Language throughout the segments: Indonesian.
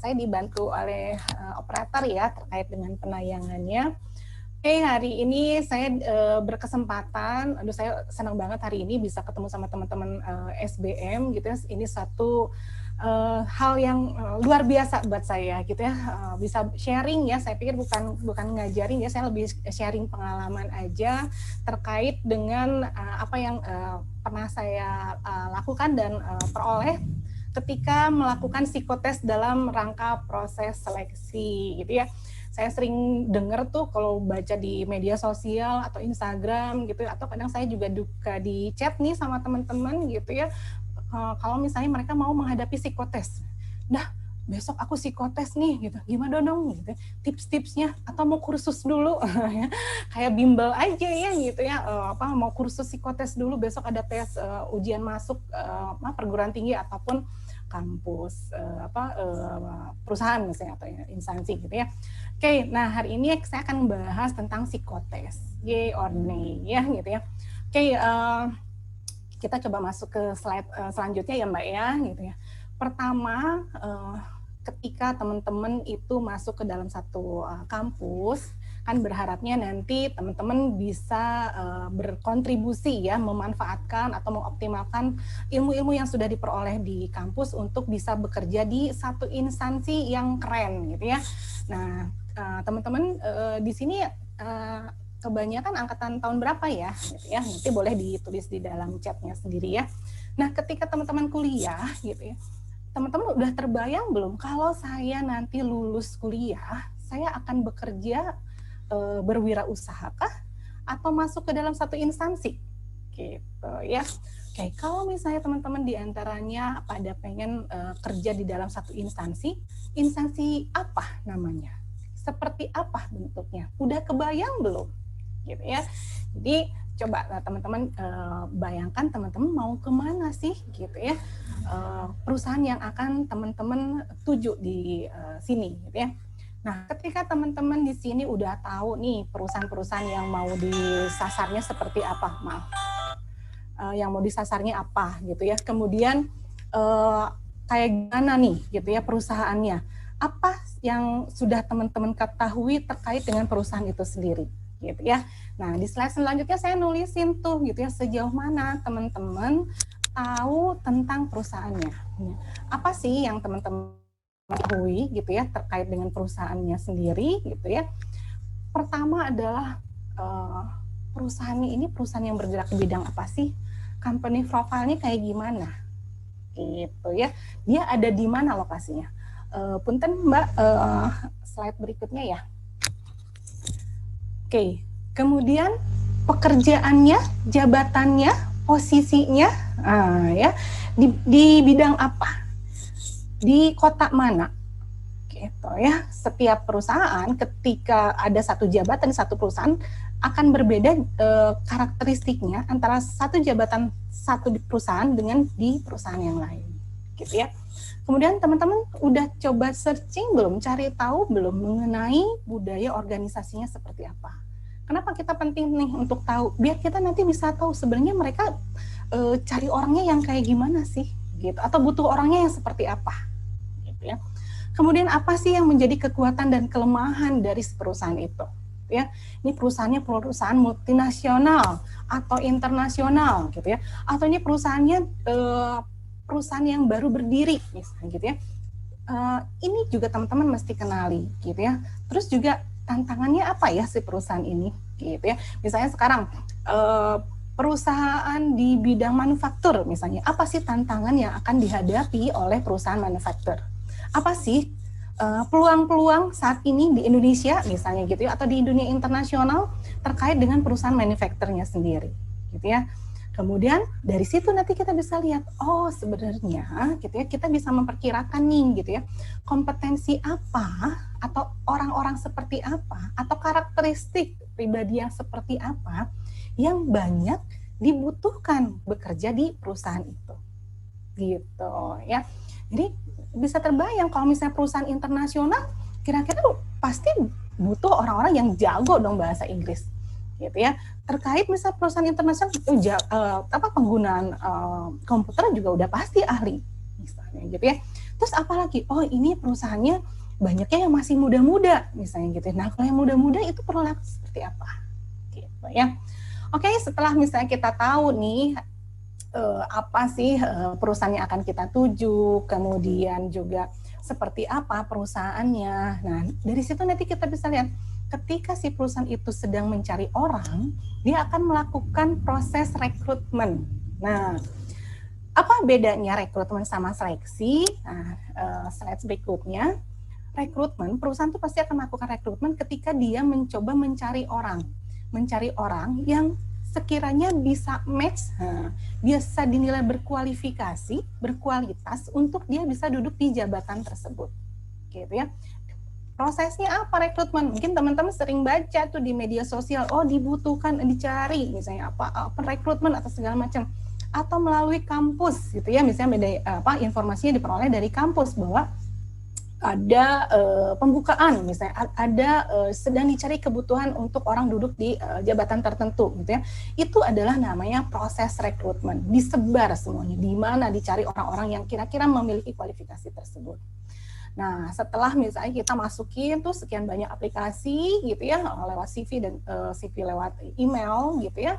saya dibantu oleh operator ya terkait dengan penayangannya. Oke, hari ini saya berkesempatan, aduh saya senang banget hari ini bisa ketemu sama teman-teman SBM gitu ya. Ini satu hal yang luar biasa buat saya gitu ya, bisa sharing ya. Saya pikir bukan ngajarin ya, saya lebih sharing pengalaman aja terkait dengan apa yang pernah saya lakukan dan peroleh ketika melakukan psikotes dalam rangka proses seleksi gitu ya. Saya sering dengar tuh kalau baca di media sosial atau Instagram gitu, atau kadang saya juga di chat nih sama teman-teman gitu ya, kalau misalnya mereka mau menghadapi psikotes. Dah, besok aku psikotes nih gitu. Gimana dong gitu. Tips-tipsnya atau mau kursus dulu ya. Kayak bimbel aja ya gitu ya. Mau kursus psikotes dulu, besok ada tes ujian masuk perguruan tinggi ataupun kampus perusahaan misalnya atau instansi gitu ya. Oke, nah hari ini saya akan membahas tentang psikotes, yay or nay ya gitu ya. Oke, kita coba masuk ke slide selanjutnya ya Mbak ya gitu ya. Pertama, ketika teman-teman itu masuk ke dalam satu kampus, kan berharapnya nanti teman-teman bisa berkontribusi ya, memanfaatkan atau mengoptimalkan ilmu-ilmu yang sudah diperoleh di kampus untuk bisa bekerja di satu instansi yang keren gitu ya. Nah, teman-teman di sini kebanyakan angkatan tahun berapa ya? Gitu ya. Nanti boleh ditulis di dalam chatnya sendiri ya. Nah, ketika teman-teman kuliah gitu ya, teman-teman udah terbayang belum kalau saya nanti lulus kuliah, saya akan bekerja berwirausaha atau masuk ke dalam satu instansi gitu ya. Oke, kalau misalnya teman-teman diantaranya pada pengen kerja di dalam satu instansi apa namanya, seperti apa bentuknya, udah kebayang belum gitu ya. Jadi coba teman-teman bayangkan teman-teman mau kemana sih gitu ya, perusahaan yang akan teman-teman tuju di sini gitu ya. Nah, ketika teman-teman di sini udah tahu nih perusahaan-perusahaan yang mau disasarnya seperti apa, yang mau disasarnya apa gitu ya. Kemudian kayak gimana nih gitu ya perusahaannya. Apa yang sudah teman-teman ketahui terkait dengan perusahaan itu sendiri gitu ya. Nah, di slide selanjutnya saya nulisin tuh gitu ya, sejauh mana teman-teman tahu tentang perusahaannya. Apa sih yang teman-teman ketahui gitu ya terkait dengan perusahaannya sendiri gitu ya. Pertama adalah perusahaannya ini perusahaan yang bergerak di bidang apa sih? Company profile-nya kayak gimana? Gitu ya. Dia ada di mana lokasinya? Punten Mbak, slide berikutnya ya. Oke, kemudian pekerjaannya, jabatannya, posisinya, ya di bidang apa? Di kota mana gitu ya. Setiap perusahaan ketika ada satu jabatan satu perusahaan akan berbeda karakteristiknya antara satu jabatan satu di perusahaan dengan di perusahaan yang lain gitu ya. Kemudian teman-teman udah coba searching belum, cari tahu belum mengenai budaya organisasinya seperti apa. Kenapa kita penting nih untuk tahu, biar kita nanti bisa tahu sebenarnya mereka cari orangnya yang kayak gimana sih gitu, atau butuh orangnya yang seperti apa gitu ya. Kemudian apa sih yang menjadi kekuatan dan kelemahan dari perusahaan itu ya. Ini perusahaannya perusahaan multinasional atau internasional gitu ya, atau ini perusahaannya perusahaan yang baru berdiri misalnya gitu ya. Ini juga teman-teman mesti kenali gitu ya. Terus juga tantangannya apa ya si perusahaan ini gitu ya. Misalnya sekarang perusahaan di bidang manufaktur misalnya, apa sih tantangan yang akan dihadapi oleh perusahaan manufaktur? Apa sih peluang-peluang saat ini di Indonesia misalnya gitu ya, atau di dunia internasional terkait dengan perusahaan manufakturnya sendiri gitu ya. Kemudian dari situ nanti kita bisa lihat, oh sebenarnya gitu ya, kita bisa memperkirakan nih gitu ya, kompetensi apa atau orang-orang seperti apa atau karakteristik pribadi yang seperti apa yang banyak dibutuhkan bekerja di perusahaan itu gitu ya. Jadi bisa terbayang kalau misalnya perusahaan internasional kira-kira pasti butuh orang-orang yang jago dong bahasa Inggris gitu ya. Terkait misalnya perusahaan internasional penggunaan komputer juga udah pasti ahli misalnya gitu ya. Terus apalagi, oh ini perusahaannya banyaknya yang masih muda-muda misalnya gitu. Nah, kalau yang muda-muda itu perilaku seperti apa? Gitu ya. Oke, setelah misalnya kita tahu nih apa sih perusahaan yang akan kita tuju, kemudian juga seperti apa perusahaannya. Nah, dari situ nanti kita bisa lihat ketika si perusahaan itu sedang mencari orang, dia akan melakukan proses rekrutmen. Nah, apa bedanya rekrutmen sama seleksi? Nah, slide berikutnya, rekrutmen, perusahaan itu pasti akan melakukan rekrutmen ketika dia mencoba mencari orang yang sekiranya bisa match, bisa dinilai berkualifikasi, berkualitas untuk dia bisa duduk di jabatan tersebut, gitu ya. Prosesnya apa rekrutmen? Mungkin teman-teman sering baca tuh di media sosial, oh dibutuhkan, dicari, misalnya apa rekrutmen atau segala macam, atau melalui kampus, gitu ya. Misalnya informasinya diperoleh dari kampus bahwa ada pembukaan, misalnya ada sedang dicari kebutuhan untuk orang duduk di jabatan tertentu, gitu ya. Itu adalah namanya proses rekrutmen, disebar semuanya, di mana dicari orang-orang yang kira-kira memiliki kualifikasi tersebut. Nah, setelah misalnya kita masukin tuh sekian banyak aplikasi, gitu ya, lewat CV dan CV lewat email, gitu ya.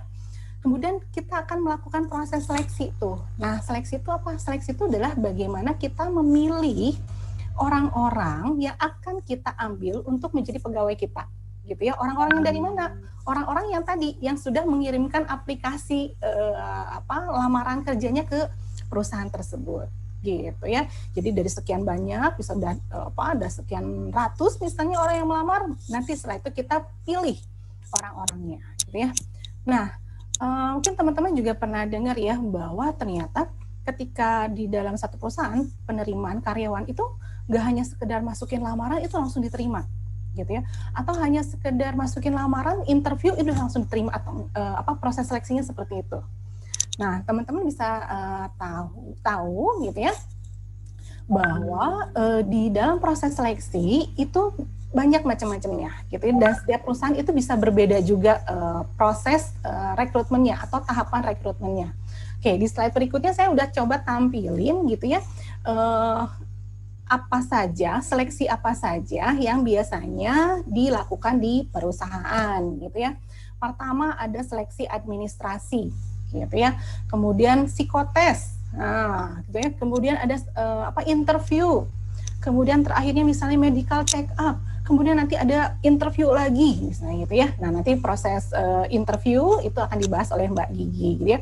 Kemudian kita akan melakukan proses seleksi tuh. Nah, seleksi itu apa? Seleksi itu adalah bagaimana kita memilih orang-orang yang akan kita ambil untuk menjadi pegawai kita, gitu ya. Orang-orang yang dari mana? Orang-orang yang tadi yang sudah mengirimkan aplikasi lamaran kerjanya ke perusahaan tersebut, gitu ya. Jadi dari sekian banyak bisa ada sekian ratus misalnya orang yang melamar, nanti setelah itu kita pilih orang-orangnya, gitu ya. Nah, mungkin teman-teman juga pernah dengar ya bahwa ternyata ketika di dalam satu perusahaan penerimaan karyawan itu nggak hanya sekedar masukin lamaran itu langsung diterima, gitu ya, atau hanya sekedar masukin lamaran, interview itu langsung diterima, atau proses seleksinya seperti itu. Nah, teman-teman bisa tahu gitu ya bahwa di dalam proses seleksi itu banyak macam-macamnya, gitu ya, dan setiap perusahaan itu bisa berbeda juga proses rekrutmennya atau tahapan rekrutmennya. Oke, di slide berikutnya saya udah coba tampilin gitu ya, seleksi apa saja yang biasanya dilakukan di perusahaan, gitu ya. Pertama ada seleksi administrasi, gitu ya. Kemudian psikotes, gitu ya. Kemudian ada interview. Kemudian terakhirnya misalnya medical check up. Kemudian nanti ada interview lagi, misalnya gitu ya. Nah, nanti proses interview itu akan dibahas oleh Mbak Gigi, gitu ya.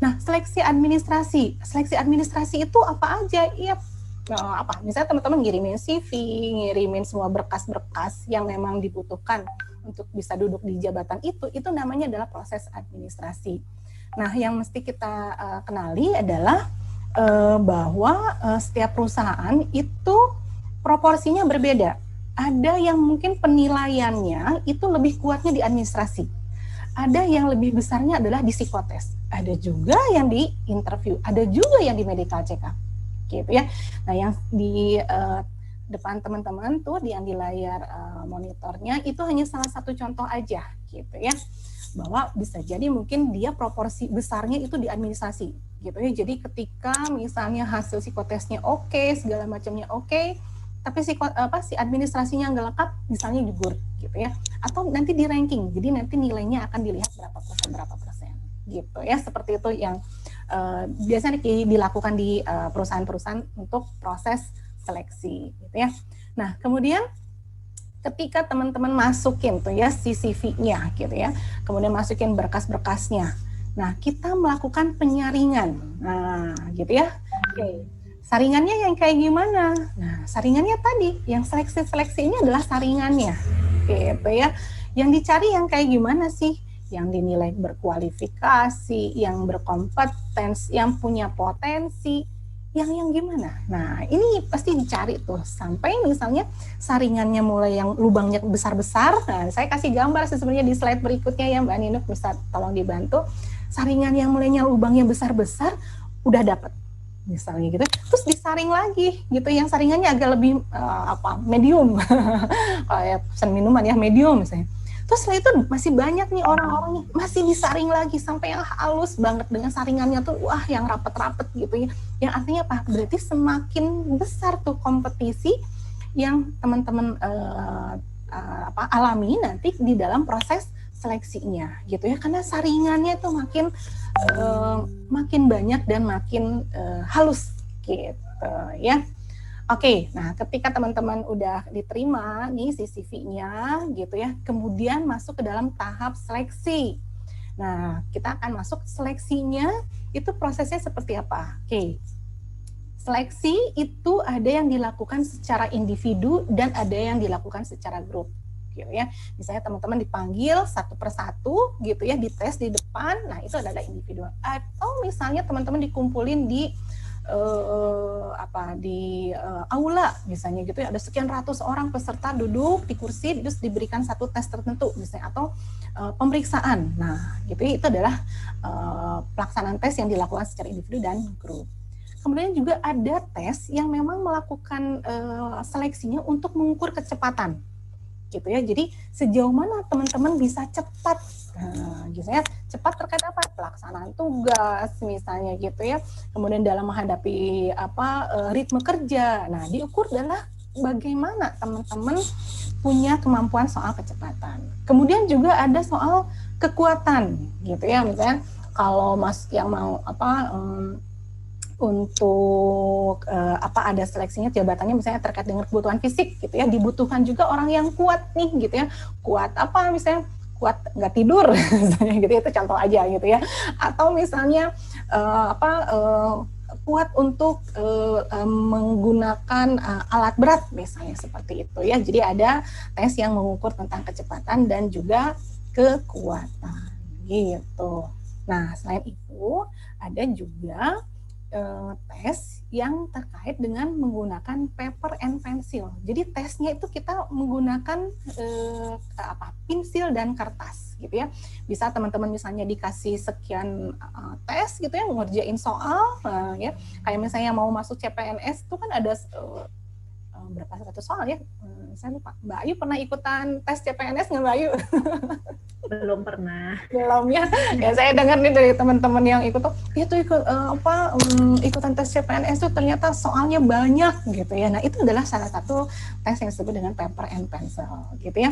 Nah, seleksi administrasi. Seleksi administrasi itu apa aja? Iya, misalnya teman-teman ngirimin CV, ngirimin semua berkas-berkas yang memang dibutuhkan untuk bisa duduk di jabatan itu namanya adalah proses administrasi. Nah, yang mesti kita kenali adalah bahwa setiap perusahaan itu proporsinya berbeda. Ada yang mungkin penilaiannya itu lebih kuatnya di administrasi. Ada yang lebih besarnya adalah di psikotes. Ada juga yang di interview, ada juga yang di medical check up, gitu ya. Nah, yang di depan teman-teman tuh, yang di layar monitornya itu hanya salah satu contoh aja, gitu ya, bahwa bisa jadi mungkin dia proporsi besarnya itu di administrasi, gitu ya. Jadi ketika misalnya hasil psikotesnya oke, segala macamnya oke, tapi si administrasinya nggak lengkap, misalnya gugur, gitu ya. Atau nanti di ranking, jadi nanti nilainya akan dilihat berapa persen, gitu ya. Seperti itu yang biasanya dilakukan di perusahaan-perusahaan untuk proses seleksi, gitu ya. Nah, kemudian ketika teman-teman masukin tuh ya CV-nya, gitu ya, kemudian masukin berkas-berkasnya, nah kita melakukan penyaringan, nah gitu ya. Oke. Saringannya yang kayak gimana? Nah, saringannya tadi, yang seleksi ini adalah saringannya, gitu ya. Yang dicari yang kayak gimana sih? Yang dinilai berkualifikasi, yang berkompetensi, yang punya potensi, yang gimana? Nah, ini pasti dicari tuh, sampai misalnya saringannya mulai yang lubangnya besar-besar. Nah, saya kasih gambar sebenarnya di slide berikutnya ya, Mbak Ninuk, bisa tolong dibantu. Saringan yang mulainya lubangnya besar-besar, udah dapat. Misalnya gitu, terus disaring lagi gitu, yang saringannya agak lebih medium, kayak pesan minuman ya, medium misalnya, Terus setelah itu masih banyak nih orang-orangnya, masih disaring lagi sampai yang halus banget dengan saringannya tuh wah yang rapet-rapet gitu ya. Yang artinya apa? Berarti semakin besar tuh kompetisi yang teman-teman alami nanti di dalam proses seleksinya gitu ya, karena saringannya tuh makin banyak dan makin halus gitu ya. Oke, nah ketika teman-teman udah diterima nih si CV-nya gitu ya, kemudian masuk ke dalam tahap seleksi. Nah, kita akan masuk seleksinya, itu prosesnya seperti apa? Oke, seleksi itu ada yang dilakukan secara individu dan ada yang dilakukan secara grup. Gitu ya. Misalnya teman-teman dipanggil satu persatu gitu ya, dites di depan, nah itu adalah individu. Atau misalnya teman-teman dikumpulin di aula misalnya gitu ya, ada sekian ratus orang peserta duduk di kursi terus diberikan satu tes tertentu misalnya, atau pemeriksaan. Nah, gitu ya, itu adalah pelaksanaan tes yang dilakukan secara individu dan grup. Kemudian juga ada tes yang memang melakukan seleksinya untuk mengukur kecepatan. Gitu ya. Jadi sejauh mana teman-teman bisa cepat, misalnya cepat terkait apa, pelaksanaan tugas misalnya gitu ya, kemudian dalam menghadapi ritme kerja. Nah, diukur adalah bagaimana teman-teman punya kemampuan soal kecepatan. Kemudian juga ada soal kekuatan gitu ya, misalnya kalau Mas yang mau untuk ada seleksinya jabatannya misalnya terkait dengan kebutuhan fisik gitu ya, dibutuhkan juga orang yang kuat nih gitu ya, kuat misalnya kuat nggak tidur misalnya gitu, itu contoh aja gitu ya, atau misalnya kuat untuk menggunakan alat berat misalnya seperti itu ya. Jadi ada tes yang mengukur tentang kecepatan dan juga kekuatan gitu. Nah, selain itu ada juga tes yang terkait dengan menggunakan paper and pencil. Jadi tesnya itu kita menggunakan pensil dan kertas gitu ya. Bisa teman-teman misalnya dikasih sekian tes gitu ya, ngerjain soal ya. Kayak misalnya mau masuk CPNS itu kan ada berapa ratus soal ya. Saya lupa. Mbak Ayu pernah ikutan tes CPNS nggak, Mbak Ayu? Belum pernah. Belum ya. Ya saya dengar nih dari teman-teman yang ikut tuh, itu ikutan tes CPNS itu ternyata soalnya banyak gitu ya. Nah, itu adalah salah satu tes yang disebut dengan paper and pencil gitu ya.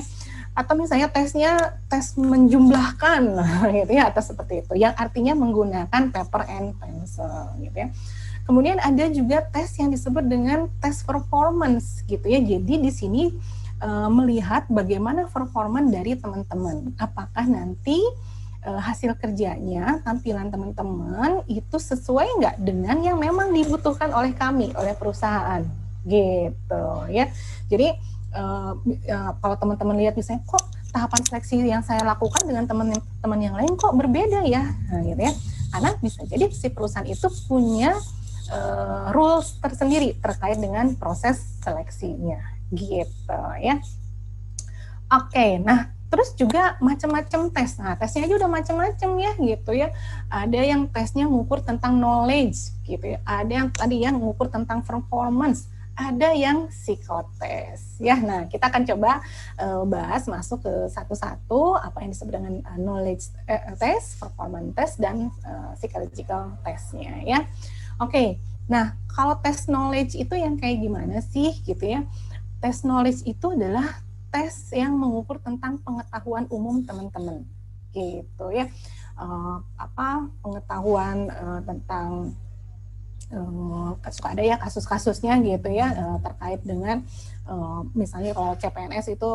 Atau misalnya tesnya tes menjumlahkan gitu ya, atau seperti itu. Yang artinya menggunakan paper and pencil gitu ya. Kemudian ada juga tes yang disebut dengan tes performance gitu ya. Jadi di sini melihat bagaimana performa dari teman-teman. Apakah nanti hasil kerjanya, tampilan teman-teman itu sesuai nggak dengan yang memang dibutuhkan oleh kami, oleh perusahaan, gitu ya. Jadi kalau teman-teman lihat misalnya, kok tahapan seleksi yang saya lakukan dengan teman-teman yang lain kok berbeda ya, nah, gitu ya. Karena bisa jadi si perusahaan itu punya rules tersendiri terkait dengan proses seleksinya. Gitu ya. Oke, nah terus juga macam-macam tes. Nah, tesnya aja udah macam-macam ya gitu ya. Ada yang tesnya mengukur tentang knowledge gitu ya. Ada yang tadi yang mengukur tentang performance. Ada yang psikotes ya. Nah, kita akan coba bahas masuk ke satu-satu apa yang disebut dengan knowledge test, performance test, dan psychological testnya ya. Oke, nah kalau tes knowledge itu yang kayak gimana sih gitu ya? Tes knowledge itu adalah tes yang mengukur tentang pengetahuan umum teman-teman, gitu ya. Pengetahuan tentang suka ada ya kasus-kasusnya gitu ya, terkait dengan misalnya kalau CPNS itu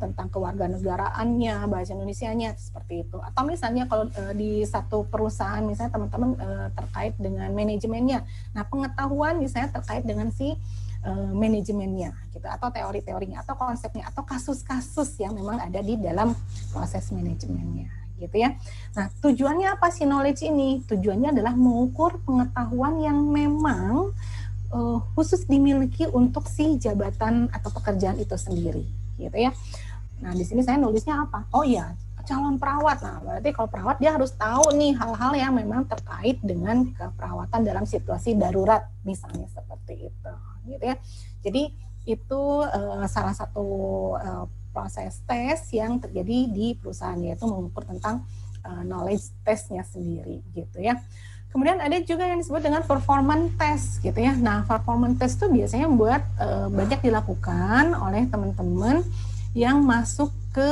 tentang kewarganegaraannya, bahasa Indonesianya seperti itu. Atau misalnya kalau di satu perusahaan misalnya teman-teman terkait dengan manajemennya. Nah, pengetahuan misalnya terkait dengan si manajemennya gitu, atau teori-teorinya, atau konsepnya, atau kasus-kasus yang memang ada di dalam proses manajemennya gitu ya. Nah, tujuannya apa sih knowledge ini? Tujuannya adalah mengukur pengetahuan yang memang khusus dimiliki untuk si jabatan atau pekerjaan itu sendiri gitu ya. Nah, di sini saya nulisnya apa? Oh iya, calon perawat. Nah, berarti kalau perawat dia harus tahu nih hal-hal yang memang terkait dengan keperawatan dalam situasi darurat misalnya seperti itu gitu ya. Jadi itu salah satu proses tes yang terjadi di perusahaan, yaitu mengukur tentang knowledge testnya sendiri gitu ya. Kemudian ada juga yang disebut dengan performance test gitu ya. Nah, performance test itu biasanya banyak dilakukan oleh teman-teman yang masuk ke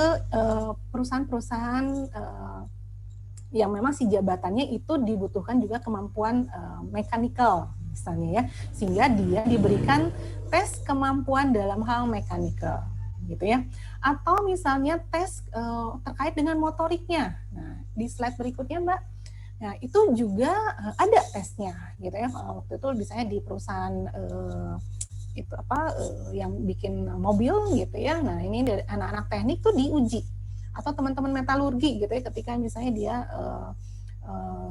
perusahaan-perusahaan yang memang si jabatannya itu dibutuhkan juga kemampuan mechanical misalnya ya, sehingga dia diberikan tes kemampuan dalam hal mechanical gitu ya. Atau misalnya tes terkait dengan motoriknya. Nah, di slide berikutnya Mbak. Nah, itu juga ada tesnya gitu ya. Waktu itu misalnya di perusahaan yang bikin mobil gitu ya. Nah, ini dari anak-anak teknik tuh diuji, atau teman-teman metalurgi gitu ya, ketika misalnya dia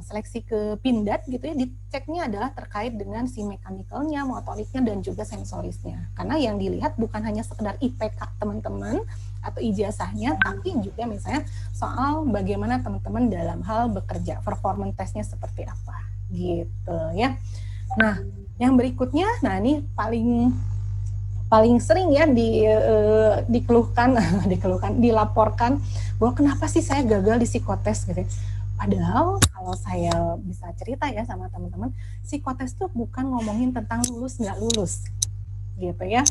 seleksi ke Pindad gitu ya, diceknya adalah terkait dengan si mekanikalnya, motoriknya, dan juga sensorisnya. Karena yang dilihat bukan hanya sekedar IPK teman-teman atau ijazahnya, tapi juga misalnya soal bagaimana teman-teman dalam hal bekerja, performance testnya seperti apa gitu ya. Nah, yang berikutnya, nah ini paling sering ya dilaporkan bahwa kenapa sih saya gagal di psikotes gitu. Padahal kalau saya bisa cerita ya sama teman-teman, psikotes itu bukan ngomongin tentang lulus nggak lulus gitu ya,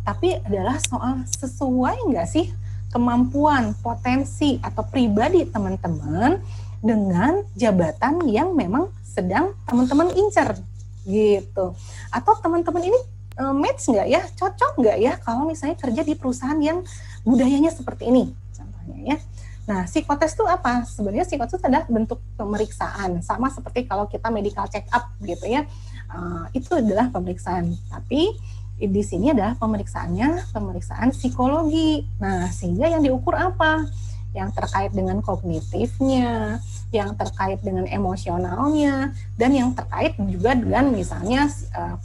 tapi adalah soal sesuai nggak sih kemampuan, potensi atau pribadi teman-teman dengan jabatan yang memang sedang teman-teman incer gitu. Atau teman-teman ini match nggak ya, cocok nggak ya kalau misalnya kerja di perusahaan yang budayanya seperti ini contohnya ya. Nah, psikotes itu apa? Sebenarnya psikotes adalah bentuk pemeriksaan, sama seperti kalau kita medical check up gitu ya. Itu adalah pemeriksaan, tapi di sini adalah pemeriksaan psikologi. Nah, sehingga yang diukur apa? Yang terkait dengan kognitifnya, yang terkait dengan emosionalnya, dan yang terkait juga dengan misalnya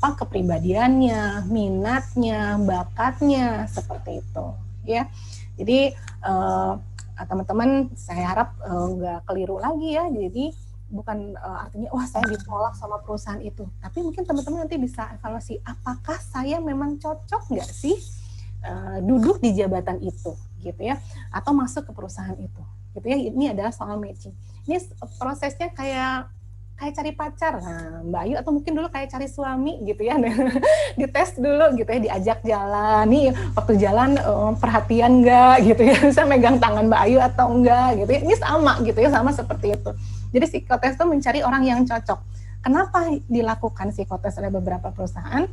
kepribadiannya, minatnya, bakatnya, seperti itu ya. Jadi teman-teman saya harap nggak keliru lagi ya, jadi bukan artinya wah saya ditolak sama perusahaan itu, tapi mungkin teman-teman nanti bisa evaluasi apakah saya memang cocok nggak sih duduk di jabatan itu gitu ya, atau masuk ke perusahaan itu gitu ya. Ini adalah soal matching. Ini prosesnya kayak cari pacar, nah Mbak Ayu, atau mungkin dulu kayak cari suami gitu ya, dites dulu gitu ya, diajak jalan, nih waktu jalan perhatian enggak gitu ya, bisa megang tangan Mbak Ayu atau enggak gitu ya, ini sama gitu ya, sama seperti itu. Jadi psikotes itu mencari orang yang cocok. Kenapa dilakukan psikotes oleh beberapa perusahaan?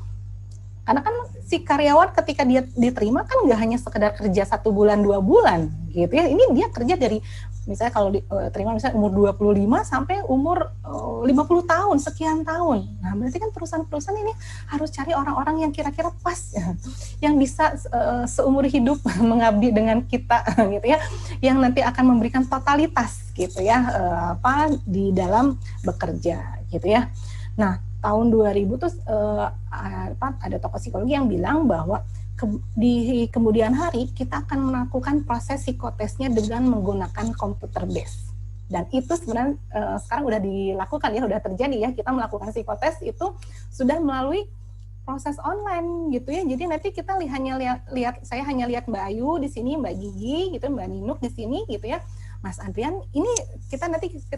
Karena kan si karyawan ketika dia diterima kan nggak hanya sekedar kerja 1 bulan 2 bulan gitu ya. Ini dia kerja dari misalnya kalau diterima misalnya umur 25 sampai umur 50 tahun, sekian tahun. Nah, berarti kan perusahaan-perusahaan ini harus cari orang-orang yang kira-kira pas ya, yang bisa seumur hidup mengabdi dengan kita gitu ya, yang nanti akan memberikan totalitas gitu ya di dalam bekerja gitu ya. Nah, tahun 2000 tuh ada tokoh psikologi yang bilang bahwa di kemudian hari kita akan melakukan proses psikotesnya dengan menggunakan komputer base. Dan itu sebenarnya sekarang udah dilakukan ya, udah terjadi ya, kita melakukan psikotes itu sudah melalui proses online gitu ya. Jadi nanti kita saya hanya lihat Mbak Ayu di sini, Mbak Gigi gitu, Mbak Ninuk di sini gitu ya, Mas Adrian, ini kita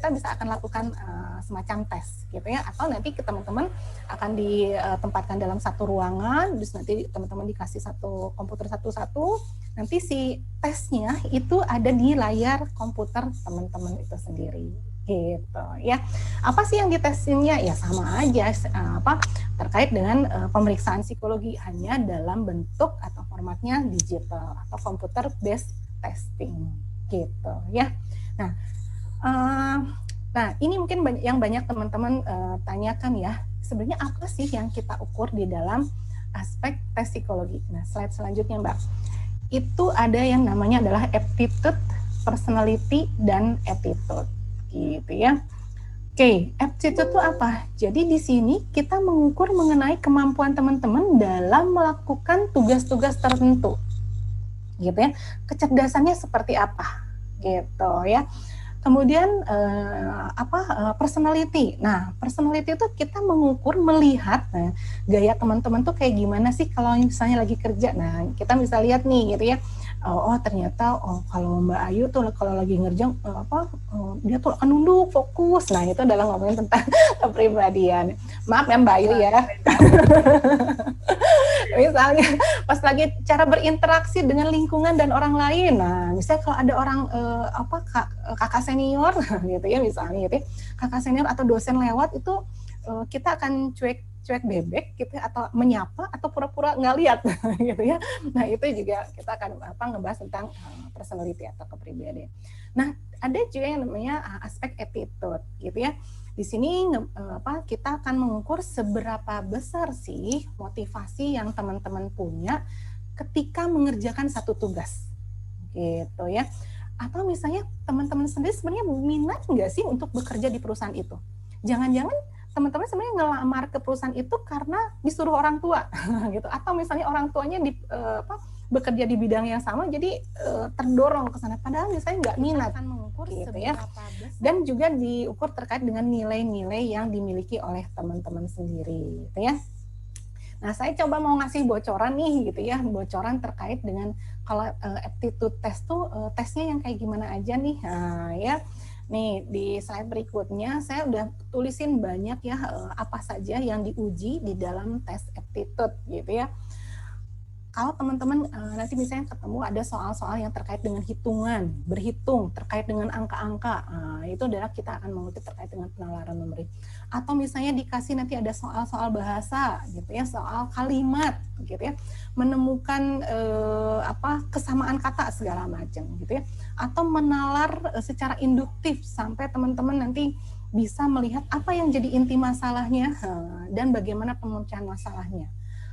bisa akan lakukan semacam tes gitu ya, atau nanti teman-teman akan ditempatkan dalam satu ruangan, terus nanti teman-teman dikasih satu komputer satu-satu, nanti si tesnya itu ada di layar komputer teman-teman itu sendiri gitu ya. Apa sih yang ditesinnya? Ya sama aja terkait dengan pemeriksaan psikologi, hanya dalam bentuk atau formatnya digital atau computer based testing gitu ya. Nah ini mungkin yang banyak teman-teman tanyakan ya, sebenarnya apa sih yang kita ukur di dalam aspek tes psikologi. Nah, slide selanjutnya Mbak, itu ada yang namanya adalah aptitude, personality, dan attitude gitu ya. Oke, aptitude itu apa? Jadi di sini kita mengukur mengenai kemampuan teman-teman dalam melakukan tugas-tugas tertentu gitu ya, kecerdasannya seperti apa gitu ya. Kemudian personality. Nah, personality itu kita mengukur, melihat gaya teman-teman tuh kayak gimana sih kalau misalnya lagi kerja. Nah, kita bisa lihat nih gitu ya, oh ternyata kalau Mbak Ayu tuh kalau lagi ngerjain dia tuh akan nunduk fokus. Nah itu adalah ngomongin tentang kepribadian. Maaf ya Mbak Ayu ya. Misalnya pas lagi cara berinteraksi dengan lingkungan dan orang lain. Nah misalnya kalau ada orang kakak senior gitu ya misalnya gitu ya, kakak senior atau dosen lewat itu kita akan cuek bebek gitu ya, atau menyapa atau pura-pura nggak lihat gitu ya. Nah itu juga kita akan ngebahas tentang personality atau kepribadian. Nah ada juga yang namanya aspek attitude gitu ya. Di sini kita akan mengukur seberapa besar sih motivasi yang teman-teman punya ketika mengerjakan satu tugas gitu ya. Atau misalnya teman-teman sendiri sebenarnya minat nggak sih untuk bekerja di perusahaan itu? Jangan-jangan teman-teman sebenarnya ngelamar ke perusahaan itu karena disuruh orang tua gitu, atau misalnya orang tuanya bekerja di bidang yang sama jadi terdorong ke sana padahal misalnya nggak minat gitu ya. Dan juga diukur terkait dengan nilai-nilai yang dimiliki oleh teman-teman sendiri gitu ya. Nah, saya coba mau ngasih bocoran nih gitu ya, bocoran terkait dengan kalau aptitude test tuh tesnya yang kayak gimana aja nih. Nah, ya. Nih, di slide berikutnya saya udah tulisin banyak ya apa saja yang diuji di dalam tes aptitude gitu ya. Kalau teman-teman nanti misalnya ketemu ada soal-soal yang terkait dengan hitungan, berhitung, terkait dengan angka-angka, itu adalah kita akan mengutip terkait dengan penalaran memberi. Atau misalnya dikasih nanti ada soal-soal bahasa, gitu ya, soal kalimat, gitu ya, menemukan kesamaan kata segala macam, gitu ya. Atau menalar secara induktif sampai teman-teman nanti bisa melihat apa yang jadi inti masalahnya dan bagaimana pemecahan masalahnya.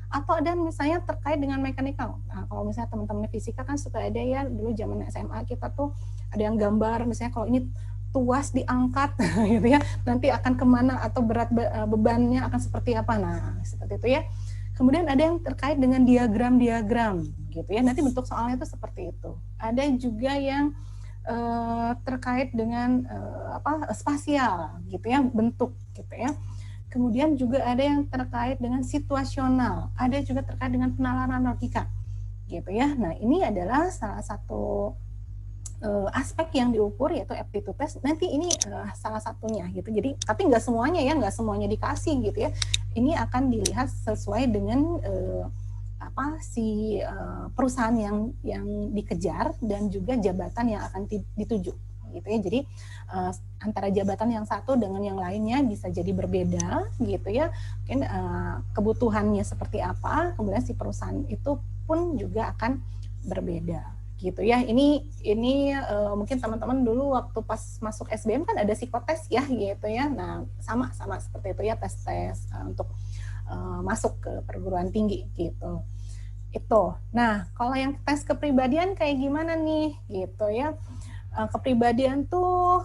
Atau ada misalnya terkait dengan mekanikal. Nah, kalau misalnya teman-teman fisika kan suka ada ya, dulu zaman SMA kita tuh ada yang gambar, misalnya kalau ini tuas diangkat gitu ya, nanti akan kemana atau berat bebannya akan seperti apa. Nah, seperti itu ya. Kemudian ada yang terkait dengan diagram-diagram gitu ya, nanti bentuk soalnya itu seperti itu. Ada juga yang terkait dengan spasial gitu ya, bentuk gitu ya. Kemudian juga ada yang terkait dengan situasional, ada juga terkait dengan penalaran logika, gitu ya. Nah ini adalah salah satu aspek yang diukur yaitu aptitude test. Nanti ini salah satunya gitu. Jadi tapi nggak semuanya ya, nggak semuanya dikasih gitu ya. Ini akan dilihat sesuai dengan perusahaan yang dikejar dan juga jabatan yang akan dituju. Gitu ya. Jadi antara jabatan yang satu dengan yang lainnya bisa jadi berbeda gitu ya. Mungkin kebutuhannya seperti apa, kemudian si perusahaan itu pun juga akan berbeda gitu ya. Ini mungkin teman-teman dulu waktu pas masuk SBM kan ada psikotes ya gitu ya. Nah, sama seperti itu ya, tes-tes untuk masuk ke perguruan tinggi gitu. Itu. Nah, kalau yang tes kepribadian kayak gimana nih gitu ya. Kepribadian tuh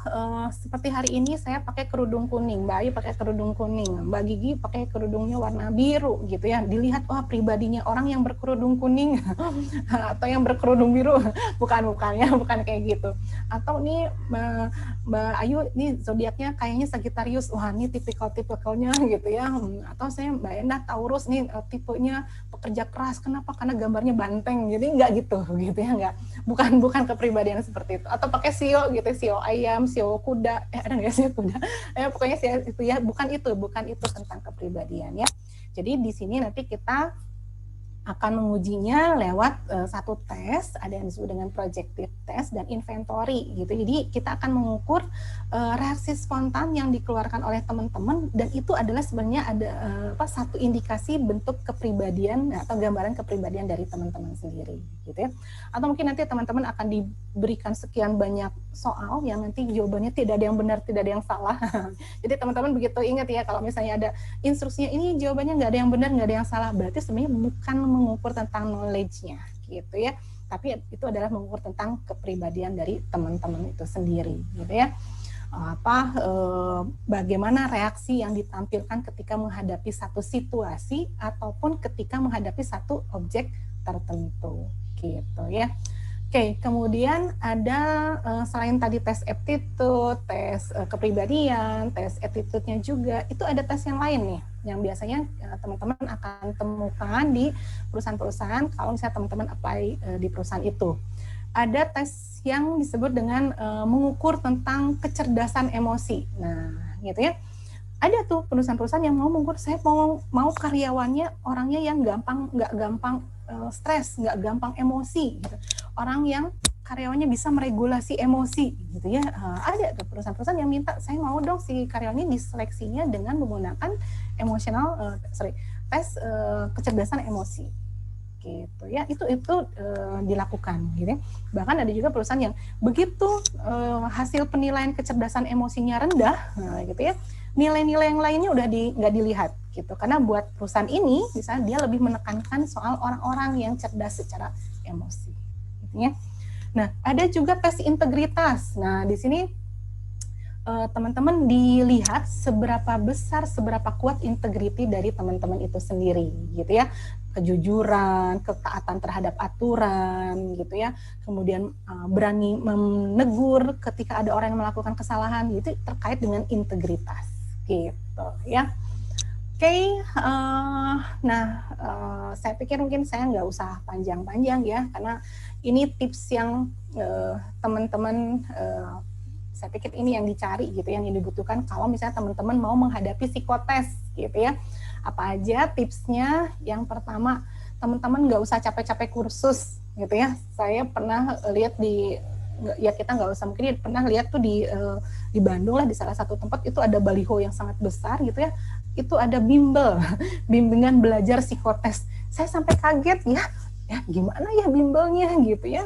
seperti hari ini saya pakai kerudung kuning, Mbak Ayu pakai kerudung kuning, Mbak Gigi pakai kerudungnya warna biru gitu ya. Dilihat pribadinya orang yang berkerudung kuning atau yang berkerudung biru bukan kayak gitu. Atau nih Mbak Ayu nih zodiaknya kayaknya Sagittarius, wah ini tipikalnya gitu ya. Atau saya Mbak Endah Taurus nih tipenya pekerja keras, kenapa? Karena gambarnya banteng, jadi nggak gitu ya, nggak, bukan kepribadian seperti itu. Atau pakai sio gitu, sio ayam, sio kuda, ada nggak sio kuda? Pokoknya sio itu ya, bukan itu tentang kepribadian ya. Jadi di sini nanti kita akan mengujinya lewat satu tes, ada yang disebut dengan projective test dan inventory gitu. Jadi kita akan mengukur reaksi spontan yang dikeluarkan oleh teman-teman, dan itu adalah sebenarnya ada satu indikasi bentuk kepribadian atau gambaran kepribadian dari teman-teman sendiri gitu ya. Atau mungkin nanti teman-teman akan diberikan sekian banyak soal yang nanti jawabannya tidak ada yang benar, tidak ada yang salah. Jadi teman-teman begitu ingat ya, kalau misalnya ada instruksinya ini jawabannya nggak ada yang benar, nggak ada yang salah, berarti sebenarnya bukan mengukur tentang knowledge-nya gitu ya, tapi itu adalah mengukur tentang kepribadian dari teman-teman itu sendiri gitu ya. Bagaimana reaksi yang ditampilkan ketika menghadapi satu situasi ataupun ketika menghadapi satu objek tertentu gitu ya. Oke, kemudian ada selain tadi tes aptitude, tes kepribadian, tes attitude-nya juga, itu ada tes yang lain nih, yang biasanya teman-teman akan temukan di perusahaan-perusahaan kalau misalnya teman-teman apply di perusahaan itu. Ada tes yang disebut dengan mengukur tentang kecerdasan emosi. Nah, gitu ya. Ada tuh perusahaan-perusahaan yang mau mengukur, saya mau karyawannya orangnya yang nggak gampang stres, nggak gampang emosi, gitu. Orang yang karyawannya bisa meregulasi emosi, gitu ya. Ada tuh perusahaan-perusahaan yang minta, saya mau dong si karyawannya diseleksinya dengan menggunakan tes kecerdasan emosi, gitu ya. Itu dilakukan, gitu ya. Bahkan ada juga perusahaan yang begitu hasil penilaian kecerdasan emosinya rendah, gitu ya, nilai-nilai yang lainnya udah nggak dilihat gitu, karena buat perusahaan ini misalnya dia lebih menekankan soal orang-orang yang cerdas secara emosi, gitu ya. Nah, ada juga tes integritas. Nah, di sini teman-teman dilihat seberapa besar, seberapa kuat integriti dari teman-teman itu sendiri, gitu ya. Kejujuran, ketaatan terhadap aturan, gitu ya. Kemudian berani menegur ketika ada orang yang melakukan kesalahan, itu terkait dengan integritas, gitu ya. Oke, saya pikir mungkin saya nggak usah panjang-panjang ya, karena ini tips yang teman-teman saya pikir ini yang dicari gitu, yang dibutuhkan kalau misalnya teman-teman mau menghadapi psikotes gitu ya. Apa aja tipsnya? Yang pertama, teman-teman nggak usah capek-capek kursus gitu ya. Saya pernah lihat kita nggak usah, mungkin pernah lihat tuh di Bandung lah, di salah satu tempat itu ada baliho yang sangat besar gitu ya. Itu ada bimbel, bimbingan belajar psikotes. Saya sampai kaget ya gimana ya bimbelnya gitu ya.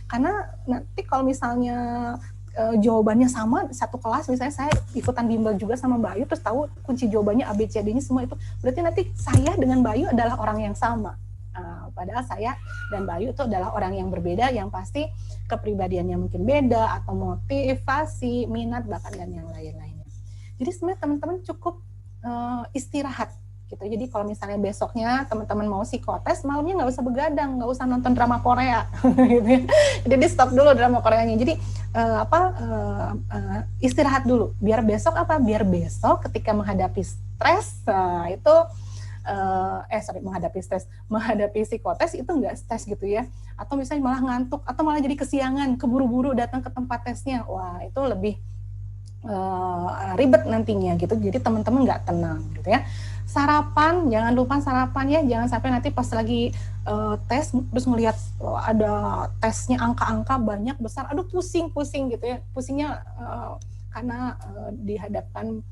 Karena nanti kalau misalnya jawabannya sama satu kelas, misalnya saya ikutan bimbel juga sama Mbak Ayu, terus tahu kunci jawabannya ABCD-nya semua, itu berarti nanti saya dengan Mbak Ayu adalah orang yang sama. Padahal saya dan Mbak Ayu itu adalah orang yang berbeda, yang pasti kepribadiannya mungkin beda, atau motivasi, minat, bahkan dan yang lain-lainnya. Jadi sebenarnya teman-teman cukup istirahat gitu. Jadi kalau misalnya besoknya teman-teman mau psikotes, malamnya nggak usah begadang, nggak usah nonton drama Korea, gitu ya. Jadi stop dulu drama Koreanya. Jadi istirahat dulu. Biar besok Biar besok ketika menghadapi stres, menghadapi psikotes itu nggak stres gitu ya. Atau misalnya malah ngantuk, atau malah jadi kesiangan, keburu-buru datang ke tempat tesnya. Wah, itu lebih ribet nantinya gitu. Jadi teman-teman nggak tenang gitu ya. Sarapan, jangan lupa sarapan ya, jangan sampai nanti pas lagi tes terus ngelihat ada tesnya angka-angka banyak besar, aduh pusing gitu ya, pusingnya karena dihadapkan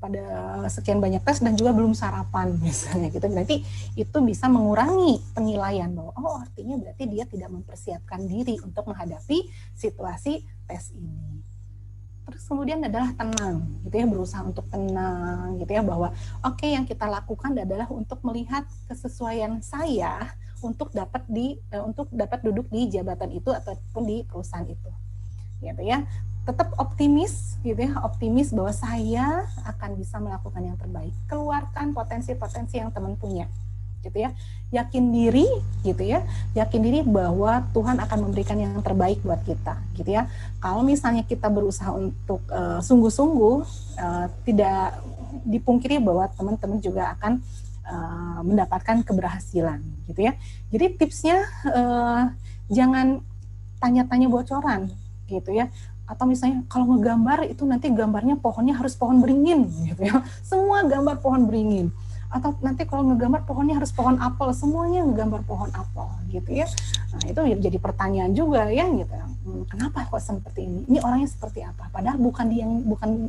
pada sekian banyak tes dan juga belum sarapan misalnya gitu. Nanti itu bisa mengurangi penilaian bahwa artinya berarti dia tidak mempersiapkan diri untuk menghadapi situasi tes ini. Terus kemudian adalah tenang, gitu ya, berusaha untuk tenang, gitu ya, bahwa yang kita lakukan adalah untuk melihat kesesuaian saya untuk dapat duduk di jabatan itu ataupun di perusahaan itu, gitu ya. Tetap optimis, gitu ya, optimis bahwa saya akan bisa melakukan yang terbaik. Keluarkan potensi-potensi yang teman punya, gitu ya. Yakin diri, gitu ya. Yakin diri bahwa Tuhan akan memberikan yang terbaik buat kita, gitu ya. Kalau misalnya kita berusaha untuk sungguh-sungguh, tidak dipungkiri bahwa teman-teman juga akan mendapatkan keberhasilan, gitu ya. Jadi tipsnya jangan tanya-tanya bocoran, gitu ya. Atau misalnya kalau ngegambar itu nanti gambarnya pohonnya harus pohon beringin, gitu ya. Semua gambar pohon beringin. Atau nanti kalau ngegambar pohonnya harus pohon apel, semuanya ngegambar pohon apel, gitu ya. Nah, itu jadi pertanyaan juga ya, gitu. Kenapa kok seperti ini? Ini orangnya seperti apa? Padahal bukan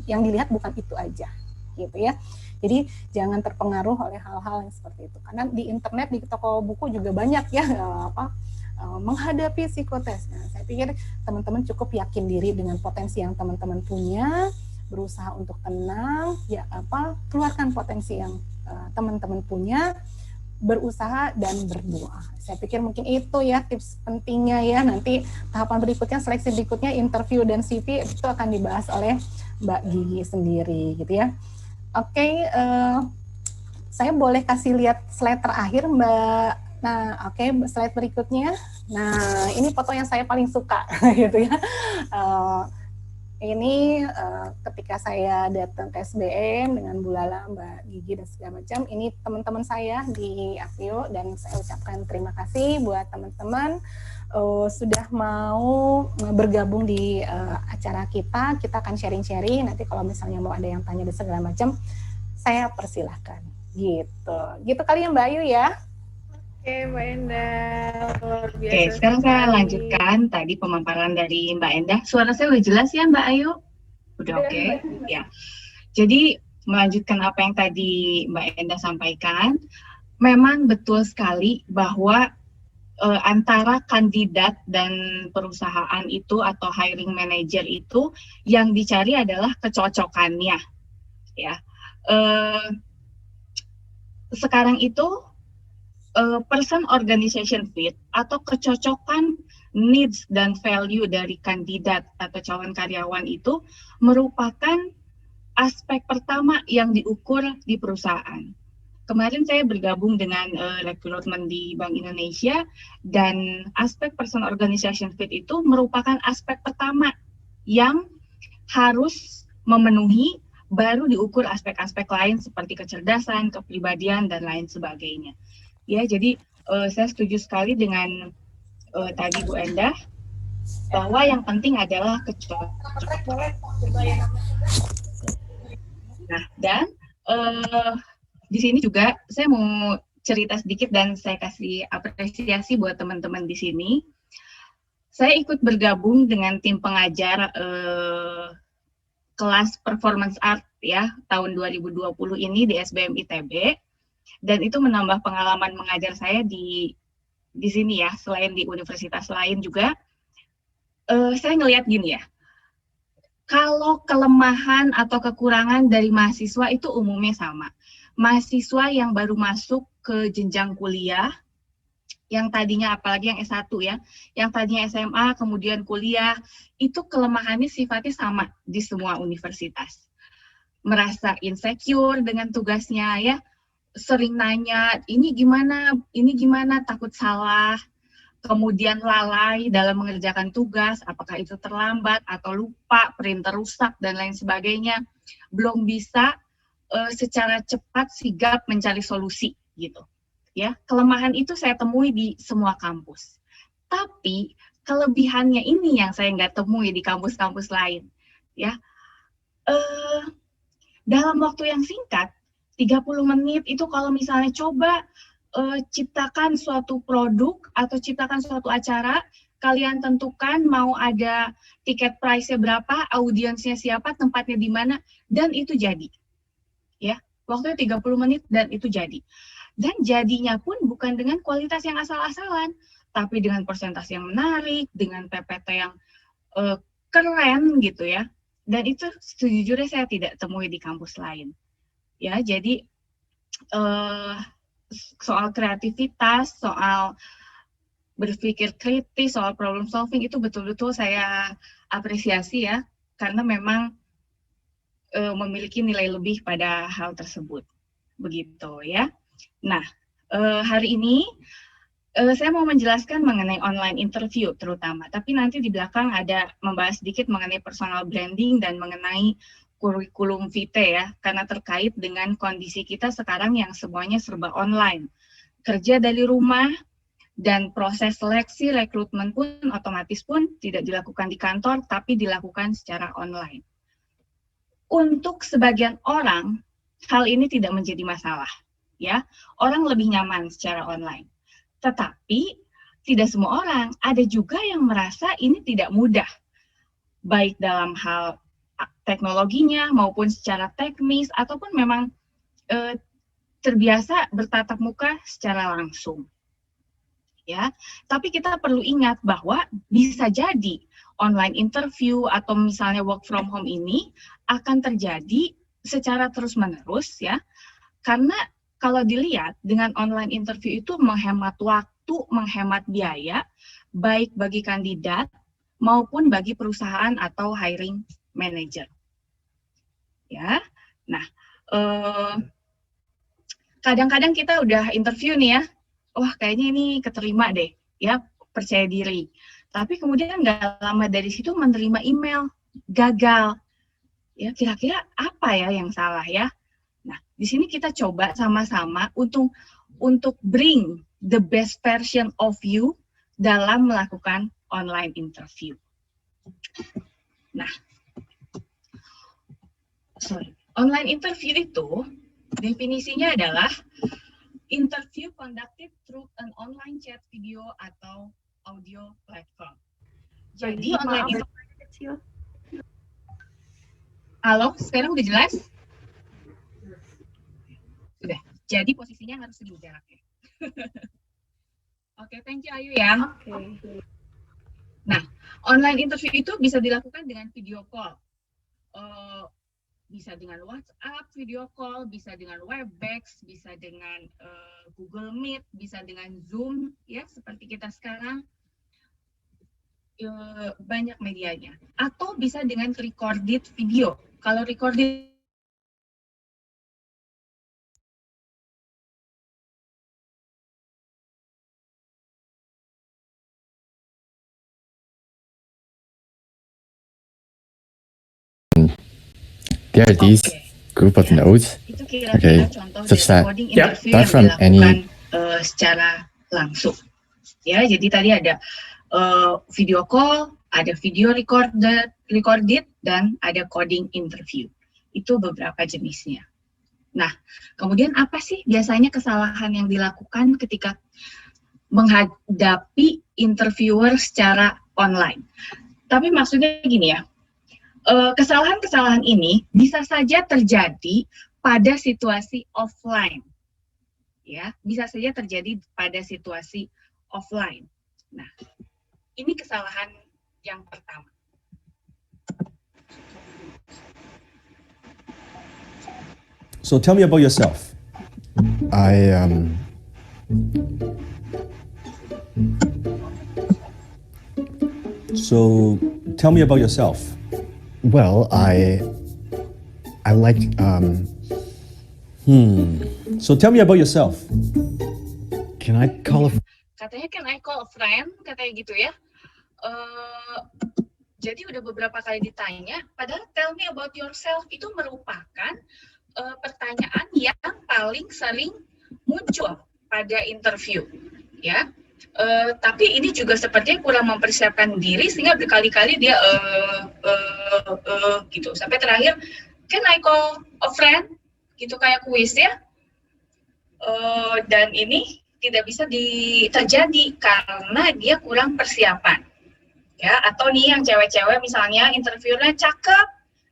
yang dilihat bukan itu aja, gitu ya. Jadi jangan terpengaruh oleh hal-hal yang seperti itu. Karena di internet, di toko buku juga banyak ya menghadapi psikotes. Nah, saya pikir teman-teman cukup yakin diri dengan potensi yang teman-teman punya, berusaha untuk tenang, keluarkan potensi yang teman-teman punya, berusaha dan berdoa. Saya pikir mungkin itu ya tips pentingnya ya. Nanti tahapan berikutnya, seleksi berikutnya, interview dan CV itu akan dibahas oleh Mbak Gigi sendiri, gitu ya. Oke, saya boleh kasih lihat slide terakhir Mbak Nah, oke, slide berikutnya. Nah, ini foto yang saya paling suka, gitu ya. Eh, ini ketika saya datang ke SBM dengan Bu Lala, Mbak Gigi, dan segala macam, ini teman-teman saya di Apio, dan saya ucapkan terima kasih buat teman-teman sudah mau bergabung di acara kita. Kita akan sharing-sharing, nanti kalau misalnya mau ada yang tanya dan segala macam, saya persilahkan. Gitu kali ya Mbak Ayu ya. Oke, Mbak Endah, luar biasa. Oke, sekarang saya sekali. lanjutkan tadi pemaparan dari Mbak Endah. Suara saya udah jelas ya Mbak Ayu? Udah oke? Ya. Jadi melanjutkan apa yang tadi Mbak Endah sampaikan, memang betul sekali bahwa antara kandidat dan perusahaan itu atau hiring manager itu yang dicari adalah kecocokannya, ya. Sekarang itu person organization fit atau kecocokan needs dan value dari kandidat atau calon karyawan itu merupakan aspek pertama yang diukur di perusahaan. Kemarin saya bergabung dengan rekrutmen di Bank Indonesia, dan aspek person organization fit itu merupakan aspek pertama yang harus memenuhi, baru diukur aspek-aspek lain seperti kecerdasan, kepribadian, dan lain sebagainya. Ya, jadi saya setuju sekali dengan tadi Bu Endah, bahwa yang penting adalah kecocokan. Nah, dan di sini juga saya mau cerita sedikit dan saya kasih apresiasi buat teman-teman di sini. Saya ikut bergabung dengan tim pengajar kelas Performance Art ya tahun 2020 ini di SBM ITB, dan itu menambah pengalaman mengajar saya di sini ya, selain di universitas lain juga. Saya ngelihat gini ya, kalau kelemahan atau kekurangan dari mahasiswa itu umumnya sama. Mahasiswa yang baru masuk ke jenjang kuliah, yang tadinya apalagi yang S1 ya, yang tadinya SMA kemudian kuliah, itu kelemahannya sifatnya sama di semua universitas. Merasa insecure dengan tugasnya ya, sering nanya, ini gimana, takut salah, kemudian lalai dalam mengerjakan tugas, apakah itu terlambat atau lupa, printer rusak, dan lain sebagainya. Belum bisa secara cepat sigap mencari solusi gitu. Ya, kelemahan itu saya temui di semua kampus. Tapi kelebihannya ini yang saya nggak temui di kampus-kampus lain. Ya, dalam waktu yang singkat, 30 menit itu kalau misalnya coba ciptakan suatu produk atau ciptakan suatu acara, kalian tentukan mau ada tiket price-nya berapa, audiensnya siapa, tempatnya di mana, dan itu jadi. Ya, waktunya 30 menit dan itu jadi. Dan jadinya pun bukan dengan kualitas yang asal-asalan, tapi dengan persentase yang menarik, dengan PPT yang keren gitu ya. Dan itu sejujurnya saya tidak temui di kampus lain. Ya, jadi soal kreativitas, soal berpikir kritis, soal problem solving itu betul-betul saya apresiasi ya, karena memang memiliki nilai lebih pada hal tersebut. Begitu ya. Nah, hari ini saya mau menjelaskan mengenai online interview terutama, tapi nanti di belakang ada membahas sedikit mengenai personal branding dan mengenai kurikulum vitae ya, karena terkait dengan kondisi kita sekarang yang semuanya serba online. Kerja dari rumah dan proses seleksi rekrutmen pun otomatis pun tidak dilakukan di kantor, tapi dilakukan secara online. Untuk sebagian orang, hal ini tidak menjadi masalah. Ya, orang lebih nyaman secara online. Tetapi tidak semua orang, ada juga yang merasa ini tidak mudah, baik dalam hal teknologinya maupun secara teknis, ataupun memang terbiasa bertatap muka secara langsung. Ya, tapi kita perlu ingat bahwa bisa jadi online interview atau misalnya work from home ini akan terjadi secara terus-menerus ya, karena kalau dilihat dengan online interview itu menghemat waktu, menghemat biaya, baik bagi kandidat maupun bagi perusahaan atau hiring manager. Ya, nah kadang-kadang kita udah interview nih ya, wah kayaknya ini keterima deh, ya percaya diri. Tapi kemudian nggak lama dari situ menerima email gagal. Ya kira-kira apa ya yang salah ya? Nah, di sini kita coba sama-sama untuk bring the best version of you dalam melakukan online interview. Nah, online interview itu definisinya adalah interview conducted through an online chat video atau audio platform. Jadi online interview. Halo, sekarang udah jelas? Sudah. Jadi posisinya harus segini jaraknya. Oke, thank you Ayu ya. Oke. Nah, online interview itu bisa dilakukan dengan video call. Bisa dengan WhatsApp video call, bisa dengan Webex, bisa dengan Google Meet, bisa dengan Zoom, ya seperti kita sekarang. Banyak medianya. Atau bisa dengan recorded video. Kalau recorded There are these group of nodes, itu kira-kira contoh such that recording interview start yang from dilakukan any secara langsung. Ya, jadi tadi ada video call, ada video recorded, dan ada coding interview. Itu beberapa jenisnya. Nah, kemudian apa sih biasanya kesalahan yang dilakukan ketika menghadapi interviewer secara online? Tapi maksudnya gini ya, kesalahan-kesalahan ini bisa saja terjadi pada situasi offline. Ya, bisa saja terjadi pada situasi offline. Nah, ini kesalahan yang pertama. So tell me about yourself. So tell me about yourself. well, I like So tell me about yourself. can I call a Katanya can I call a friend, katanya gitu ya. Jadi udah beberapa kali ditanya, padahal tell me about yourself itu merupakan pertanyaan yang paling sering muncul pada interview, ya. Tapi ini juga sepertinya kurang mempersiapkan diri sehingga berkali-kali dia gitu. Sampai terakhir, can I call a friend? Gitu kayak kuis ya. Dan ini tidak bisa terjadi karena dia kurang persiapan. Ya, atau nih yang cewek-cewek misalnya interviewnya cakep.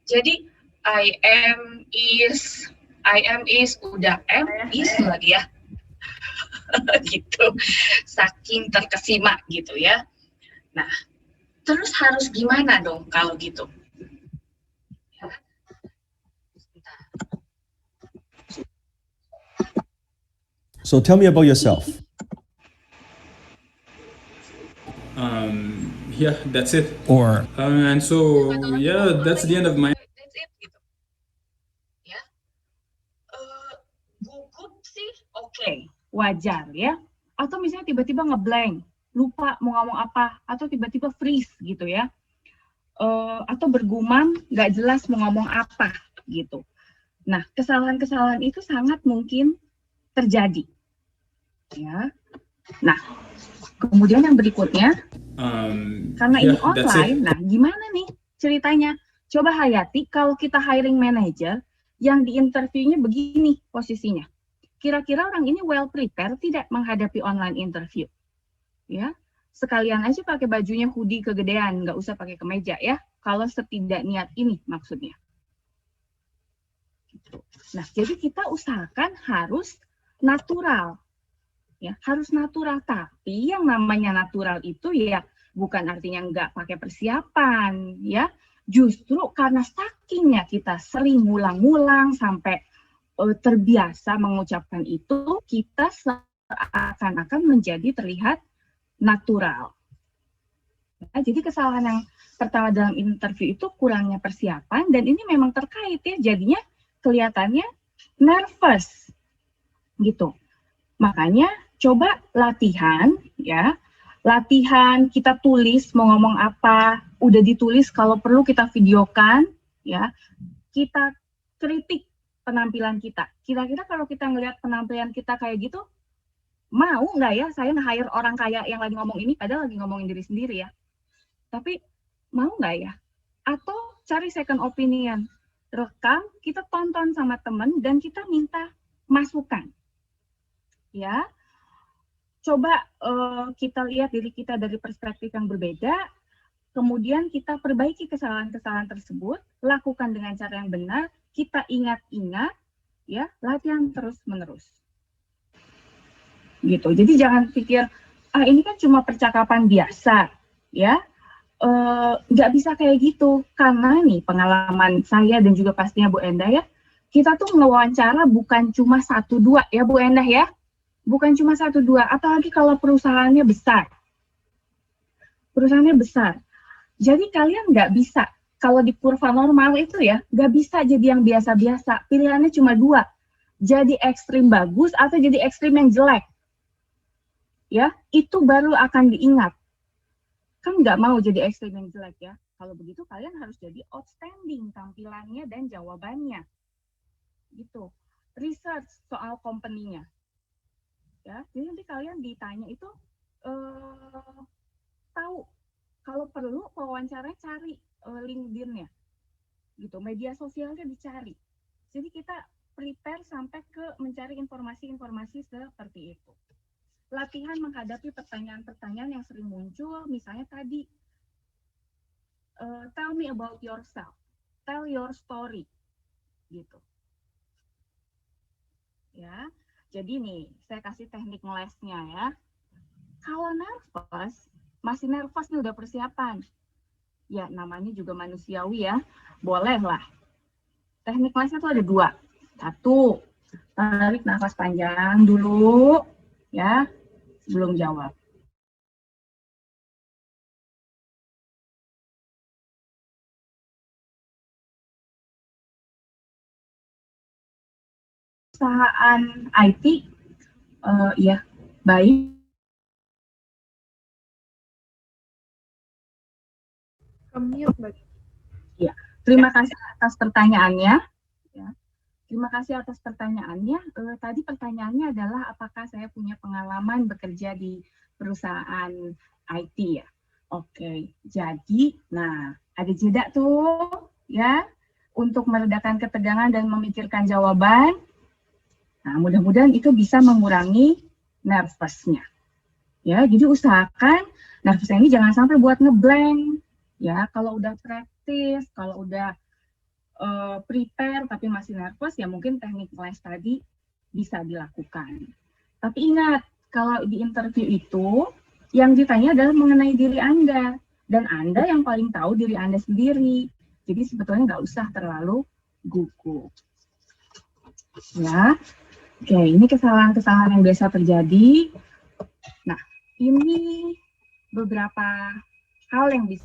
Jadi I am is udah is lagi ya. Gitu. Saking terkesima gitu ya. Nah, terus harus gimana dong kalau gitu? Ya. So tell me about yourself. Yeah, that's it. or And so, yeah, that's the end of my. That's it gitu. Ya. Gugup sih oke, wajar ya. Atau misalnya tiba-tiba ngeblank, lupa mau ngomong apa, atau tiba-tiba freeze gitu ya. Atau bergumam, nggak jelas mau ngomong apa gitu. Nah, kesalahan-kesalahan itu sangat mungkin terjadi. Ya. Nah, kemudian yang berikutnya, karena ini Yeah, that's online, it. nah gimana nih ceritanya? Coba hayati kalau kita hiring manager yang di interviewnya begini posisinya. Kira-kira orang ini well prepared tidak menghadapi online interview? Ya, sekalian aja pakai bajunya hoodie kegedean, nggak usah pakai kemeja ya. Kalau setidak niat ini maksudnya. Nah, jadi kita usahakan harus natural. Ya, harus natural, tapi yang namanya natural itu ya bukan artinya nggak pakai persiapan ya, justru karena sakingnya kita sering ngulang-ngulang sampai terbiasa mengucapkan itu, kita seakan-akan menjadi terlihat natural. Ya, jadi kesalahan yang pertama dalam interview itu kurangnya persiapan, dan ini memang terkait ya, jadinya kelihatannya nervous gitu. Makanya coba latihan ya. Latihan, kita tulis mau ngomong apa, udah ditulis, kalau perlu kita videokan ya. Kita kritik penampilan kita. Kira-kira kalau kita ngelihat penampilan kita kayak gitu, mau nggak ya saya nge-hire orang kayak yang lagi ngomong ini, padahal lagi ngomongin diri sendiri ya. Tapi mau nggak ya? Atau cari second opinion. Rekam, kita tonton sama temen, dan kita minta masukan. Ya, coba kita lihat diri kita dari perspektif yang berbeda, kemudian kita perbaiki kesalahan-kesalahan tersebut, lakukan dengan cara yang benar, kita ingat-ingat, ya, latihan terus-menerus. Gitu. Jadi jangan pikir, ini kan cuma percakapan biasa, ya, nggak bisa kayak gitu. Karena nih pengalaman saya dan juga pastinya Bu Endah ya, kita tuh ngewawancara bukan cuma 1-2 ya Bu Endah ya. Bukan cuma 1-2, apalagi kalau perusahaannya besar. Perusahaannya besar. Jadi kalian nggak bisa, kalau di kurva normal itu ya, nggak bisa jadi yang biasa-biasa. Pilihannya cuma 2. Jadi ekstrim bagus atau jadi ekstrim yang jelek. Ya, itu baru akan diingat. Kan nggak mau jadi ekstrim yang jelek ya. Kalau begitu kalian harus jadi outstanding tampilannya dan jawabannya. Gitu. Research soal company-nya. Ya, jadi nanti kalian ditanya itu tahu, kalau perlu wawancara cari LinkedIn-nya, gitu, media sosialnya dicari. Jadi kita prepare sampai ke mencari informasi-informasi seperti itu. Latihan menghadapi pertanyaan-pertanyaan yang sering muncul, misalnya tadi, tell me about yourself, tell your story, gitu. Ya. Jadi nih, saya kasih teknik ngelesnya ya. Kalau nervous, masih nervous nih udah persiapan. Ya, namanya juga manusiawi ya. Boleh lah. Teknik ngelesnya tuh ada 2. 1, tarik nafas panjang dulu ya, sebelum jawab. Perusahaan IT, ya, baik. Ke-mute, Mbak. Ya, terima kasih atas pertanyaannya. Ya, terima kasih atas pertanyaannya. Tadi pertanyaannya adalah apakah saya punya pengalaman bekerja di perusahaan IT ya. Oke, jadi, nah ada jeda tuh ya untuk meredakan ketegangan dan memikirkan jawaban. Nah, mudah-mudahan itu bisa mengurangi nervousnya. Ya, jadi usahakan nervousnya ini jangan sampai buat ngeblank. Ya, kalau udah praktis, kalau udah prepare tapi masih nervous, ya mungkin teknik les tadi bisa dilakukan. Tapi ingat, kalau di interview itu yang ditanya adalah mengenai diri Anda, dan Anda yang paling tahu diri Anda sendiri. Jadi sebetulnya nggak usah terlalu gugup. Ya. Oke, ini kesalahan-kesalahan yang biasa terjadi. Nah, ini beberapa hal yang bisa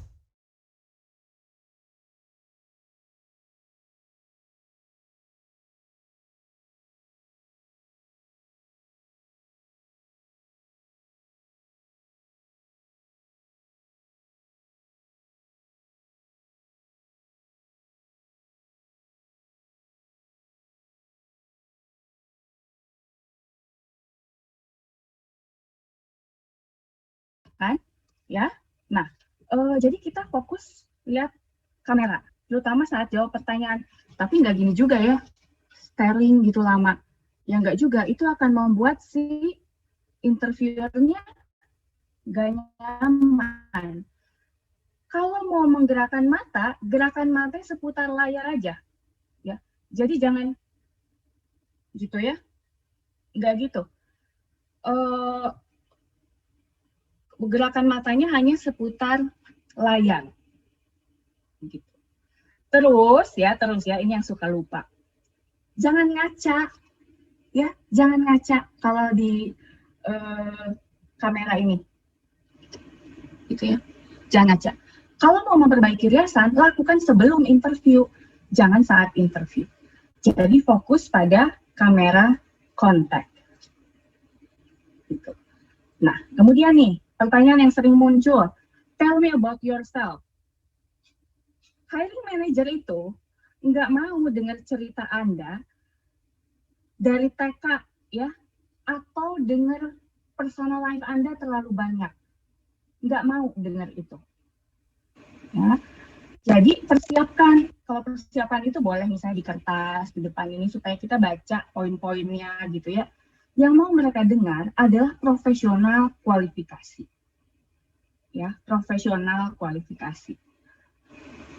kan, ya. Nah, jadi kita fokus lihat kamera, terutama saat jawab pertanyaan. Tapi nggak gini juga ya, staring gitu lama. Ya nggak juga, itu akan membuat si interviewernya nggak nyaman. Kalau mau menggerakkan mata, gerakan mata seputar layar aja, ya. Jadi jangan gitu ya, nggak gitu. Gerakan matanya hanya seputar layar. Gitu. Terus ya, ini yang suka lupa. Jangan ngaca, ya, jangan ngaca kalau di kamera ini. Gitu ya, jangan ngaca. Kalau mau memperbaiki riasan, lakukan sebelum interview, jangan saat interview. Jadi fokus pada kamera kontak. Gitu. Nah, kemudian nih, pertanyaan yang sering muncul, tell me about yourself. Hiring manager itu nggak mau dengar cerita Anda dari TK, ya, atau dengar personal life Anda terlalu banyak. Nggak mau dengar itu. Ya. Jadi persiapkan, kalau persiapan itu boleh misalnya di kertas, di depan ini supaya kita baca poin-poinnya gitu ya. Yang mau mereka dengar adalah profesional kualifikasi. Ya, profesional kualifikasi.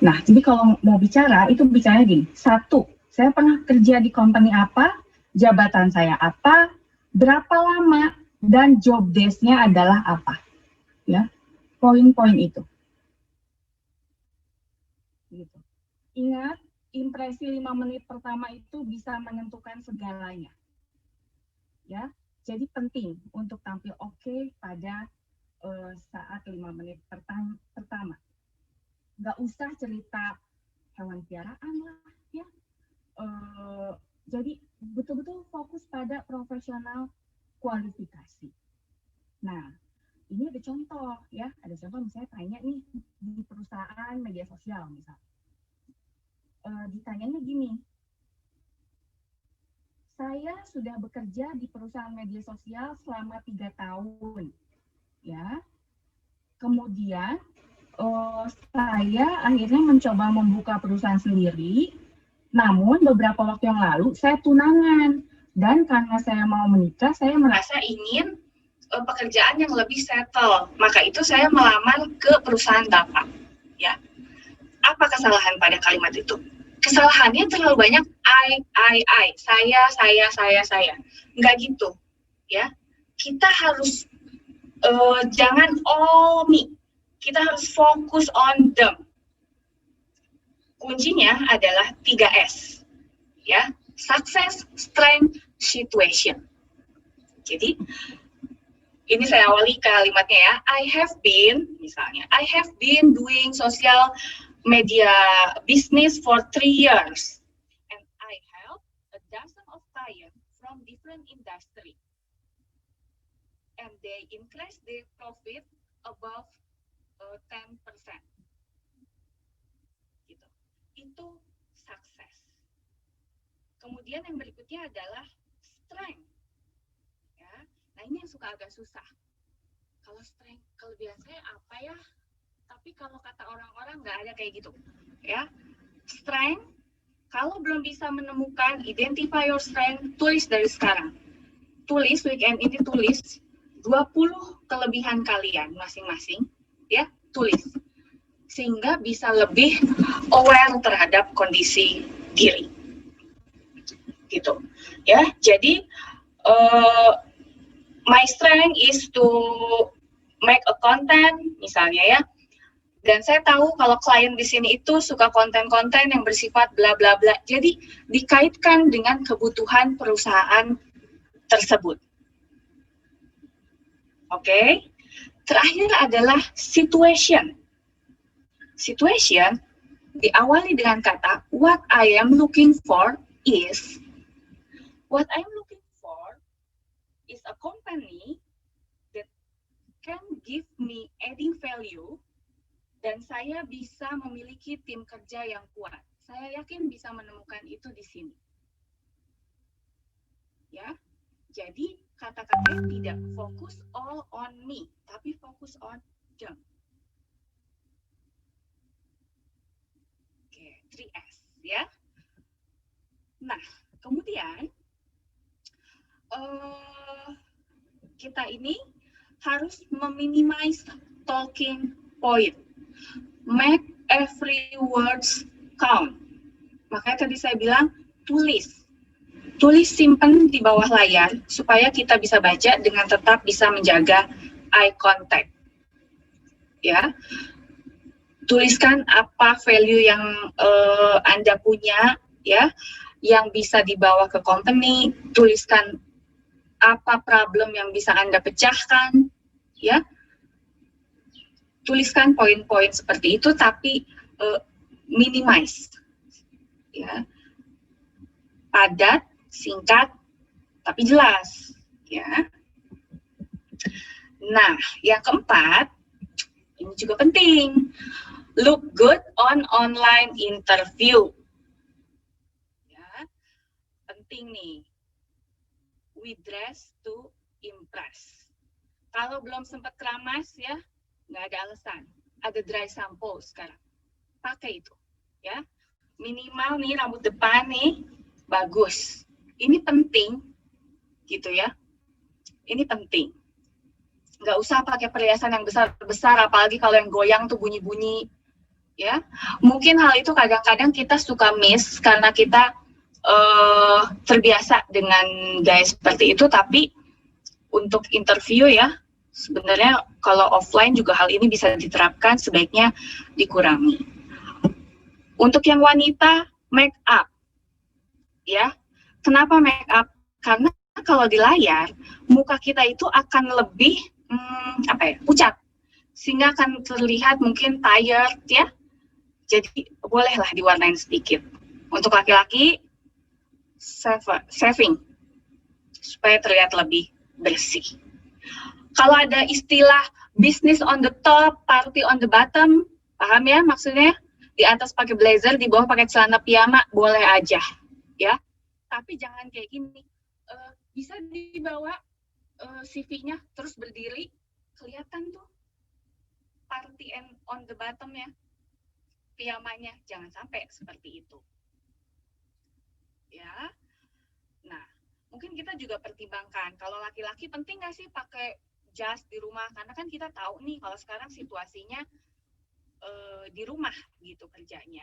Nah, jadi kalau mau bicara, itu bicaranya gini. 1, saya pernah kerja di company apa, jabatan saya apa, berapa lama, dan job desk-nya adalah apa. Ya, poin-poin itu. Gitu. Ingat, impresi 5 menit pertama itu bisa menentukan segalanya. Ya, jadi penting untuk tampil oke pada saat 5 menit pertama. Nggak usah cerita hewan piaraan lah, ya. Jadi betul-betul fokus pada profesional kualifikasi. Nah, ini ada contoh ya, ada contoh misalnya tanya nih di perusahaan media sosial misalnya. Ditanyanya gini, saya sudah bekerja di perusahaan media sosial selama 3 tahun, ya. Kemudian saya akhirnya mencoba membuka perusahaan sendiri, namun beberapa waktu yang lalu saya tunangan, dan karena saya mau menikah, saya merasa ingin pekerjaan yang lebih settle, maka itu saya melamar ke perusahaan Bapak. Ya, apa kesalahan pada kalimat itu? Kesalahannya terlalu banyak I, saya. Enggak gitu, ya. Kita harus jangan all me. Kita harus fokus on them. Kuncinya adalah 3S, ya. Success, strength, situation. Jadi ini saya awali kalimatnya ya. I have been, misalnya, I have been doing social media business for 3 years, and I help a dozen of clients from different industry, and they increase their profit above 10%. Gitu. Itu sukses. Kemudian yang berikutnya adalah strength. Ya. Nah, ini yang suka agak susah. Kalau strength, kelebihan saya apa ya? Tapi kalau kata orang-orang nggak ada kayak gitu. Ya. Strength, kalau belum bisa menemukan identify your strength, tulis dari sekarang. Tulis, weekend ini tulis 20 kelebihan kalian masing-masing. Ya, tulis sehingga bisa lebih aware terhadap kondisi diri, gitu. Ya, jadi my strength is to make a content, misalnya ya. Dan saya tahu kalau klien di sini itu suka konten-konten yang bersifat bla bla bla. Jadi dikaitkan dengan kebutuhan perusahaan tersebut. Oke. Terakhir adalah situation. Situation diawali dengan kata what I am looking for is. What I am looking for is a company that can give me adding value, dan saya bisa memiliki tim kerja yang kuat. Saya yakin bisa menemukan itu di sini. Ya. Jadi kata-katanya tidak fokus all on me, tapi fokus on them. Oke, 3S ya. Nah, kemudian kita ini harus meminimize talking point. Make every words count. Makanya tadi saya bilang tulis. Tulis, simpan di bawah layar supaya kita bisa baca dengan tetap bisa menjaga eye contact. Ya, tuliskan apa value yang Anda punya, ya, yang bisa dibawa ke company. Tuliskan apa problem yang bisa Anda pecahkan, ya. Tuliskan poin-poin seperti itu, tapi minimize, ya, padat, singkat, tapi jelas, ya. Nah, yang keempat, ini juga penting. Look good on online interview. Ya, penting nih. We dress to impress. Kalau belum sempat keramas ya, nggak ada alasan. Ada dry shampoo sekarang. Pakai itu, ya. Minimal nih rambut depan nih bagus. Ini penting, gitu ya. Ini penting. Nggak usah pakai perhiasan yang besar-besar, apalagi kalau yang goyang tuh bunyi-bunyi, ya. Mungkin hal itu kadang-kadang kita suka miss karena kita terbiasa dengan gaya seperti itu, tapi untuk interview ya, sebenarnya kalau offline juga hal ini bisa diterapkan, sebaiknya dikurangi. Untuk yang wanita, make up, ya. Kenapa make up? Karena kalau di layar, muka kita itu akan lebih pucat, sehingga akan terlihat mungkin tired ya. Jadi bolehlah diwarnain sedikit. Untuk laki-laki, saving supaya terlihat lebih bersih. Kalau ada istilah business on the top, party on the bottom, paham ya maksudnya? Di atas pakai blazer, di bawah pakai celana piyama, boleh aja, ya. Tapi jangan kayak gini. Bisa dibawa CV-nya terus berdiri, kelihatan tuh party and on the bottom ya, piyamanya. Jangan sampai seperti itu. Ya. Nah, mungkin kita juga pertimbangkan kalau laki-laki penting nggak sih pakai jas di rumah, karena kan kita tahu nih kalau sekarang situasinya di rumah gitu kerjanya.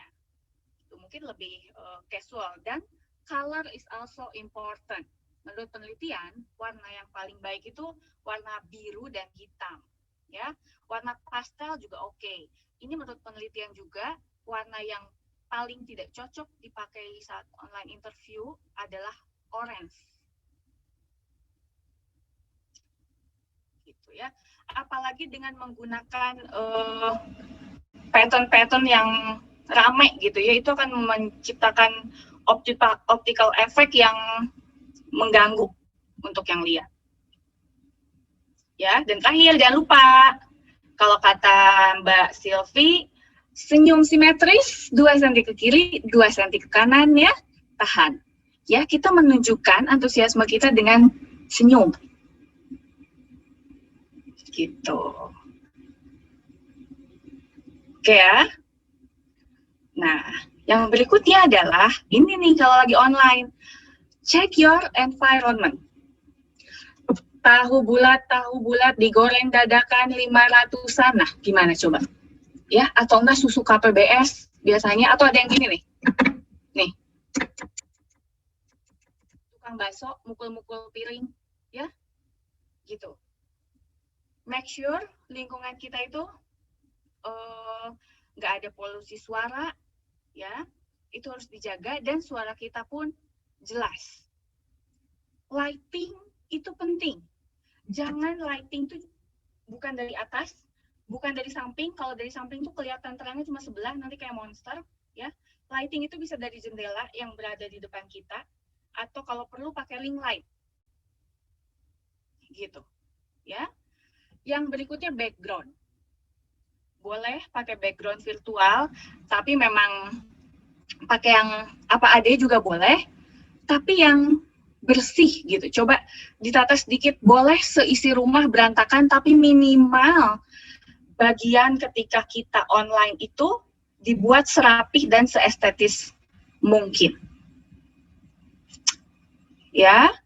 Itu mungkin lebih casual, dan color is also important. Menurut penelitian, warna yang paling baik itu warna biru dan hitam, ya. Warna pastel juga oke. Ini menurut penelitian juga, warna yang paling tidak cocok dipakai saat online interview adalah orange. Gitu ya. Apalagi dengan menggunakan pattern-pattern yang ramai gitu ya, itu akan menciptakan optical effect yang mengganggu untuk yang lihat. Ya, dan terakhir jangan lupa, kalau kata Mbak Sylvie, senyum simetris 2 cm ke kiri, 2 cm ke kanan ya, tahan. Ya, kita menunjukkan antusiasme kita dengan senyum. Gitu. Oke ya. Nah, yang berikutnya adalah ini nih kalau lagi online. Check your environment. Tahu bulat digoreng dadakan 500-an. Nah, gimana coba? Ya, atau enggak susu KPBS biasanya, atau ada yang gini nih. Nih. Tukang bakso mukul-mukul piring, ya. Gitu. Make sure lingkungan kita itu nggak ada polusi suara, ya. Itu harus dijaga, dan suara kita pun jelas. Lighting itu penting. Jangan lighting itu bukan dari atas, bukan dari samping. Kalau dari samping itu kelihatan terangnya cuma sebelah, nanti kayak monster, ya. Lighting itu bisa dari jendela yang berada di depan kita, atau kalau perlu pakai ring light. Gitu. Ya. Yang berikutnya background. Boleh pakai background virtual, tapi memang pakai yang apa adanya juga boleh, tapi yang bersih gitu. Coba ditata sedikit, boleh seisi rumah berantakan, tapi minimal bagian ketika kita online itu dibuat serapih dan seestetis mungkin. Ya.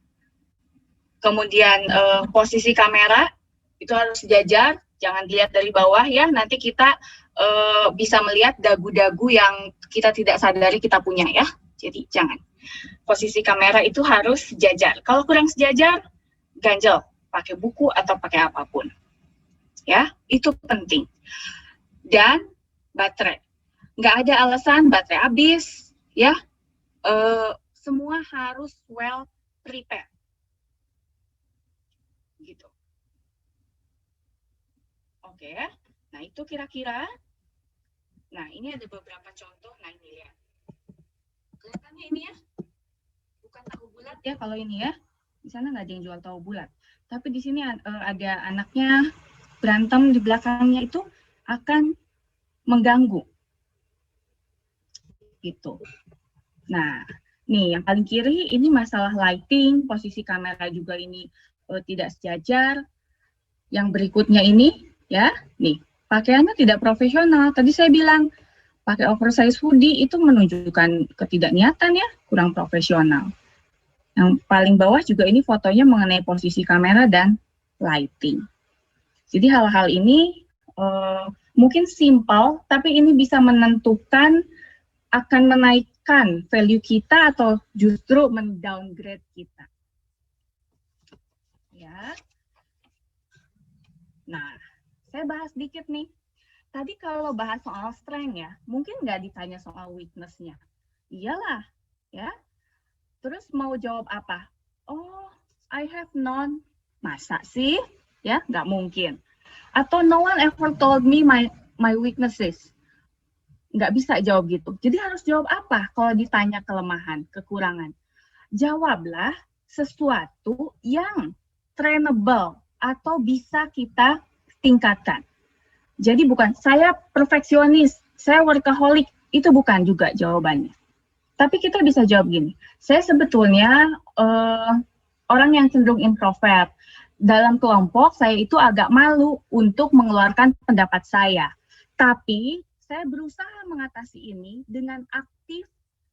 Kemudian posisi kamera itu harus sejajar, jangan dilihat dari bawah ya, nanti kita bisa melihat dagu-dagu yang kita tidak sadari kita punya ya. Jadi jangan. Posisi kamera itu harus sejajar. Kalau kurang sejajar, ganjel, pakai buku atau pakai apapun. Ya, itu penting. Dan baterai. Nggak ada alasan baterai habis, ya. Semua harus well prepared. Gitu. Oke, nah itu kira-kira. Nah, ini ada beberapa contoh. Nah, ini lihat. Kelihatannya ini ya, bukan tahu bulat ya kalau ini ya. Di sana nggak ada yang jual tahu bulat. Tapi di sini ada anaknya berantem di belakangnya, itu akan mengganggu. Gitu. Nah, nih yang paling kiri ini masalah lighting, posisi kamera juga ini tidak sejajar. Yang berikutnya ini, ya, nih pakaiannya tidak profesional. Tadi saya bilang pakai oversize hoodie itu menunjukkan ketidakniatan ya, kurang profesional. Yang paling bawah juga ini fotonya mengenai posisi kamera dan lighting. Jadi hal-hal ini mungkin simpel, tapi ini bisa menentukan akan menaikkan value kita atau justru mendowngrade kita. Ya. Nah, saya bahas dikit nih. Tadi kalau bahas soal strength ya, mungkin nggak ditanya soal weakness-nya. Iyalah, ya. Terus mau jawab apa? Oh, I have none. Masa sih? Ya, nggak mungkin. Atau no one ever told me my weaknesses. Nggak bisa jawab gitu. Jadi harus jawab apa kalau ditanya kelemahan, kekurangan? Jawablah sesuatu yang trainable atau bisa kita tingkatkan. Jadi bukan saya perfeksionis, saya workaholic, itu bukan juga jawabannya. Tapi kita bisa jawab gini, saya sebetulnya orang yang cenderung introvert. Dalam kelompok, saya itu agak malu untuk mengeluarkan pendapat saya. Tapi, saya berusaha mengatasi ini dengan aktif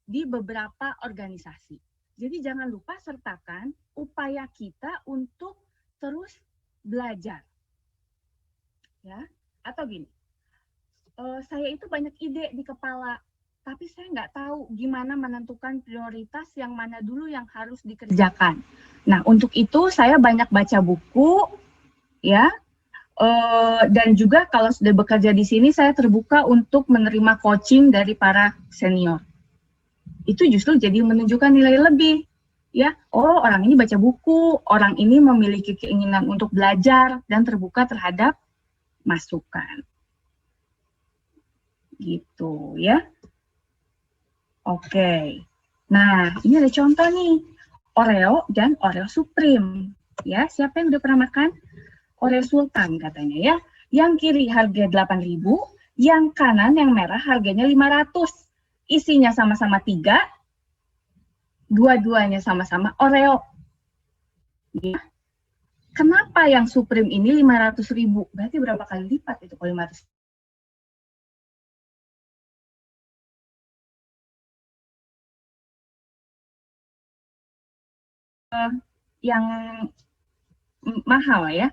di beberapa organisasi. Jadi, jangan lupa sertakan upaya kita untuk terus belajar. Ya, atau gini, saya itu banyak ide di kepala, tapi saya nggak tahu gimana menentukan prioritas yang mana dulu yang harus dikerjakan. Nah, untuk itu saya banyak baca buku, ya, dan juga kalau sudah bekerja di sini, saya terbuka untuk menerima coaching dari para senior. Itu justru jadi menunjukkan nilai lebih, ya. Oh, orang ini baca buku, orang ini memiliki keinginan untuk belajar dan terbuka terhadap masukan. Gitu, ya. Oke, nah ini ada contoh nih, Oreo dan Oreo Supreme. Ya, siapa yang udah pernah makan? Oreo Sultan katanya ya. Yang kiri harga 8.000, yang kanan yang merah harganya 500. Isinya sama-sama 3, dua-duanya sama-sama Oreo. Ya. Kenapa yang Supreme ini 500.000? Berarti berapa kali lipat itu kalau 500? Yang mahal ya.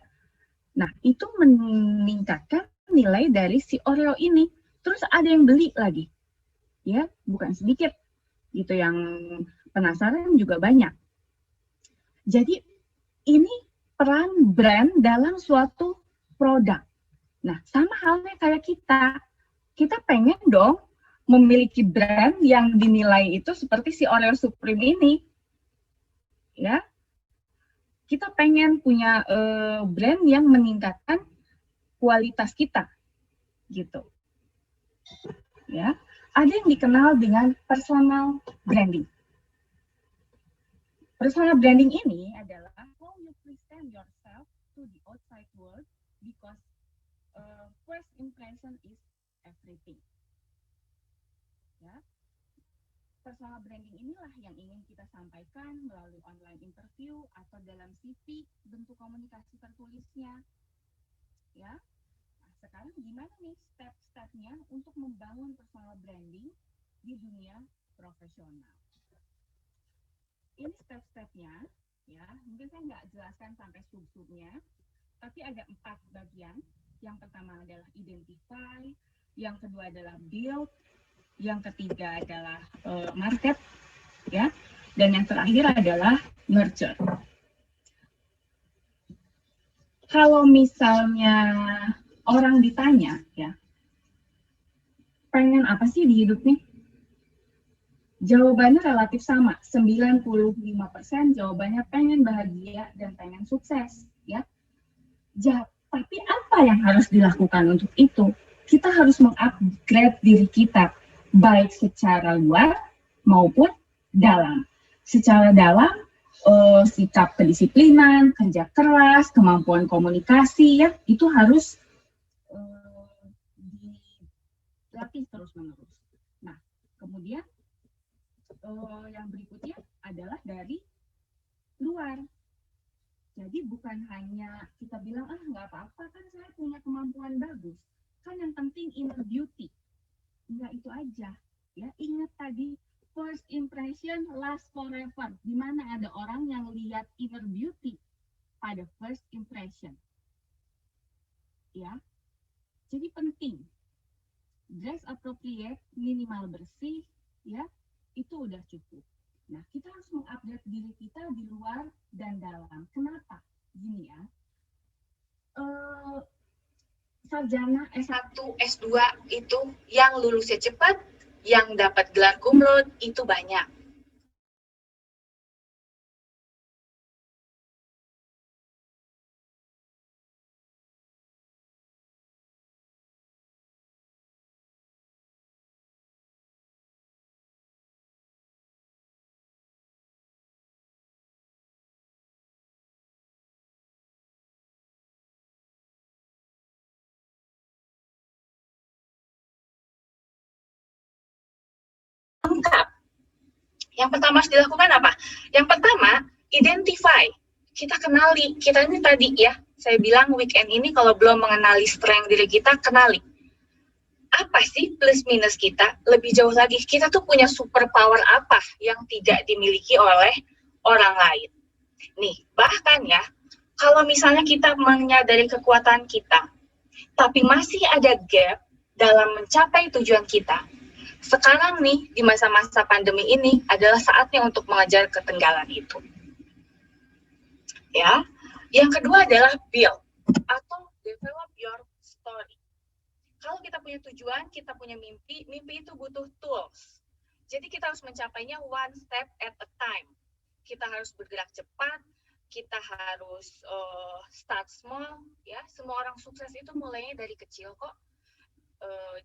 Nah, itu meningkatkan nilai dari si Oreo ini. Terus ada yang beli lagi. Ya, bukan sedikit. Gitu yang penasaran juga banyak. Jadi ini peran brand dalam suatu produk. Nah, sama halnya kayak kita. Kita pengen dong memiliki brand yang dinilai itu seperti si Oreo Supreme ini. Ya, kita pengen punya brand yang meningkatkan kualitas kita, gitu. Ya, ada yang dikenal dengan personal branding. Personal branding ini adalah how you present yourself to the outside world because first impression is everything. Ya. Personal branding inilah yang ingin kita sampaikan melalui online interview atau dalam CV, bentuk komunikasi tertulisnya. Ya. Nah, sekarang gimana nih step-stepnya untuk membangun personal branding di dunia profesional? Ini step-stepnya, ya. Mungkin saya nggak jelaskan sampai sub-subnya, tapi ada 4 bagian. Yang pertama adalah identify, yang kedua adalah build, yang ketiga adalah market, ya, dan yang terakhir adalah nurture. Kalau misalnya orang ditanya, ya, pengen apa sih di hidup nih? Jawabannya relatif sama, 95% jawabannya pengen bahagia dan pengen sukses, ya. Tapi apa yang harus dilakukan untuk itu? Kita harus mengupgrade diri kita, baik secara luar maupun dalam. Secara dalam, sikap kedisiplinan, kerja keras, kemampuan komunikasi ya, itu harus dilatih terus-menerus. Nah, kemudian yang berikutnya adalah dari luar. Jadi bukan hanya kita bilang, nggak apa-apa kan saya punya kemampuan bagus. Kan yang penting inner beauty. Enggak itu aja. Ya, ingat tadi, first impression last forever. Di mana ada orang yang lihat inner beauty pada first impression. Ya, jadi penting. Dress appropriate, minimal bersih, ya, itu udah cukup. Nah, kita harus mengupdate diri kita di luar dan dalam. Kenapa? Gini ya, sarjana S1, S2 itu yang lulusnya cepat, yang dapat gelar cum laude itu banyak. Lengkap. Yang pertama harus dilakukan apa? Yang pertama, identify. Kita kenali. Kita ini tadi ya, saya bilang weekend ini kalau belum mengenali strength diri kita, kenali. Apa sih plus minus kita? Lebih jauh lagi, kita tuh punya superpower apa yang tidak dimiliki oleh orang lain. Nih, bahkan ya, kalau misalnya kita menyadari kekuatan kita, tapi masih ada gap dalam mencapai tujuan kita, sekarang nih, di masa-masa pandemi ini adalah saatnya untuk mengejar ketinggalan itu. Ya, yang kedua adalah build atau develop your story. Kalau kita punya tujuan, kita punya mimpi, mimpi itu butuh tools. Jadi kita harus mencapainya one step at a time. Kita harus bergerak cepat, kita harus start small. Ya, semua orang sukses itu mulainya dari kecil kok.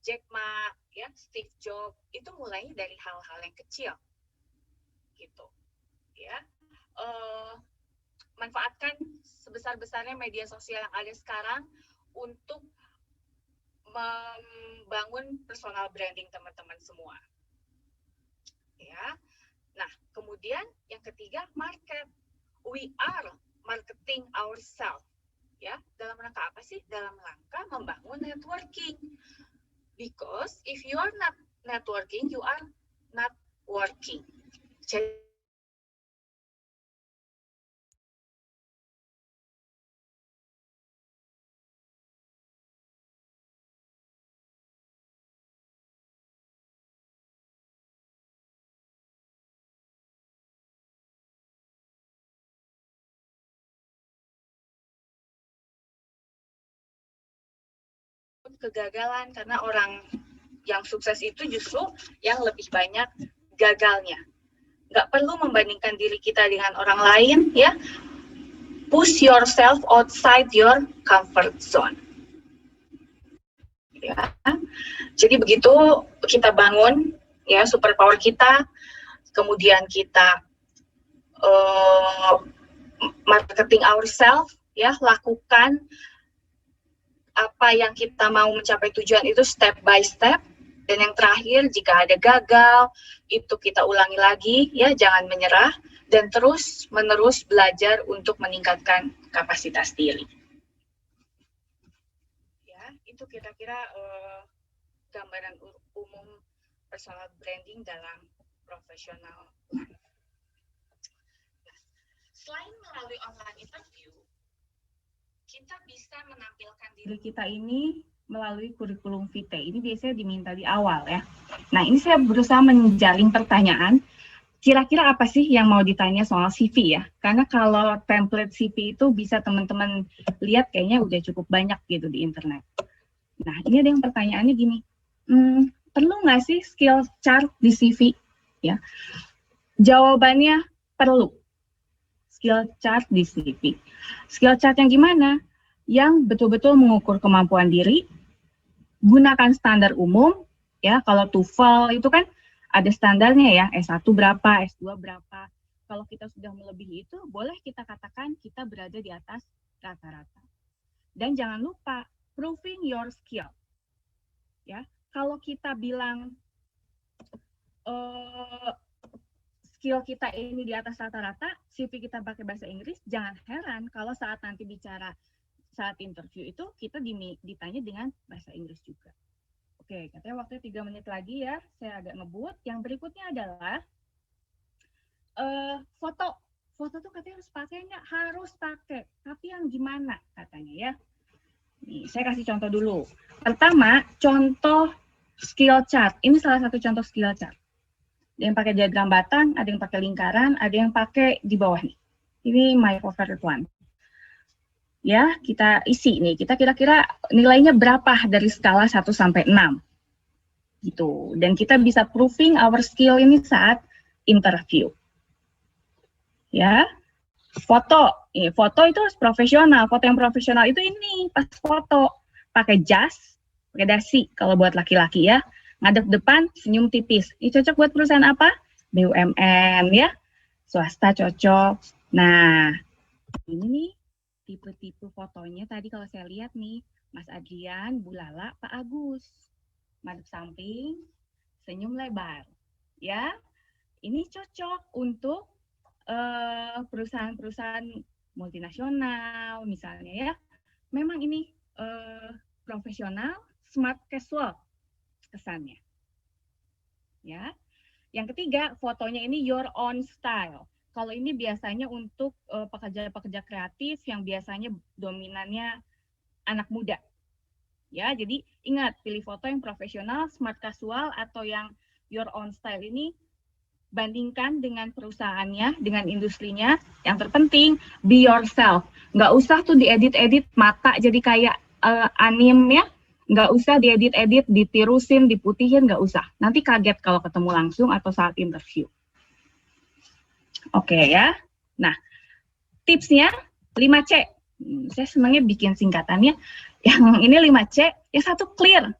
Jack Ma, ya, Steve Jobs itu mulainya dari hal-hal yang kecil, gitu, ya. Manfaatkan sebesar-besarnya media sosial yang ada sekarang untuk membangun personal branding teman-teman semua, ya. Nah, kemudian yang ketiga, market. We are marketing ourselves. Ya, dalam rangka apa sih? Dalam rangka membangun networking. Because if you are not networking, you are not working. Jadi, kegagalan karena orang yang sukses itu justru yang lebih banyak gagalnya. Nggak perlu membandingkan diri kita dengan orang lain, ya. Push yourself outside your comfort zone. Ya. Jadi begitu kita bangun, ya, superpower kita, kemudian kita marketing ourselves, ya, lakukan apa yang kita mau mencapai tujuan itu step by step. Dan yang terakhir, jika ada gagal, itu kita ulangi lagi, ya, jangan menyerah, dan terus menerus belajar untuk meningkatkan kapasitas diri. Ya, itu kira-kira gambaran umum personal branding dalam profesional life. Nah, selain melalui online interview, kita bisa menampilkan diri kita ini melalui kurikulum vitae. Ini biasanya diminta di awal, ya. Nah, ini saya berusaha menjaring pertanyaan, kira-kira apa sih yang mau ditanya soal CV, ya? Karena kalau template CV itu bisa teman-teman lihat kayaknya udah cukup banyak gitu di internet. Nah, ini ada yang pertanyaannya gini, perlu nggak sih skill chart di CV? Ya, jawabannya perlu. Skill chart di CV. Skill chart yang gimana? Yang betul-betul mengukur kemampuan diri, gunakan standar umum, ya, kalau TOEFL itu kan ada standarnya, ya, S1 berapa, S2 berapa, Kalau kita sudah melebihi itu, boleh kita katakan kita berada di atas rata-rata. Dan jangan lupa, proving your skill. Ya, kalau kita bilang skill kita ini di atas rata-rata, CV kita pakai bahasa Inggris, jangan heran kalau saat nanti bicara saat interview itu kita ditanya dengan bahasa Inggris juga. Oke, katanya waktunya 3 menit lagi ya, saya agak ngebut. Yang berikutnya adalah foto. Foto tuh katanya harus pakai nggak? Harus pakai, tapi yang gimana katanya ya. Nih, saya kasih contoh dulu. Pertama, contoh skill chart. Ini salah satu contoh skill chart. Ada yang pakai diagram batang, ada yang pakai lingkaran, ada yang pakai di bawah nih. Ini my favorite one. Ya, kita isi nih. Kita kira-kira nilainya berapa dari skala 1 sampai 6. Gitu. Dan kita bisa proving our skill ini saat interview. Ya. Foto. Foto itu harus profesional. Foto yang profesional itu ini pas foto pakai jas, pakai dasi kalau buat laki-laki ya. Ngadep depan, senyum tipis. Ini cocok buat perusahaan apa? BUMN ya. Swasta cocok. Nah, ini nih tipe-tipe fotonya tadi kalau saya lihat nih, Mas Adrian, Bu Lala, Pak Agus. Madep samping, senyum lebar. Ya, ini cocok untuk perusahaan-perusahaan multinasional misalnya ya. Memang ini profesional, smart casual kesannya. Ya. Yang ketiga, fotonya ini your own style. Kalau ini biasanya untuk pekerja-pekerja kreatif yang biasanya dominannya anak muda. Ya, jadi ingat pilih foto yang profesional, smart casual atau yang your own style ini bandingkan dengan perusahaannya, dengan industrinya. Yang terpenting be yourself. Nggak usah tuh diedit-edit mata jadi kayak anime ya. Nggak usah diedit-edit, ditirusin, diputihin, nggak usah. Nanti kaget kalau ketemu langsung atau saat interview. Oke ya. Nah, tipsnya 5C. Saya senangnya bikin singkatannya. Yang ini 5C, yang satu clear.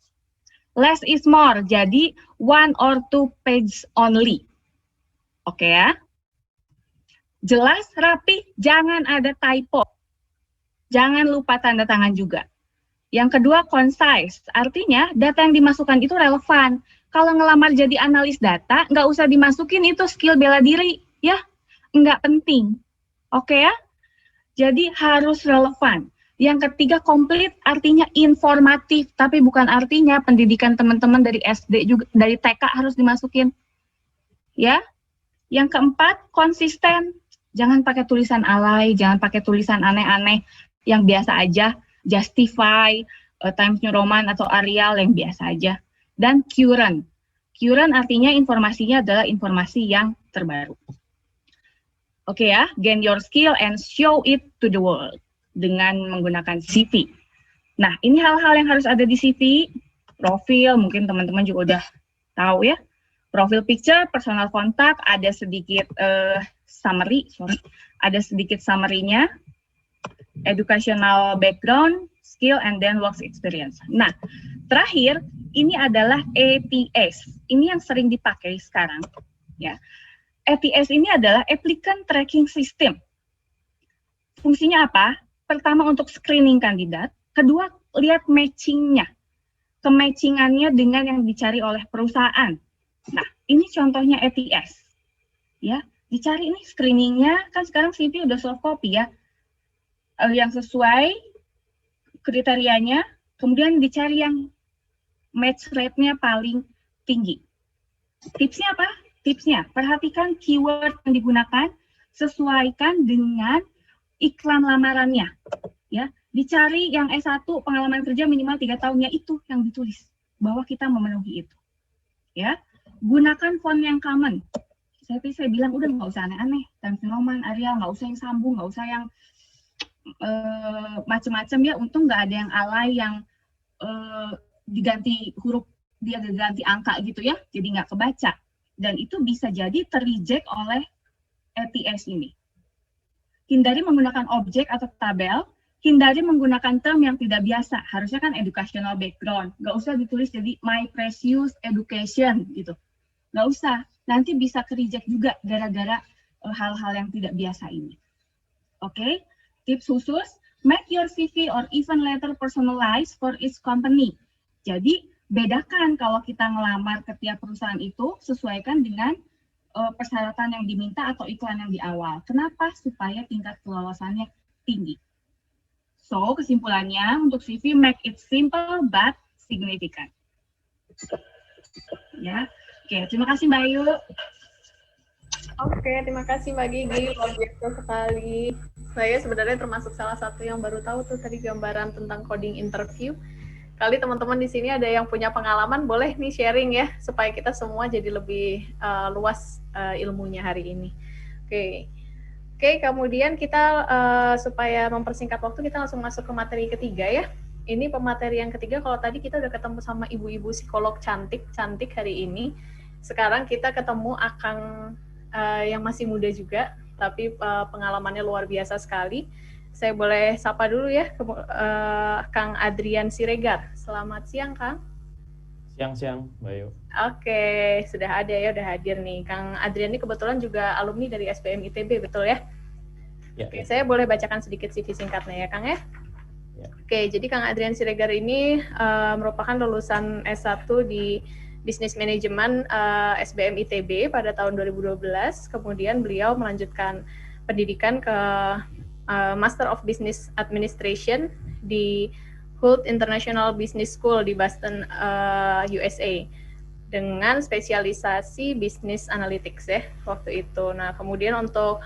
Less is more, jadi 1 or 2 page only. Oke ya. Jelas, rapi, jangan ada typo. Jangan lupa tanda tangan juga. Yang kedua, concise. Artinya, data yang dimasukkan itu relevan. Kalau ngelamar jadi analis data, nggak usah dimasukin itu skill bela diri. Ya, nggak penting. Oke ya? Jadi, harus relevan. Yang ketiga, komplit. Artinya informatif. Tapi bukan artinya pendidikan teman-teman dari SD juga, dari TK harus dimasukin. Ya. Yang keempat, konsisten. Jangan pakai tulisan alay, jangan pakai tulisan aneh-aneh yang biasa aja. Justify, Times New Roman atau Arial yang biasa aja. Dan current. Current artinya informasinya adalah informasi yang terbaru. Oke ya, gain your skill and show it to the world dengan menggunakan CV. Nah, ini hal-hal yang harus ada di CV. Profil, mungkin teman-teman juga udah tahu ya. Profil picture, personal kontak, ada sedikit ada sedikit summary-nya. Educational background, skill, and then work experience. Nah, terakhir, ini adalah ATS. Ini yang sering dipakai sekarang. Ya. ATS ini adalah Applicant Tracking System. Fungsinya apa? Pertama, untuk screening kandidat. Kedua, lihat matching-nya. Kematchingannya dengan yang dicari oleh perusahaan. Nah, ini contohnya ATS. Ya, dicari ini screening-nya, kan sekarang CV udah soft copy ya. Yang sesuai kriterianya, kemudian dicari yang match rate-nya paling tinggi. Tipsnya apa? Tipsnya, perhatikan keyword yang digunakan, sesuaikan dengan iklan lamarannya. Ya, dicari yang S1 pengalaman kerja minimal 3 tahunnya itu yang ditulis, bahwa kita memenuhi itu. Ya, gunakan font yang common. Saya bilang udah nggak usah aneh-aneh, Times New Roman, Arial, nggak usah yang sambung, nggak usah yang macam-macam ya, untung nggak ada yang alay yang diganti huruf, dia diganti angka gitu ya, jadi nggak kebaca. Dan itu bisa jadi ter-reject oleh ATS ini. Hindari menggunakan objek atau tabel, hindari menggunakan term yang tidak biasa, harusnya kan educational background, nggak usah ditulis jadi my precious education gitu, nggak usah, nanti bisa ke-reject juga gara-gara hal-hal yang tidak biasa ini. Oke, tips khusus, make your CV or even letter personalized for each company. Jadi, bedakan kalau kita ngelamar ke tiap perusahaan itu, sesuaikan dengan persyaratan yang diminta atau iklan yang di awal. Kenapa? Supaya tingkat kewawasannya tinggi. So, kesimpulannya untuk CV, make it simple but significant. Ya, oke, terima kasih Mbak Ayu. Oke, terima kasih Mbak Gigi, luar biasa sekali. Saya sebenarnya termasuk salah satu yang baru tahu tuh tadi gambaran tentang coding interview. Kali teman-teman di sini ada yang punya pengalaman, boleh nih sharing ya, supaya kita semua jadi lebih luas ilmunya hari ini. Oke, kemudian kita supaya mempersingkat waktu, kita langsung masuk ke materi ketiga ya. Ini pemateri yang ketiga, kalau tadi kita udah ketemu sama ibu-ibu psikolog cantik hari ini. Sekarang kita ketemu Akang yang masih muda juga, tapi pengalamannya luar biasa sekali. Saya boleh sapa dulu ya, Kang Adrian Siregar. Selamat siang, Kang. Siang, Mbak Ayu. Oke, sudah ada ya, udah hadir nih. Kang Adrian ini kebetulan juga alumni dari SBM ITB, betul ya? Ya, Oke, ya. saya boleh bacakan sedikit CV singkatnya ya, Kang ya? Ya. Oke, jadi Kang Adrian Siregar ini merupakan lulusan S1 di Business Management SBM ITB pada tahun 2012. Kemudian beliau melanjutkan pendidikan ke Master of Business Administration di Hult International Business School di Boston, USA, dengan spesialisasi Business Analytics ya waktu itu. Nah, kemudian untuk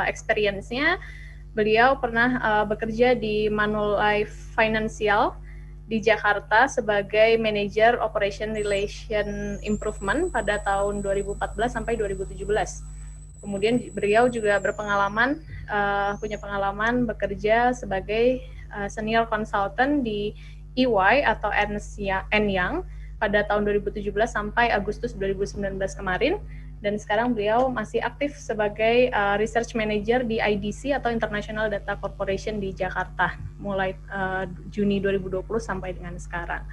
experience-nya, beliau pernah bekerja di Manulife Financial di Jakarta sebagai Manager Operation Relation Improvement pada tahun 2014 sampai 2017. Kemudian beliau juga punya pengalaman bekerja sebagai Senior Consultant di EY atau Ernst Young pada tahun 2017 sampai Agustus 2019 kemarin. Dan sekarang beliau masih aktif sebagai Research Manager di IDC atau International Data Corporation di Jakarta, mulai Juni 2020 sampai dengan sekarang.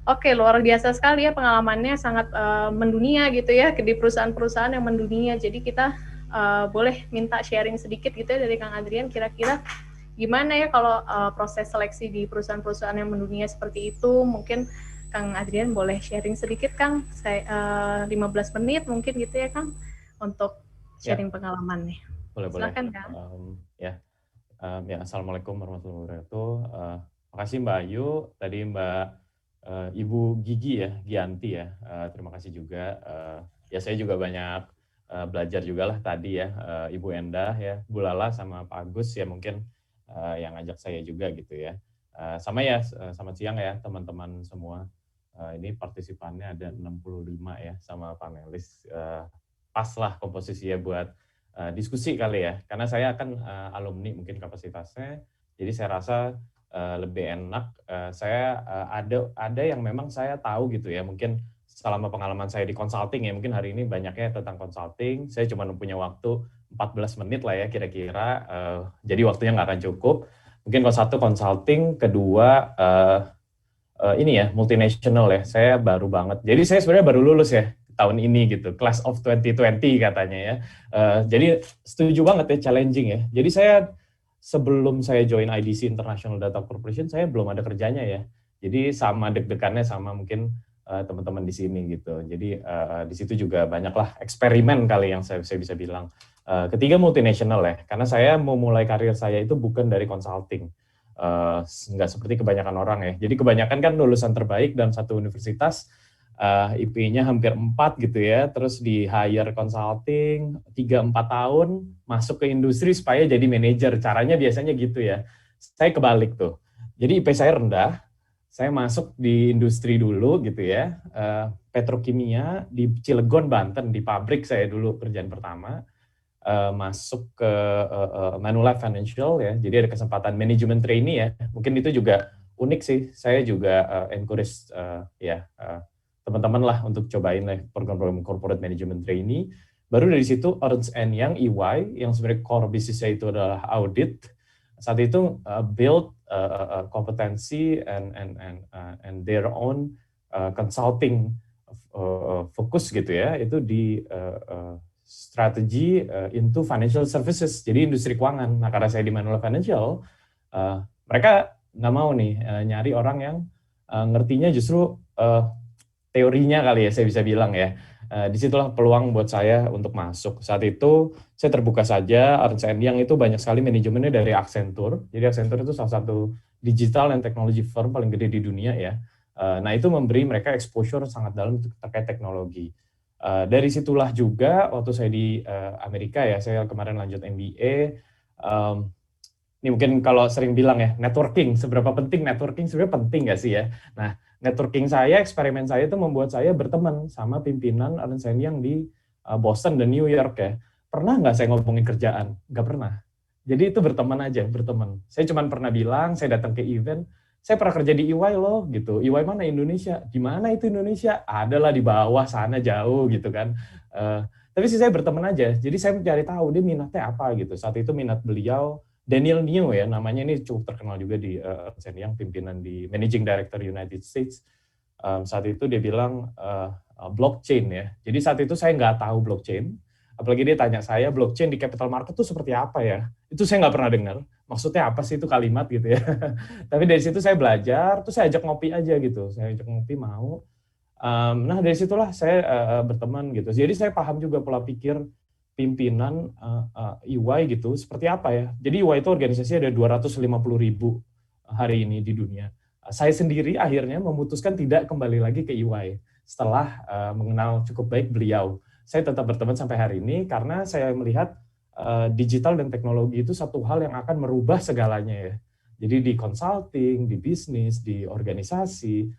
Oke, luar biasa sekali ya pengalamannya, sangat mendunia gitu ya, di perusahaan-perusahaan yang mendunia. Jadi kita boleh minta sharing sedikit gitu ya dari Kang Adrian, kira-kira gimana ya kalau proses seleksi di perusahaan-perusahaan yang mendunia seperti itu. Mungkin Kang Adrian boleh sharing sedikit, Kang. Saya 15 menit mungkin gitu ya, Kang, untuk sharing pengalaman nih. Boleh. Silakan, Kang. Assalamualaikum warahmatullahi wabarakatuh. Makasih Mbak Ayu, tadi Mbak Ibu Gigi ya, Gianti ya. Terima kasih juga. Ya saya juga banyak belajar juga lah tadi ya, Ibu Endah ya, Bu Lala sama Pak Agus ya mungkin yang ngajak saya juga gitu ya. Sama ya, selamat siang ya teman-teman semua. Ini partisipannya ada 65 ya sama panelis. Pas lah komposisinya buat diskusi kali ya. Karena saya kan alumni mungkin kapasitasnya. Jadi saya rasa lebih enak. Saya ada yang memang saya tahu gitu ya. Mungkin selama pengalaman saya di consulting ya. Mungkin hari ini banyaknya tentang consulting. Saya cuma punya waktu 14 menit lah ya kira-kira. Jadi waktunya nggak akan cukup. Mungkin kalau satu consulting, kedua ini ya multinational ya. Saya baru banget. Jadi saya sebenarnya baru lulus ya tahun ini gitu, class of 2020 katanya ya. Jadi setuju banget ya, challenging ya. Jadi saya sebelum saya join IDC International Data Corporation, saya belum ada kerjanya ya. Jadi sama deg-degannya sama mungkin teman-teman di sini gitu. Jadi di situ juga banyaklah eksperimen kali yang saya bisa bilang. Ketiga multinational ya, karena saya mau mulai karir saya itu bukan dari consulting. Nggak seperti kebanyakan orang ya. Jadi kebanyakan kan lulusan terbaik dalam satu universitas, IP-nya hampir 4 gitu ya, terus di hire consulting 3-4 tahun, masuk ke industri supaya jadi manajer. Caranya biasanya gitu ya. Saya kebalik tuh. Jadi IP saya rendah, saya masuk di industri dulu gitu ya, petrokimia di Cilegon, Banten, di pabrik saya dulu kerjaan pertama. Masuk ke Manulife Financial ya, jadi ada kesempatan manajemen trainee ya, mungkin itu juga unik sih, saya juga encourage teman-teman lah untuk cobain lah program-program corporate management trainee. Baru dari situ Ernst Young, EY, yang sebenarnya core bisnisnya itu adalah audit, saat itu build kompetensi and their own consulting fokus gitu ya, itu di strategi into financial services, jadi industri keuangan. Nah, karena saya di Manulife Financial, mereka nggak mau nih nyari orang yang ngertinya justru teorinya kali ya, saya bisa bilang ya. Disitulah peluang buat saya untuk masuk. Saat itu saya terbuka saja, Ernst & Young itu banyak sekali manajemennya dari Accenture. Jadi Accenture itu salah satu digital and technology firm paling gede di dunia ya. Nah itu memberi mereka exposure sangat dalam terkait teknologi. Dari situlah juga waktu saya di Amerika ya, saya kemarin lanjut MBA. Ini mungkin kalau sering bilang ya, networking, seberapa penting networking, sebenarnya penting nggak sih ya? Nah, networking saya, eksperimen saya itu membuat saya berteman sama pimpinan Ernst & Young di Boston dan New York ya. Pernah nggak saya ngomongin kerjaan? Nggak pernah. Jadi itu berteman aja, berteman. Saya cuma pernah bilang, saya datang ke event, saya pernah kerja di EY loh, gitu. EY mana Indonesia? Di mana itu Indonesia? Adalah di bawah sana jauh gitu kan. Tapi sih saya berteman aja. Jadi saya mencari tahu dia minatnya apa gitu. Saat itu minat beliau Daniel New ya, namanya ini cukup terkenal juga di Ernst & Young, pimpinan di Managing Director United States. Saat itu dia bilang blockchain ya. Jadi saat itu saya nggak tahu blockchain. Apalagi dia tanya saya, blockchain di capital market itu seperti apa ya? Itu saya nggak pernah dengar. Maksudnya apa sih itu kalimat gitu ya. Tapi dari situ saya belajar, terus saya ajak ngopi aja gitu. Saya ajak ngopi mau. Nah dari situlah saya berteman gitu. Jadi saya paham juga pola pikir pimpinan EY gitu, seperti apa ya. Jadi EY itu organisasi ada 250.000 hari ini di dunia. Saya sendiri akhirnya memutuskan tidak kembali lagi ke EY setelah mengenal cukup baik beliau. Saya tetap berteman sampai hari ini karena saya melihat digital dan teknologi itu satu hal yang akan merubah segalanya ya. Jadi di consulting, di bisnis, di organisasi,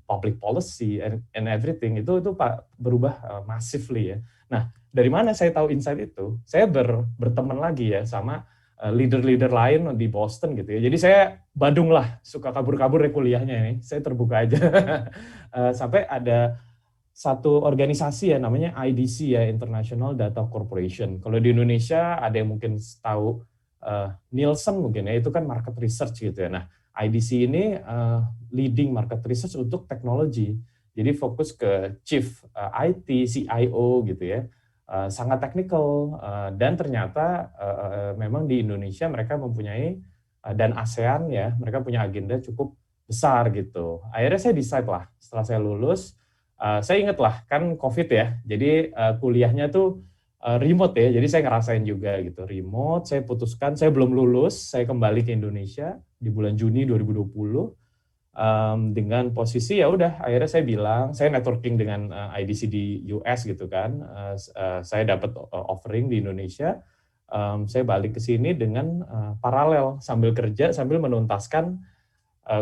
public policy and everything itu berubah massively ya. Nah, dari mana saya tahu insight itu? Saya berteman lagi ya sama leader-leader lain di Boston gitu ya. Jadi saya badung lah, suka kabur-kabur ya kuliahnya ini. Saya terbuka aja. Sampai ada satu organisasi ya namanya IDC ya, International Data Corporation. Kalau di Indonesia ada yang mungkin tahu Nielsen mungkin ya, itu kan market research gitu ya. Nah, IDC ini leading market research untuk teknologi. Jadi fokus ke chief IT, CIO gitu ya. Sangat teknikal dan ternyata memang di Indonesia mereka mempunyai dan ASEAN ya, mereka punya agenda cukup besar gitu. Akhirnya saya decide lah setelah saya lulus, saya ingat lah kan COVID ya. Jadi kuliahnya tuh remote ya. Jadi saya ngerasain juga gitu remote. Saya putuskan saya belum lulus, saya kembali ke Indonesia di bulan Juni 2020. Dengan posisi ya udah akhirnya saya bilang saya networking dengan IDC di US gitu kan, saya dapat offering di Indonesia, saya balik ke sini dengan paralel sambil kerja sambil menuntaskan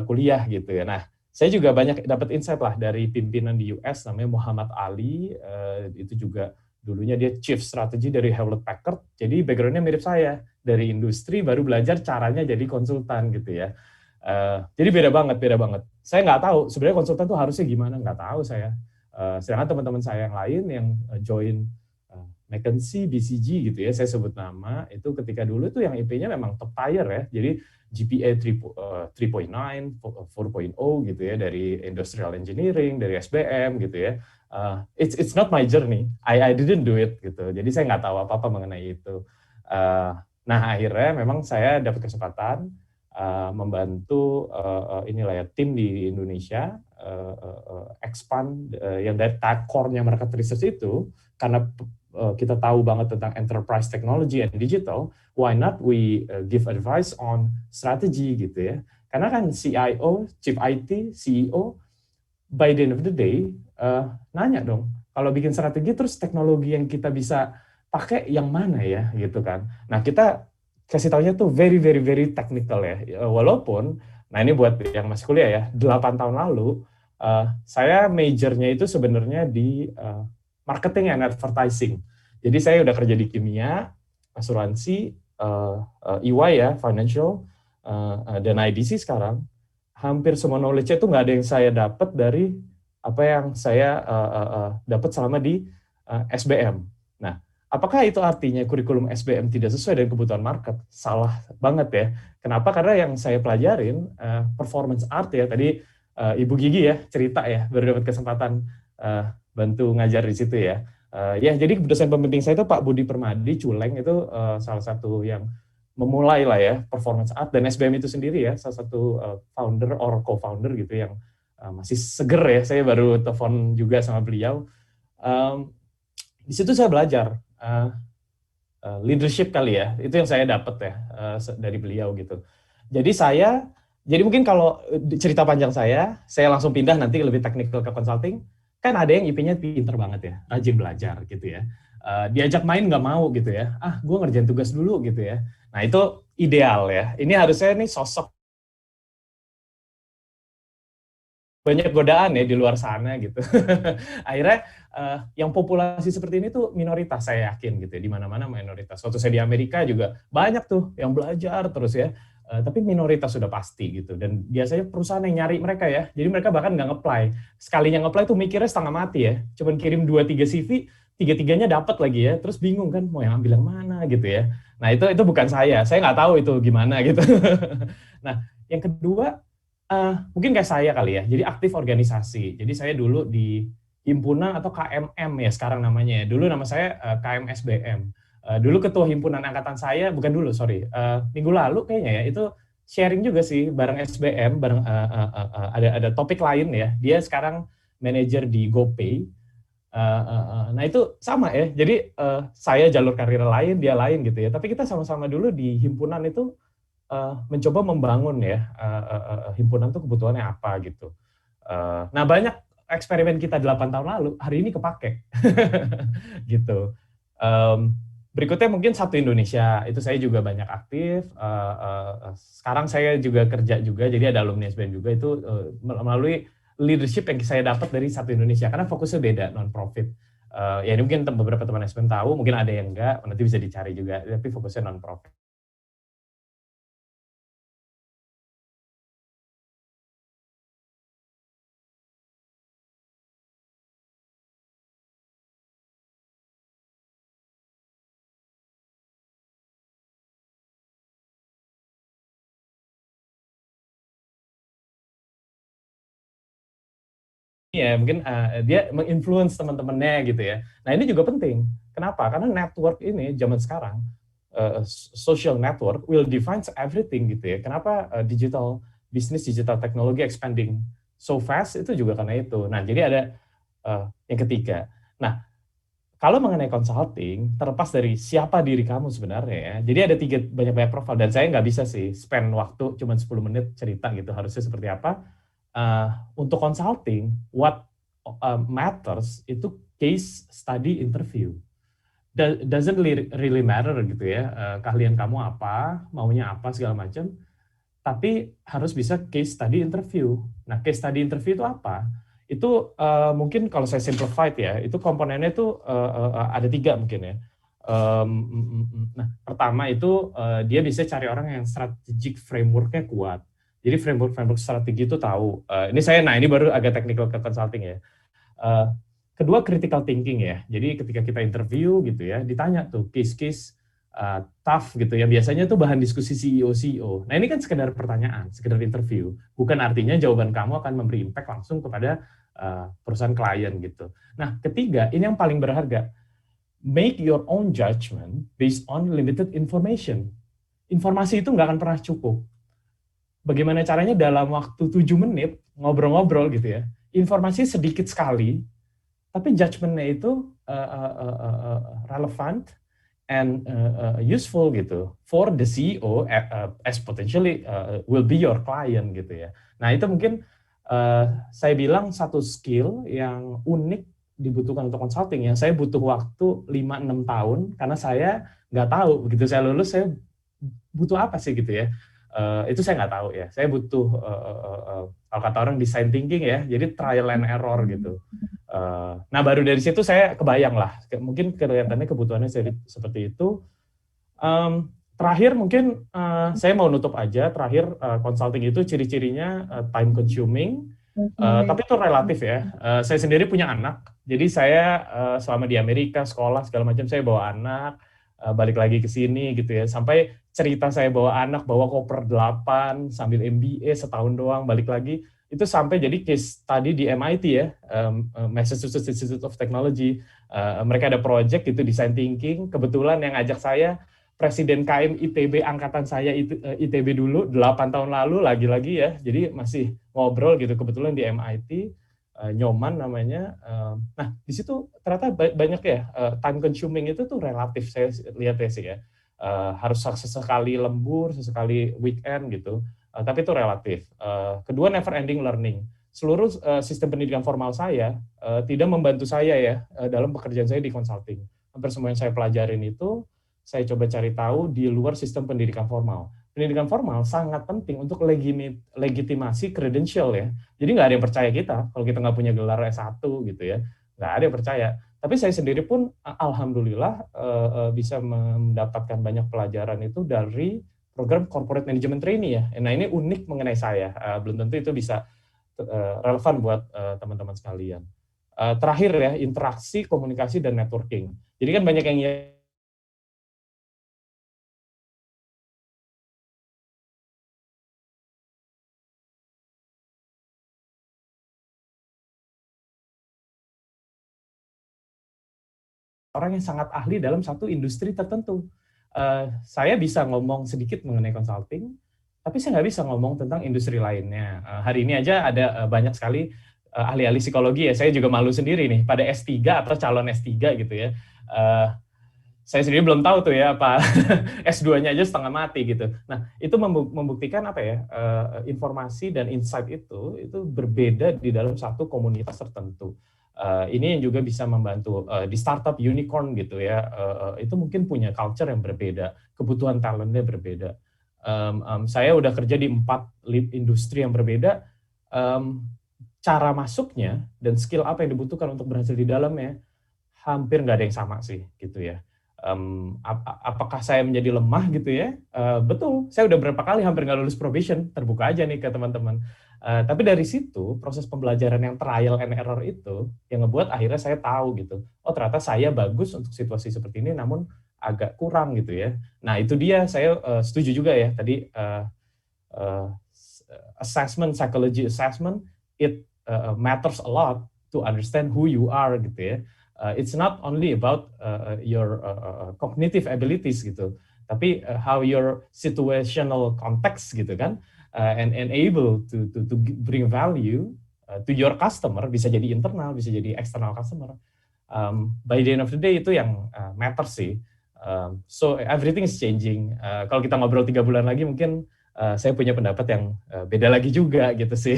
kuliah gitu ya. Nah saya juga banyak dapat insight lah dari pimpinan di US namanya Muhammad Ali, itu juga dulunya dia Chief Strategy dari Hewlett Packard, jadi backgroundnya mirip saya dari industri baru belajar caranya jadi konsultan gitu ya. Jadi beda banget. Saya nggak tahu sebenarnya konsultan tuh harusnya gimana, nggak tahu saya. Sedangkan teman-teman saya yang lain yang join McKinsey, BCG gitu ya, saya sebut nama, itu ketika dulu tuh yang IP-nya memang top tier ya. Jadi GPA 3.9, 4.0 gitu ya dari industrial engineering, dari SBM gitu ya. It's not my journey. I didn't do it gitu. Jadi saya nggak tahu apa-apa mengenai itu. Nah akhirnya memang saya dapat kesempatan membantu inilah ya tim di Indonesia expand yang dari core-nya market research itu, karena kita tahu banget tentang enterprise technology and digital, why not we give advice on strategy gitu ya. Karena kan CIO, Chief IT, CEO, by the end of the day nanya dong, kalau bikin strategi terus teknologi yang kita bisa pakai yang mana ya gitu kan. Nah kita kasih taunya tuh very technical ya. Walaupun, nah ini buat yang masih kuliah ya, 8 tahun lalu, saya majornya itu sebenarnya di marketing and advertising. Jadi saya udah kerja di kimia, asuransi, EY ya, financial, dan IDC sekarang. Hampir semua knowledge itu nggak ada yang saya dapat dari apa yang saya dapat selama di SBM. Nah, apakah itu artinya kurikulum SBM tidak sesuai dengan kebutuhan market? Salah banget ya. Kenapa? Karena yang saya pelajarin performance art ya. Tadi Ibu Gigi ya cerita ya, baru dapat kesempatan bantu ngajar di situ ya. Ya, jadi dosen pembimbing saya itu Pak Budi Permadi, Culeng, itu salah satu yang memulai lah ya performance art, dan SBM itu sendiri ya salah satu founder or co-founder gitu yang masih seger ya. Saya baru telepon juga sama beliau. Di situ saya belajar leadership kali ya, itu yang saya dapat ya dari beliau gitu. Jadi mungkin kalau cerita panjang saya langsung pindah nanti lebih teknikal ke consulting. Kan ada yang IP-nya pinter banget ya, rajin belajar gitu ya. Diajak main nggak mau gitu ya. Gue ngerjain tugas dulu gitu ya. Nah itu ideal ya. Ini harusnya nih sosok banyak godaan ya di luar sana gitu. Akhirnya yang populasi seperti ini tuh minoritas, saya yakin gitu ya. Di mana-mana minoritas. Waktu saya di Amerika juga banyak tuh yang belajar terus ya. Tapi minoritas sudah pasti gitu, dan biasanya perusahaan yang nyari mereka ya, jadi mereka bahkan nggak nge-apply. Sekalinya nge-apply tuh mikirnya setengah mati ya, cuman kirim 2-3 CV, 3-3-nya dapat lagi ya, terus bingung kan mau yang ambil yang mana gitu ya. Nah itu bukan saya nggak tahu itu gimana gitu. Nah yang kedua mungkin kayak saya kali ya, jadi aktif organisasi. Jadi saya dulu di himpunan atau KMM ya sekarang namanya ya. Dulu nama saya KMSBM. Dulu ketua himpunan angkatan saya, bukan dulu, sorry, minggu lalu kayaknya ya, itu sharing juga sih bareng SBM, bareng ada topik lain ya, dia sekarang manajer di GoPay. Nah itu sama ya, jadi saya jalur karir lain, dia lain gitu ya, tapi kita sama-sama dulu di himpunan itu mencoba membangun ya, himpunan itu kebutuhannya apa gitu. Nah banyak eksperimen kita 8 tahun lalu, hari ini kepake. Gitu. Berikutnya mungkin Satu Indonesia, itu saya juga banyak aktif. Sekarang saya juga kerja juga, jadi ada alumni SBM juga, itu melalui leadership yang saya dapat dari Satu Indonesia, karena fokusnya beda, non-profit. Ya ini mungkin beberapa teman SBM tahu, mungkin ada yang enggak, nanti bisa dicari juga, tapi fokusnya non-profit. Ya mungkin dia menginfluence teman-temannya gitu ya. Nah ini juga penting. Kenapa? Karena network ini zaman sekarang, social network will define everything gitu ya. Kenapa digital business, digital technology expanding so fast, itu juga karena itu. Nah jadi ada yang ketiga. Nah kalau mengenai consulting, terlepas dari siapa diri kamu sebenarnya ya, jadi ada banyak profil, dan saya nggak bisa sih spend waktu cuma 10 menit cerita gitu, harusnya seperti apa. Untuk consulting, what matters itu case study interview. Doesn't really matter gitu ya, keahlian kamu apa, maunya apa segala macam, tapi harus bisa case study interview. Nah, case study interview itu apa? Itu mungkin kalau saya simplified ya, itu komponennya itu ada 3 mungkin ya. Nah, pertama itu dia bisa cari orang yang strategic framework-nya kuat. Jadi framework strategi itu tahu. Ini baru agak technical ke consulting ya. Kedua critical thinking ya. Jadi ketika kita interview gitu ya, ditanya tuh case-case tough gitu ya. Biasanya tuh bahan diskusi CEO. Nah ini kan sekedar pertanyaan, sekedar interview. Bukan artinya jawaban kamu akan memberi impact langsung kepada perusahaan klien gitu. Nah ketiga, ini yang paling berharga. Make your own judgment based on limited information. Informasi itu nggak akan pernah cukup. Bagaimana caranya dalam waktu 7 menit ngobrol-ngobrol gitu ya, informasi sedikit sekali, tapi judgment-nya itu relevant and useful gitu for the CEO as potentially will be your client gitu ya. Nah itu mungkin saya bilang satu skill yang unik dibutuhkan untuk consulting, yang saya butuh waktu 5-6 tahun karena saya nggak tahu begitu saya lulus saya butuh apa sih gitu ya. Itu saya nggak tahu ya. Saya butuh kalau kata orang design thinking ya, jadi trial and error gitu. Nah baru dari situ saya kebayang lah, mungkin kelihatannya kebutuhannya seperti itu. Terakhir mungkin saya mau nutup aja. Terakhir consulting itu ciri-cirinya time consuming, tapi itu relatif ya. Saya sendiri punya anak, jadi saya selama di Amerika sekolah segala macam saya bawa anak. Balik lagi ke sini gitu ya, sampai cerita saya bawa anak, bawa koper 8 sambil MBA setahun doang, balik lagi, itu sampai jadi case study di MIT ya, Massachusetts Institute of Technology. Mereka ada project itu design thinking. Kebetulan yang ngajak saya Presiden KM ITB angkatan saya ITB dulu 8 tahun lalu lagi-lagi ya. Jadi masih ngobrol gitu kebetulan di MIT. Nyoman namanya. Nah, di situ ternyata banyak ya time consuming itu tuh relatif saya lihatnya sih ya. Harus sesekali lembur, sesekali weekend gitu. Tapi itu relatif. Kedua, never ending learning. Seluruh sistem pendidikan formal saya tidak membantu saya ya dalam pekerjaan saya di consulting. Hampir semua yang saya pelajarin itu saya coba cari tahu di luar sistem pendidikan formal. Pendidikan formal sangat penting untuk legitimasi credential ya. Jadi nggak ada yang percaya kita kalau kita nggak punya gelar S1 gitu ya. Nggak ada yang percaya. Tapi saya sendiri pun alhamdulillah bisa mendapatkan banyak pelajaran itu dari program corporate management trainee ya. Nah ini unik mengenai saya. Belum tentu itu bisa relevan buat teman-teman sekalian. Terakhir ya, interaksi, komunikasi, dan networking. Jadi kan banyak yang orang yang sangat ahli dalam satu industri tertentu. Saya bisa ngomong sedikit mengenai consulting, tapi saya nggak bisa ngomong tentang industri lainnya. Hari ini aja ada banyak sekali ahli-ahli psikologi ya, saya juga malu sendiri nih, pada S3 atau calon S3 gitu ya. Saya sendiri belum tahu tuh ya, apa S2-nya aja setengah mati gitu. Nah, itu membuktikan apa ya, informasi dan insight itu berbeda di dalam satu komunitas tertentu. Ini yang juga bisa membantu di startup unicorn gitu ya, itu mungkin punya culture yang berbeda, kebutuhan talentnya berbeda. Saya udah kerja di 4 industri yang berbeda, cara masuknya dan skill apa yang dibutuhkan untuk berhasil di dalamnya hampir nggak ada yang sama sih gitu ya. Apakah saya menjadi lemah gitu ya? Betul, saya udah berapa kali hampir nggak lulus probation, terbuka aja nih ke teman-teman. Tapi dari situ, proses pembelajaran yang trial and error itu, yang ngebuat akhirnya saya tahu gitu, oh ternyata saya bagus untuk situasi seperti ini, namun agak kurang gitu ya. Nah itu dia, saya setuju juga ya, tadi assessment, psychology assessment, it matters a lot to understand who you are gitu ya. It's not only about your cognitive abilities gitu, tapi how your situational context gitu kan, and able to bring value to your customer, bisa jadi internal, bisa jadi external customer. By the end of the day itu yang matters sih. So everything is changing. Kalau kita ngobrol 3 bulan lagi mungkin saya punya pendapat yang beda lagi juga gitu sih.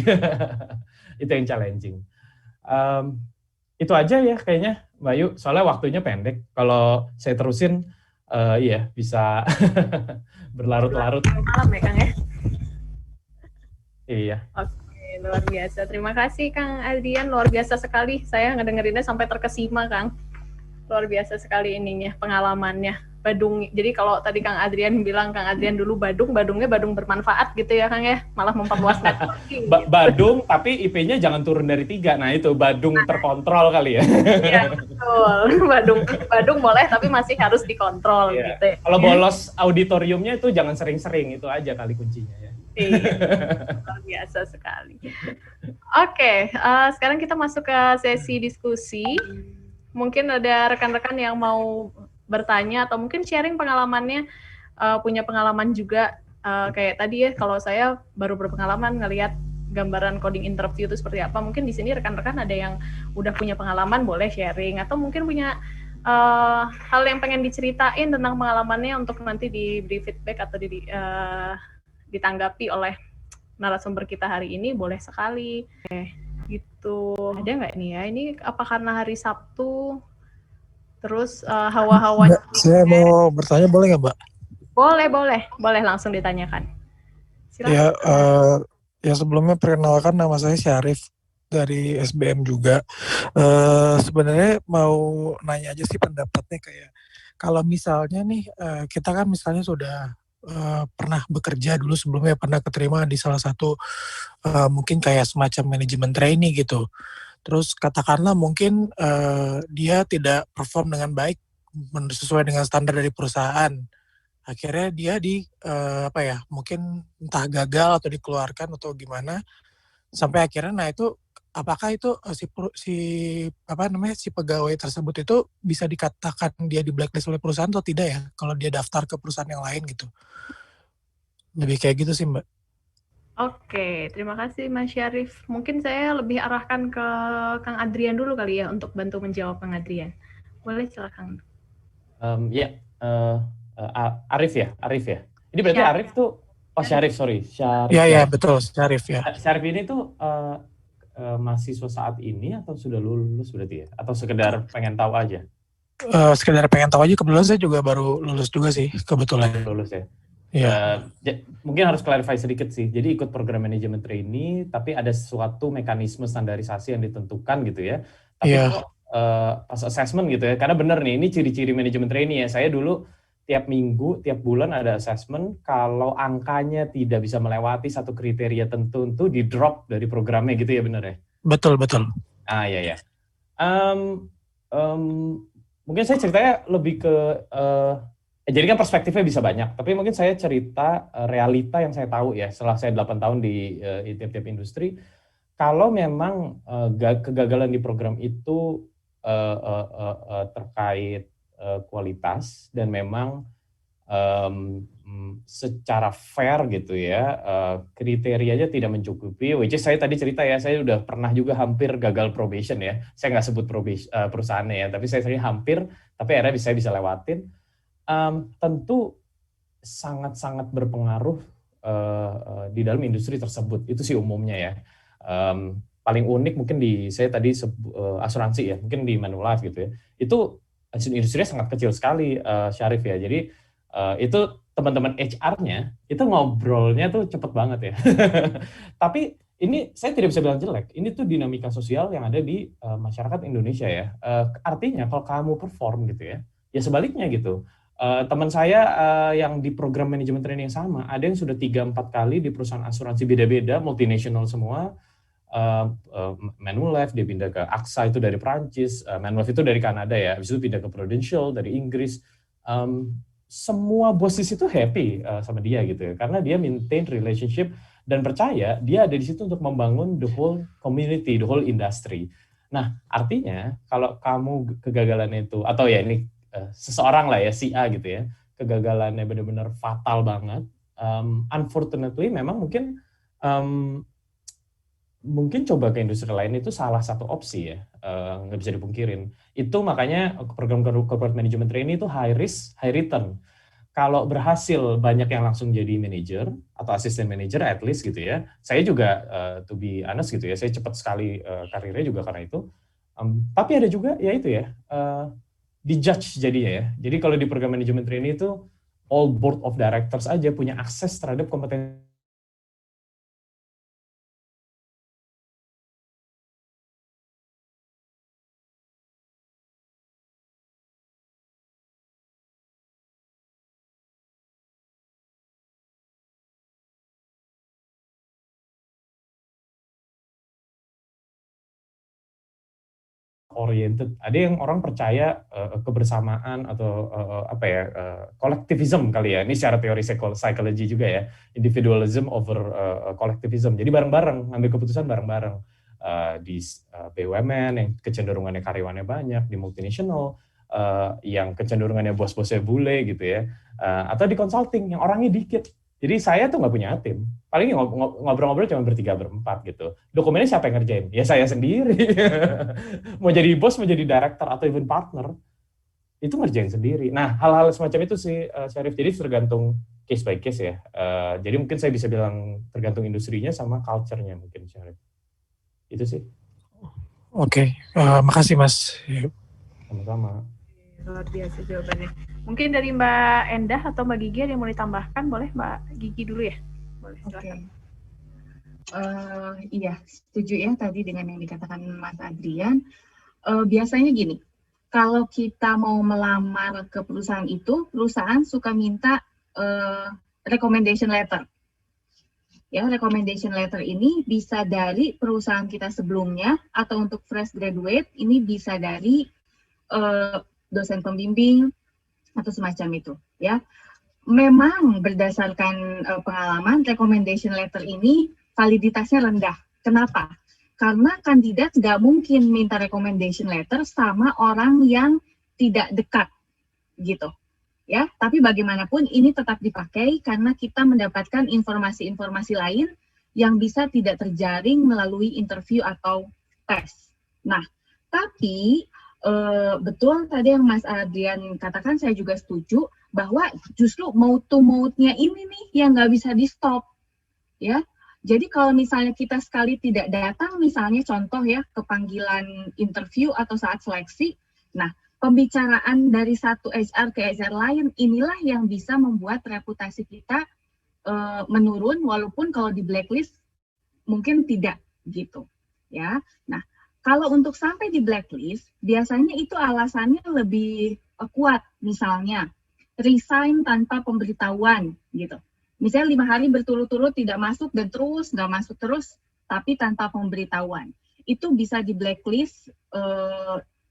Itu yang challenging. Itu aja ya kayaknya Mbak Yu, soalnya waktunya pendek. Kalau saya terusin, iya bisa berlarut-larut. Malam ya Kang ya? Iya. Oke, luar biasa. Terima kasih Kang Adrian, luar biasa sekali. Saya ngedengerinnya sampai terkesima Kang. Luar biasa sekali ininya, pengalamannya. Badung, jadi kalau tadi Kang Adrian bilang, Kang Adrian dulu Badungnya Badung bermanfaat gitu ya Kang ya, malah memperluas networking. Badung, tapi IP-nya jangan turun dari 3, nah itu Badung terkontrol kali ya. Iya betul, Badung boleh tapi masih harus dikontrol yeah. gitu ya. Kalau bolos auditoriumnya itu jangan sering-sering, itu aja kali kuncinya ya. Iya, luar biasa sekali. Oke, sekarang kita masuk ke sesi diskusi. Mungkin ada rekan-rekan yang mau bertanya atau mungkin sharing pengalamannya, punya pengalaman juga kayak tadi ya, kalau saya baru berpengalaman ngelihat gambaran coding interview itu seperti apa. Mungkin di sini rekan-rekan ada yang udah punya pengalaman, boleh sharing, atau mungkin punya hal yang pengen diceritain tentang pengalamannya untuk nanti diberi feedback atau ditanggapi oleh narasumber kita hari ini, boleh sekali. Gitu. Ada nggak nih ya? Ini apa karena hari Sabtu? Terus hawa-hawanya. Saya mau bertanya, boleh nggak, Mbak? Boleh langsung ditanyakan. Silakan. Ya, ya sebelumnya perkenalkan, nama saya Syarif dari SBM juga. Sebenarnya mau nanya aja sih pendapatnya, kayak kalau misalnya nih kita kan misalnya sudah pernah bekerja dulu sebelumnya, pernah keterima di salah satu mungkin kayak semacam manajemen trainee gitu. Terus katakanlah mungkin dia tidak perform dengan baik sesuai dengan standar dari perusahaan. Akhirnya dia mungkin entah gagal atau dikeluarkan atau gimana. sampai akhirnya nah itu apakah itu si pegawai tersebut itu bisa dikatakan dia di blacklist oleh perusahaan atau tidak ya kalau dia daftar ke perusahaan yang lain gitu. Lebih kayak gitu sih, Mbak. Oke, terima kasih Mas Syarif. Mungkin saya lebih arahkan ke Kang Adrian dulu kali ya untuk bantu menjawab Kang Adrian. Boleh silakan. Arif ya. Ini berarti Syarif. Arif tuh, Syarif, sorry. Syarif. Iya, betul, Syarif ya. Syarif ini tuh mahasiswa saat ini atau sudah lulus berarti ya? Atau sekedar pengen tahu aja? Sekedar pengen tahu aja, kebetulan saya juga baru lulus juga sih, kebetulan. Lulus ya? Iya. Mungkin harus clarify sedikit sih. Jadi ikut program manajemen trainee, tapi ada suatu mekanisme standarisasi yang ditentukan gitu ya. Tapi kok pas assessment gitu ya, karena bener nih, ini ciri-ciri manajemen trainee ya. Saya dulu tiap minggu, tiap bulan ada assessment, kalau angkanya tidak bisa melewati satu kriteria tertentu, di drop dari programnya gitu ya, bener ya? Betul. Iya. Mungkin saya ceritanya lebih ke, jadi kan perspektifnya bisa banyak, tapi mungkin saya cerita realita yang saya tahu ya, setelah saya 8 tahun di tiap-tiap industri, kalau memang kegagalan di program itu terkait kualitas dan memang secara fair gitu ya, kriterianya tidak mencukupi, which is saya tadi cerita ya, saya udah pernah juga hampir gagal probation ya, saya nggak sebut perusahaannya ya, tapi saya hampir, tapi akhirnya saya bisa lewatin. Tentu sangat-sangat berpengaruh di dalam industri tersebut, itu sih umumnya ya. Paling unik mungkin saya tadi asuransi ya, mungkin di Manulife gitu ya, itu industrinya sangat kecil sekali, Syarif ya. Jadi itu teman-teman HR-nya itu ngobrolnya tuh cepet banget ya. Tapi ini saya tidak bisa bilang jelek. Ini tuh dinamika sosial yang ada di masyarakat Indonesia ya. Artinya kalau kamu perform gitu ya, ya sebaliknya gitu. Teman saya yang di program manajemen training yang sama, ada yang sudah 3-4 kali di perusahaan asuransi beda-beda, multinasional semua. Manulife, dia pindah ke AXA itu dari Perancis, Manulife itu dari Kanada ya, habis itu pindah ke Prudential dari Inggris. Semua bos di situ happy sama dia gitu ya, karena dia maintain relationship dan percaya dia ada di situ untuk membangun the whole community, the whole industry. Nah, artinya kalau kamu kegagalan itu, atau ya ini seseorang lah ya, si A gitu ya, kegagalannya benar-benar fatal banget, unfortunately memang mungkin coba ke industri lain itu salah satu opsi ya, nggak bisa dipungkirin. Itu makanya program corporate management training itu high risk, high return. Kalau berhasil banyak yang langsung jadi manager atau assistant manager at least gitu ya. Saya juga to be honest gitu ya, saya cepat sekali karirnya juga karena itu. Tapi ada juga ya itu ya, dijudge jadinya ya. Jadi kalau di program management training itu all board of directors aja punya akses terhadap kompetensi. Oriented, ada yang orang percaya kebersamaan atau kolektivism kali ya, ini secara teori psikologi juga ya, individualism over kolektivism, jadi bareng-bareng, ngambil keputusan bareng-bareng di BUMN yang kecenderungannya karyawannya banyak, di multinational yang kecenderungannya bos-bosnya bule gitu ya, atau di consulting yang orangnya dikit. Jadi saya tuh nggak punya tim, paling ngobrol-ngobrol cuma bertiga berempat gitu. Dokumennya siapa yang ngerjain? Ya saya sendiri. Mau jadi bos, mau jadi director atau even partner, itu ngerjain sendiri. Nah hal-hal semacam itu sih, Syarif. Jadi tergantung case by case ya. Jadi mungkin saya bisa bilang tergantung industrinya sama culture-nya mungkin, Syarif. Itu sih. Oke, makasih Mas. Sama-sama. Luar biasa jawabannya. Mungkin dari Mbak Endah atau Mbak Gigi ada yang mau ditambahkan, boleh Mbak Gigi dulu ya? Boleh, silakan. Iya, setuju ya tadi dengan yang dikatakan Mas Adrian. Biasanya gini, kalau kita mau melamar ke perusahaan itu, perusahaan suka minta recommendation letter. Ya, recommendation letter ini bisa dari perusahaan kita sebelumnya, atau untuk fresh graduate, ini bisa dari dosen pembimbing atau semacam itu ya. Memang berdasarkan pengalaman recommendation letter ini validitasnya rendah Kenapa? Karena kandidat nggak mungkin minta recommendation letter sama orang yang tidak dekat, gitu. Ya, tapi bagaimanapun ini tetap dipakai karena kita mendapatkan informasi-informasi lain yang bisa tidak terjaring melalui interview atau tes. Nah, tapi betul tadi yang Mas Adrian katakan, saya juga setuju bahwa justru mode to mode-nya ini nih yang nggak bisa di stop, ya. Jadi kalau misalnya kita sekali tidak datang, misalnya contoh ya ke panggilan interview atau saat seleksi, nah pembicaraan dari satu HR ke HR lain inilah yang bisa membuat reputasi kita menurun, walaupun kalau di blacklist mungkin tidak gitu ya. Nah, kalau untuk sampai di blacklist biasanya itu alasannya lebih kuat, misalnya resign tanpa pemberitahuan gitu. Misalnya 5 hari berturut-turut tidak masuk dan terus nggak masuk terus, tapi tanpa pemberitahuan. Itu bisa di blacklist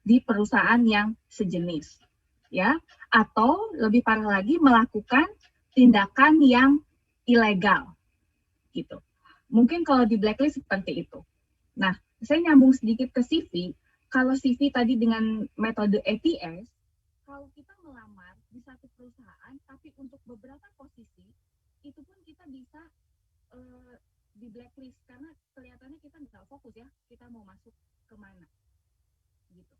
di perusahaan yang sejenis, ya, atau lebih parah lagi melakukan tindakan yang ilegal, gitu. Mungkin kalau di blacklist seperti itu. Nah, saya nyambung sedikit ke CV. Kalau CV tadi dengan metode ATS, kalau kita melamar di satu perusahaan, tapi untuk beberapa posisi, itu pun kita bisa di blacklist karena kelihatannya kita nggak fokus ya, kita mau masuk kemana, gitu.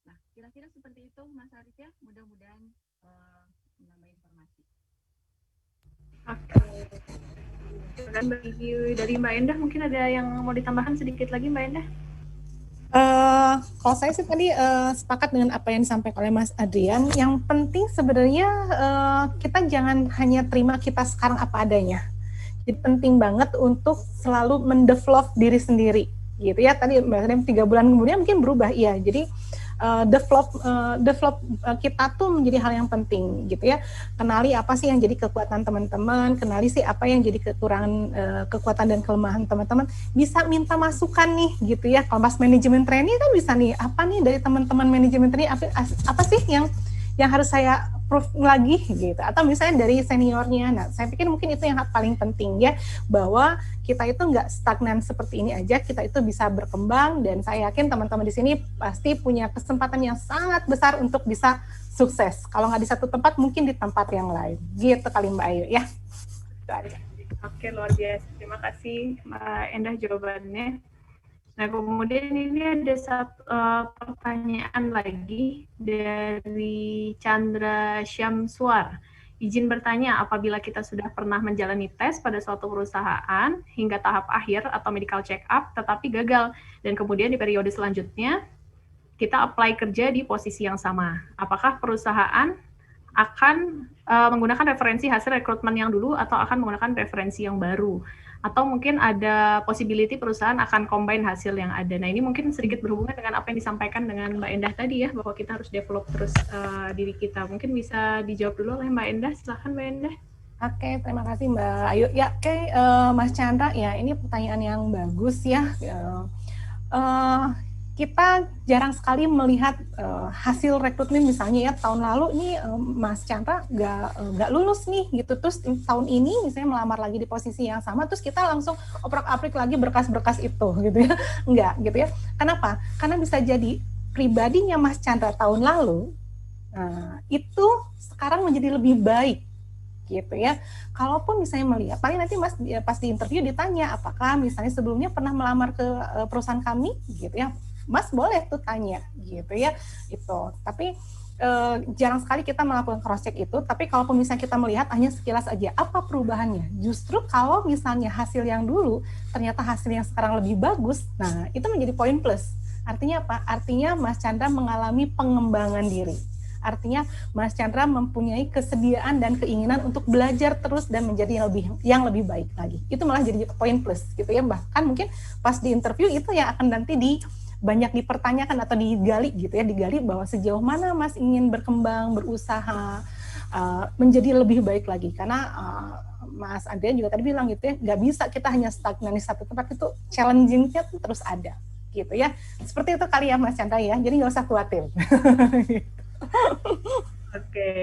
Nah, kira-kira seperti itu, Mas Arif ya. Mudah-mudahan menambah informasi. Oke. Dan dari Mbak Endah mungkin ada yang mau ditambahkan sedikit lagi, Mbak Endah? Kalau saya sih tadi sepakat dengan apa yang disampaikan oleh Mas Adrian. Yang penting sebenarnya kita jangan hanya terima kita sekarang apa adanya. Jadi penting banget untuk selalu mendevelop diri sendiri, gitu ya. Tadi Mbak Adrian 3 bulan kemudian mungkin berubah, iya. Jadi develop kita tuh menjadi hal yang penting, gitu ya. Kenali apa sih yang jadi kekuatan teman-teman, kenali sih apa yang jadi kekurangan, kekuatan dan kelemahan teman-teman. Bisa minta masukan nih, gitu ya. Kalau pas manajemen training kan bisa nih, apa nih dari teman-teman manajemen training, apa sih yang harus saya proof lagi, gitu. Atau misalnya dari seniornya. Nah, saya pikir mungkin itu yang paling penting ya, bahwa kita itu nggak stagnan seperti ini aja, kita itu bisa berkembang, dan saya yakin teman-teman di sini pasti punya kesempatan yang sangat besar untuk bisa sukses. Kalau nggak di satu tempat, mungkin di tempat yang lain. Gitu kali Mbak Ayu ya. Itu aja. Oke, luar biasa. Terima kasih Mbak Endah jawabannya. Nah, kemudian ini ada satu pertanyaan lagi dari Chandra Syamswar. Izin bertanya, apabila kita sudah pernah menjalani tes pada suatu perusahaan hingga tahap akhir atau medical check-up, tetapi gagal, dan kemudian di periode selanjutnya kita apply kerja di posisi yang sama. Apakah perusahaan akan menggunakan referensi hasil rekrutmen yang dulu atau akan menggunakan referensi yang baru? Atau mungkin ada possibility perusahaan akan combine hasil yang ada. Nah, ini mungkin sedikit berhubungan dengan apa yang disampaikan dengan Mbak Endah tadi ya, bahwa kita harus develop terus diri kita. Mungkin bisa dijawab dulu oleh Mbak Endah. Silakan Mbak Endah. Oke, terima kasih Mbak Ayu. Ya, oke, Mas Chandra, ya ini pertanyaan yang bagus ya. Kita jarang sekali melihat hasil rekrutmen, misalnya ya tahun lalu ini Mas Chandra nggak lulus nih gitu, terus tahun ini misalnya melamar lagi di posisi yang sama, terus kita langsung oprak-aprik lagi berkas-berkas itu gitu ya, nggak gitu ya. Kenapa? Karena bisa jadi pribadinya Mas Chandra tahun lalu itu sekarang menjadi lebih baik gitu ya. Kalaupun misalnya melihat, paling nanti Mas pas di interview ditanya apakah misalnya sebelumnya pernah melamar ke perusahaan kami gitu ya. Mas boleh tuh tanya gitu ya itu. Tapi jarang sekali kita melakukan cross check itu. Tapi kalau misalnya kita melihat hanya sekilas aja apa perubahannya. Justru kalau misalnya hasil yang dulu ternyata hasil yang sekarang lebih bagus, nah itu menjadi poin plus. Artinya apa? Artinya Mas Chandra mengalami pengembangan diri. Artinya Mas Chandra mempunyai kesediaan dan keinginan untuk belajar terus dan menjadi yang lebih baik lagi. Itu malah jadi poin plus gitu ya. Bahkan mungkin pas di interview itu yang akan nanti banyak dipertanyakan atau digali gitu ya, digali bahwa sejauh mana Mas ingin berkembang, berusaha menjadi lebih baik lagi. Karena Mas Adrian juga tadi bilang gitu ya, nggak bisa kita hanya stagnan di satu tempat, itu challenging-nya terus ada gitu ya. Seperti itu kali ya Mas Chandra ya, jadi nggak usah khawatir. Oke.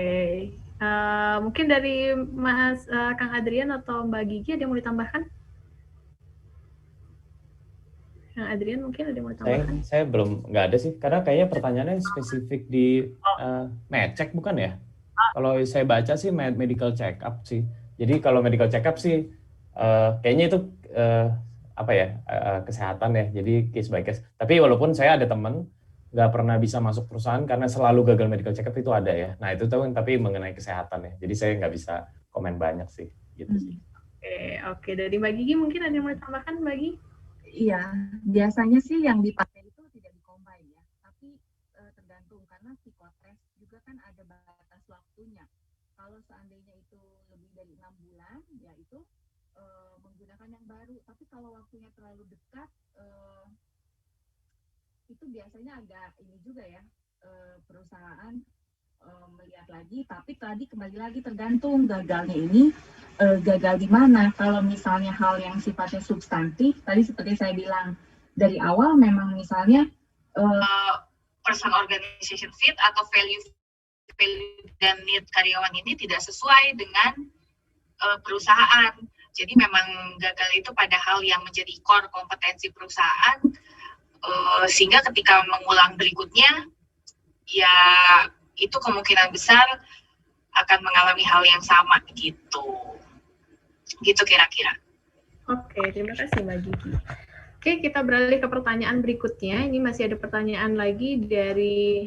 Mungkin dari Mas Kang Adrian atau Mbak Gigi ada yang mau ditambahkan? Adrian mungkin ada yang mau tambahkan? Saya belum, nggak ada sih, karena kayaknya pertanyaannya spesifik di medcheck bukan ya? Kalau saya baca sih medical check up sih. Jadi kalau medical check up sih kayaknya itu kesehatan ya. Jadi case by case. Tapi walaupun saya ada teman nggak pernah bisa masuk perusahaan karena selalu gagal medical check up itu ada ya. Nah itu tapi mengenai kesehatan ya. Jadi saya nggak bisa komen banyak sih, gitu sih. Oke. Dari Mbak Gigi mungkin ada yang mau tambahkan, Mbak Gigi? Iya, biasanya sih yang dipakai itu tidak di-combine ya, tapi tergantung karena psikotes juga kan ada batas waktunya. Kalau seandainya itu lebih dari 6 bulan, ya itu menggunakan yang baru. Tapi kalau waktunya terlalu dekat, itu biasanya agak ini juga ya, perusahaan melihat lagi, tapi tadi kembali lagi tergantung gagalnya ini gagal di mana. Kalau misalnya hal yang sifatnya substantif, tadi seperti saya bilang dari awal memang misalnya person organization fit atau value dan need karyawan ini tidak sesuai dengan perusahaan. Jadi memang gagal itu pada hal yang menjadi core kompetensi perusahaan, sehingga ketika mengulang berikutnya, ya itu kemungkinan besar akan mengalami hal yang sama gitu. Gitu kira-kira. Oke, terima kasih Mbak Gigi. Oke, kita beralih ke pertanyaan berikutnya. Ini masih ada pertanyaan lagi dari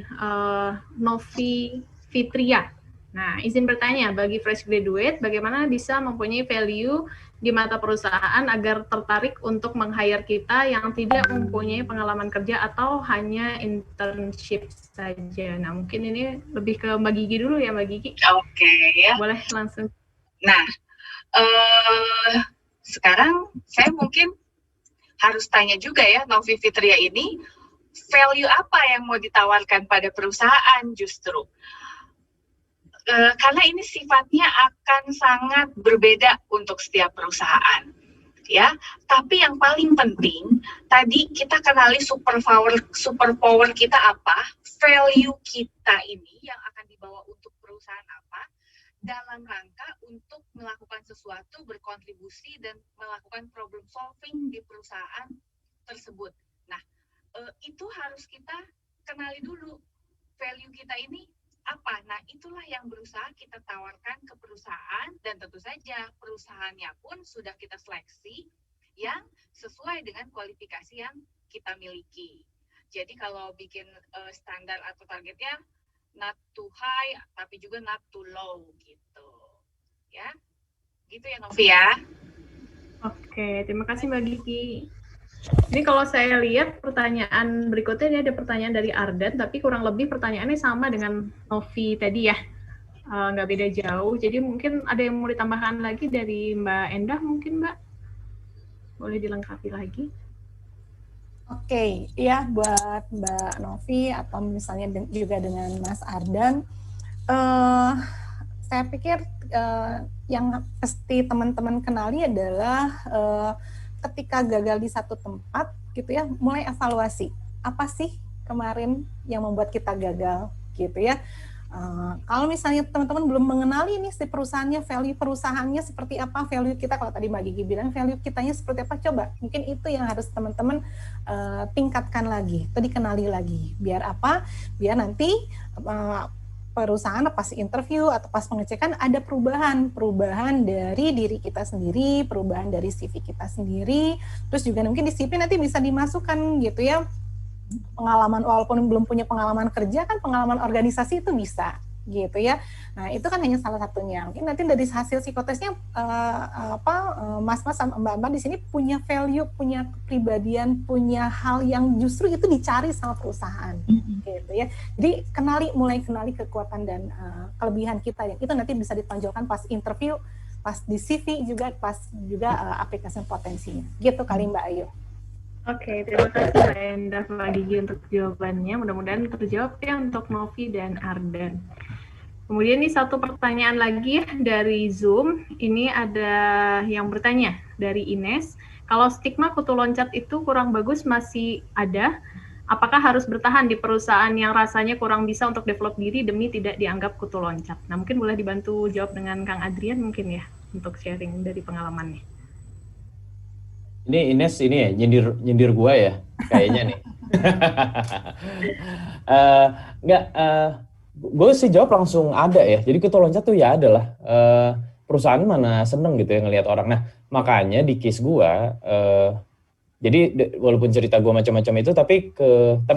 Novi Fitria. Nah, izin bertanya, bagi fresh graduate, bagaimana bisa mempunyai value di mata perusahaan agar tertarik untuk meng-hire kita yang tidak mempunyai pengalaman kerja atau hanya internship saja. Nah, mungkin ini lebih ke Mbak Gigi dulu ya, Mbak Gigi. Oke, ya. Boleh langsung. Nah, sekarang saya mungkin harus tanya juga ya, Novi Fitria ini, value apa yang mau ditawarkan pada perusahaan justru? Karena ini sifatnya akan sangat berbeda untuk setiap perusahaan, ya. Tapi yang paling penting tadi kita kenali superpower kita apa, value kita ini yang akan dibawa untuk perusahaan apa, dalam rangka untuk melakukan sesuatu, berkontribusi dan melakukan problem solving di perusahaan tersebut. Nah, itu harus kita kenali dulu value kita ini apa. Nah, itulah yang berusaha kita tawarkan ke perusahaan, dan tentu saja perusahaannya pun sudah kita seleksi yang sesuai dengan kualifikasi yang kita miliki. Jadi kalau bikin standar atau targetnya not too high tapi juga not too low gitu. Ya. Gitu ya Novi ya. Oke, terima kasih Mbak Gigi. Ini kalau saya lihat pertanyaan berikutnya, ini ada pertanyaan dari Ardan, tapi kurang lebih pertanyaannya sama dengan Novi tadi ya, nggak beda jauh. Jadi mungkin ada yang mau ditambahkan lagi dari Mbak Endah mungkin Mbak? Boleh dilengkapi lagi? Oke, ya buat Mbak Novi atau misalnya juga dengan Mas Ardan, saya pikir yang pasti teman-teman kenali adalah ketika gagal di satu tempat gitu ya, mulai evaluasi apa sih kemarin yang membuat kita gagal gitu ya. Kalau misalnya teman-teman belum mengenali nih si perusahaannya, value perusahaannya seperti apa, value kita kalau tadi Mbak Gigi bilang value kitanya seperti apa, coba mungkin itu yang harus teman-teman tingkatkan lagi atau dikenali lagi. Biar apa? Biar nanti perusahaan pas interview atau pas pengecekan ada perubahan dari diri kita sendiri, perubahan dari CV kita sendiri, terus juga mungkin di CV nanti bisa dimasukkan gitu ya, pengalaman walaupun belum punya pengalaman kerja kan pengalaman organisasi itu bisa gitu ya. Nah itu kan hanya salah satunya. Mungkin nanti dari hasil psikotesnya mas-mas sama mbak-mbak di sini punya value, punya kepribadian, punya hal yang justru itu dicari sama perusahaan gitu ya. Jadi mulai kenali kekuatan dan kelebihan kita yang itu nanti bisa ditonjolkan pas interview, pas di CV juga, pas juga aplikasi potensinya. Gitu kali Mbak Ayu. Oke, terima kasih Mbak Endah, Mbak Gigi untuk jawabannya. Mudah-mudahan terjawab ya untuk Novi dan Ardan. Kemudian ini satu pertanyaan lagi dari Zoom. Ini ada yang bertanya dari Ines. Kalau stigma kutu loncat itu kurang bagus masih ada, apakah harus bertahan di perusahaan yang rasanya kurang bisa untuk develop diri demi tidak dianggap kutu loncat? Nah, mungkin boleh dibantu jawab dengan Kang Adrian mungkin ya, untuk sharing dari pengalamannya. Ini Ines ini ya nyindir gua ya kayaknya nih. Enggak, gue sih jawab langsung ada ya. Jadi Kutu Loncat tuh ya adalah perusahaan mana seneng gitu ya ngelihat orang. Nah makanya di case gua, jadi walaupun cerita gue macam-macam itu, tapi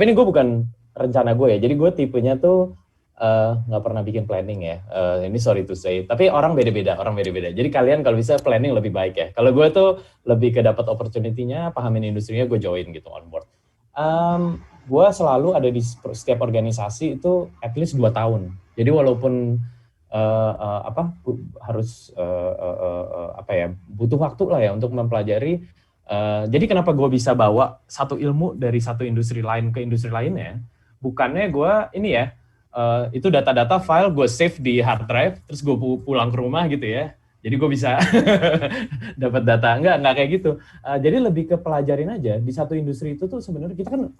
ini gue bukan rencana gue ya. Jadi gue tipenya tuh nggak pernah bikin planning ya. Ini sorry to say. Tapi orang beda-beda. Jadi kalian kalau bisa planning lebih baik ya. Kalau gue tuh lebih ke dapat opportunity-nya, pahamin industrinya, gue join gitu on board. Gue selalu ada di setiap organisasi itu at least 2 tahun. Jadi walaupun harus butuh waktu lah ya untuk mempelajari. Jadi kenapa gue bisa bawa satu ilmu dari satu industri lain ke industri lainnya? Bukannya gue ini ya, itu data-data file gue save di hard drive, terus gue pulang ke rumah gitu ya. Jadi gue bisa dapat data, enggak kayak gitu. Jadi lebih ke pelajarin aja di satu industri itu tuh sebenarnya kita kan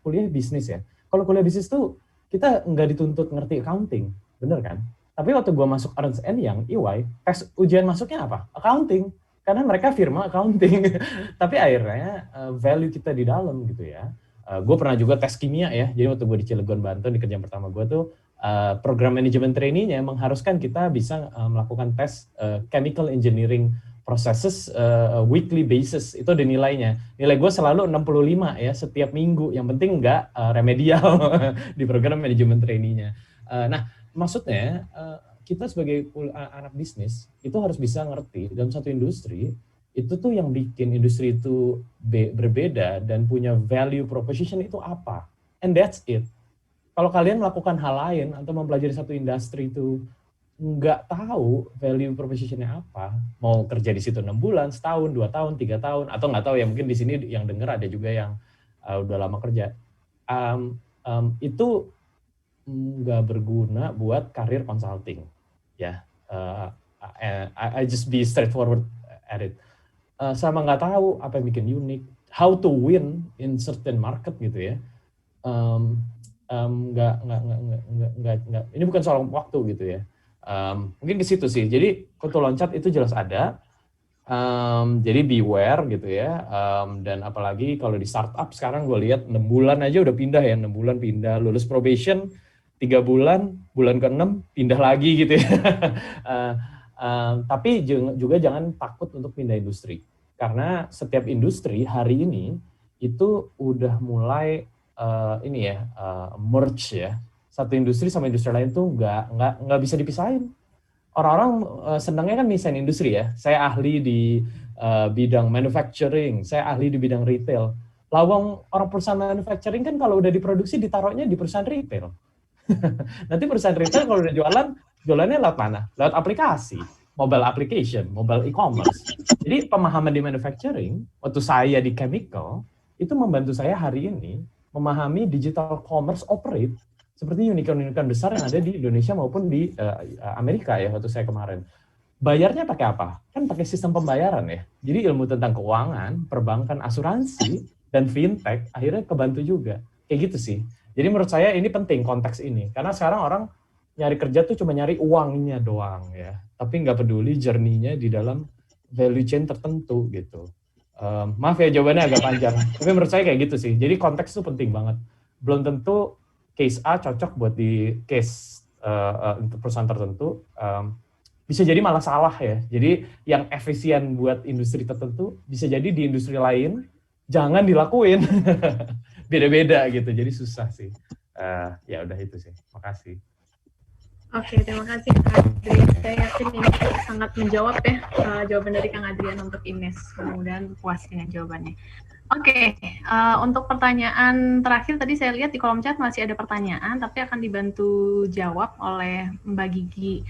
kuliah bisnis ya. Kalau kuliah bisnis tuh kita nggak dituntut ngerti accounting, bener kan? Tapi waktu gue masuk Ernst & Young, EY, tes ujian masuknya apa? Accounting. Karena mereka firma accounting. Tapi akhirnya value kita di dalam gitu ya. Gue pernah juga tes kimia ya. Jadi waktu gue di Cilegon, Banten, di kerjaan pertama gue tuh, program manajemen trainee-nya mengharuskan kita bisa melakukan tes chemical engineering processes weekly basis. Itu ada nilainya. Nilai gue selalu 65 ya setiap minggu. Yang penting enggak remedial di program manajemen trainee-nya. Nah, maksudnya kita sebagai anak bisnis itu harus bisa ngerti dalam satu industri itu tuh yang bikin industri itu berbeda dan punya value proposition itu apa, and that's it. Kalau kalian melakukan hal lain atau mempelajari satu industri itu nggak tahu value propositionnya apa, mau kerja di situ 6 bulan, setahun, 2 tahun, 3 tahun, atau nggak tahu ya, mungkin di sini yang dengar ada juga yang udah lama kerja, itu nggak berguna buat karir consulting ya. I just be straightforward at it. Sama nggak tahu apa yang bikin unik, how to win in certain market gitu ya. Nggak, ini bukan soal waktu gitu ya. Mungkin ke situ sih. Jadi Kutu Loncat itu jelas ada. Jadi beware gitu ya. Dan apalagi kalau di startup sekarang gue lihat 6 bulan aja udah pindah ya, 6 bulan pindah, lulus probation 3 bulan ke-6 pindah lagi gitu ya. Tapi juga jangan takut untuk pindah industri. Karena setiap industri hari ini itu udah mulai merge ya. Satu industri sama industri lain tuh nggak bisa dipisahin. Orang-orang senangnya kan misahin industri ya. Saya ahli di bidang manufacturing, saya ahli di bidang retail. Lawang orang perusahaan manufacturing kan kalau udah diproduksi ditaruhnya di perusahaan retail. Nanti perusahaan retail kalau udah jualannya lewat mana? Lewat aplikasi, mobile application, mobile e-commerce. Jadi pemahaman di manufacturing, waktu saya di chemical, itu membantu saya hari ini memahami digital commerce operate seperti unicorn-unicorn besar yang ada di Indonesia maupun di Amerika ya waktu saya kemarin. Bayarnya pakai apa? Kan pakai sistem pembayaran ya. Jadi ilmu tentang keuangan, perbankan, asuransi, dan fintech akhirnya kebantu juga. Kayak gitu sih. Jadi menurut saya ini penting konteks ini. Karena sekarang orang nyari kerja tuh cuma nyari uangnya doang ya. Tapi nggak peduli journey-nya di dalam value chain tertentu gitu. Maaf ya jawabannya agak panjang. Tapi menurut saya kayak gitu sih. Jadi konteks itu penting banget. Belum tentu case A cocok buat di case untuk perusahaan tertentu. Bisa jadi malah salah ya. Jadi yang efisien buat industri tertentu bisa jadi di industri lain jangan dilakuin. Beda-beda gitu, jadi susah sih. Ya udah itu sih. Makasih. Oke, terima kasih Kang Adrian. Saya yakin ini sangat menjawab ya jawaban dari Kang Adrian untuk Ines. Mudah-mudahan puas dengan jawabannya. Oke, untuk pertanyaan terakhir tadi saya lihat di kolom chat masih ada pertanyaan, tapi akan dibantu jawab oleh Mbak Gigi.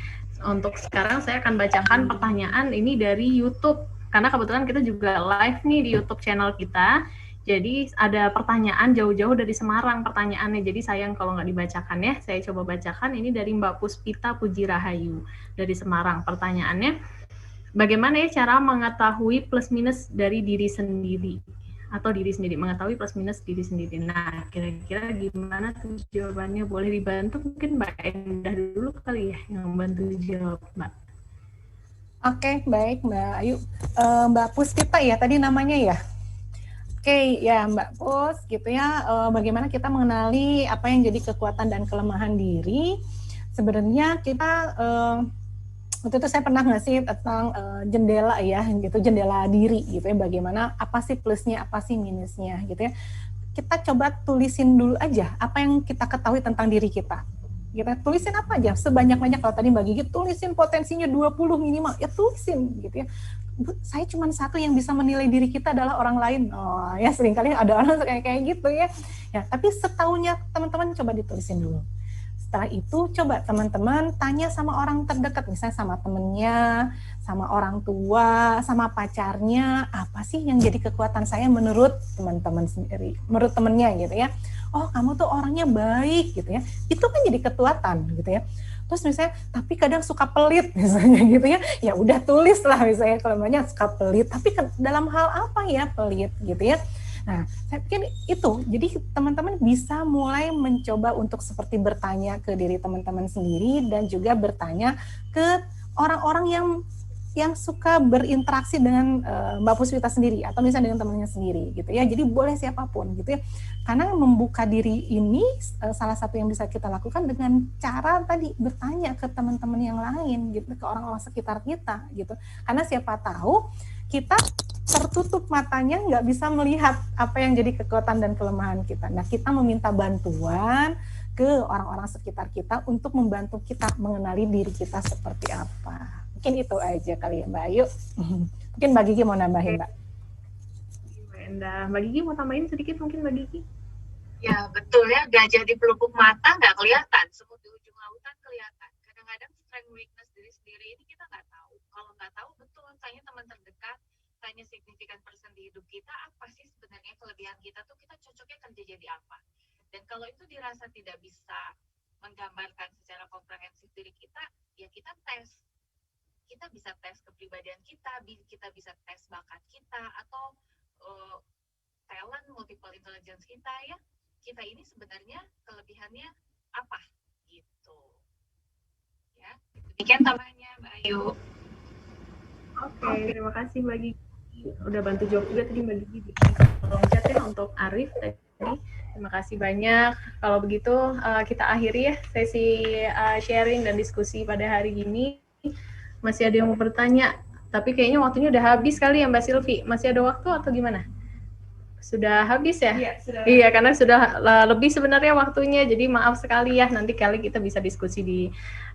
Untuk sekarang saya akan bacakan pertanyaan ini dari YouTube, karena kebetulan kita juga live nih di YouTube channel kita. Jadi ada pertanyaan jauh-jauh dari Semarang pertanyaannya, jadi sayang kalau nggak dibacakan ya. Saya coba bacakan, ini dari Mbak Puspita Puji Rahayu dari Semarang. Pertanyaannya, bagaimana ya cara mengetahui plus minus dari diri sendiri? Atau diri sendiri, mengetahui plus minus diri sendiri. Nah, kira-kira gimana tuh jawabannya? Boleh dibantu mungkin Mbak Endah dulu kali ya, yang membantu jawab Mbak. Oke, baik Mbak Ayu. Mbak Puspita ya tadi namanya ya. Oke, ya Mbak Pus, gitu ya. Bagaimana kita mengenali apa yang jadi kekuatan dan kelemahan diri? Sebenarnya kita waktu itu saya pernah ngasih tentang jendela ya, gitu, jendela diri, gitu ya. Bagaimana apa sih plusnya, apa sih minusnya, gitu ya. Kita coba tulisin dulu aja apa yang kita ketahui tentang diri kita. Kita tulisin apa aja sebanyak-banyak. Kalau tadi Mbak Gigi tulisin potensinya 20 minimal, ya tulisin gitu ya. Bu, saya cuma satu yang bisa menilai diri kita adalah orang lain. Oh ya, seringkali ada orang kayak gitu ya. Ya, tapi setaunya teman-teman coba ditulisin dulu. Setelah itu coba teman-teman tanya sama orang terdekat, misalnya sama temennya, sama orang tua, sama pacarnya, apa sih yang jadi kekuatan saya menurut teman-teman sendiri, menurut temennya gitu ya. Oh, kamu tuh orangnya baik gitu ya. Itu kan jadi kekuatan gitu ya. Terus misalnya, tapi kadang suka pelit misalnya gitu ya. Ya udah tulis lah misalnya kalau banyak suka pelit. Tapi dalam hal apa ya pelit gitu ya. Nah, saya pikir itu. Jadi teman-teman bisa mulai mencoba untuk seperti bertanya ke diri teman-teman sendiri dan juga bertanya ke orang-orang yang suka berinteraksi dengan Mbak Puspita sendiri atau misalnya dengan temannya sendiri gitu ya. Jadi boleh siapapun gitu ya. Karena membuka diri ini salah satu yang bisa kita lakukan dengan cara tadi bertanya ke teman-teman yang lain gitu, ke orang-orang sekitar kita gitu. Karena siapa tahu kita tertutup matanya nggak bisa melihat apa yang jadi kekuatan dan kelemahan kita. Nah, kita meminta bantuan ke orang-orang sekitar kita untuk membantu kita mengenali diri kita seperti apa. Mungkin itu aja kali ya Mbak Ayu. Mungkin Mbak Gigi mau nambahin Mbak. Mbak Gigi mau tambahin sedikit mungkin Mbak Gigi? Ya betul ya, gajah di pelupuk mata nggak kelihatan, semut di ujung lautan kelihatan. Kadang-kadang strength weakness diri sendiri ini kita nggak tahu. Kalau nggak tahu betul, tanya teman terdekat, tanya signifikan person di hidup kita, apa sih sebenarnya kelebihan kita tuh, kita cocoknya kerja jadi apa. Dan kalau itu dirasa tidak bisa menggambarkan secara komprehensif diri kita, ya kita tes. Kita bisa tes kepribadian kita bisa tes bakat kita, atau talent, multiple intelligence kita ya. Kita ini sebenarnya kelebihannya apa gitu. Ya, demikian tambahannya Mbak Ayu. Oke, terima kasih Mbak Gigi. Udah bantu jawab juga tadi Mbak Gigi di kolom chat ya untuk Arif tadi. Terima kasih banyak. Kalau begitu kita akhiri ya sesi sharing dan diskusi pada hari ini. Masih ada yang mau bertanya, tapi kayaknya waktunya udah habis kali ya Mbak Silvi. Masih ada waktu atau gimana? Sudah habis ya? Iya, sudah. Iya, karena sudah lebih sebenarnya waktunya. Jadi maaf sekali ya, nanti kali kita bisa diskusi di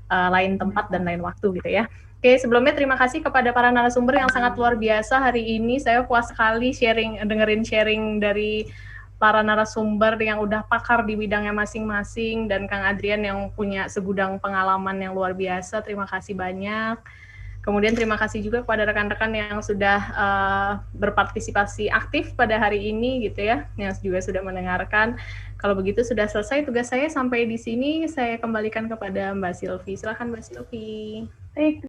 lain tempat dan lain waktu gitu ya. Oke, sebelumnya terima kasih kepada para narasumber yang sangat luar biasa hari ini. Saya puas sekali dengerin sharing dari para narasumber yang udah pakar di bidangnya masing-masing, dan Kang Adrian yang punya segudang pengalaman yang luar biasa. Terima kasih banyak. Kemudian terima kasih juga kepada rekan-rekan yang sudah berpartisipasi aktif pada hari ini gitu ya, yang juga sudah mendengarkan. Kalau begitu sudah selesai tugas saya sampai di sini, saya kembalikan kepada Mbak Silvi. Silakan Mbak Silvi. Baik.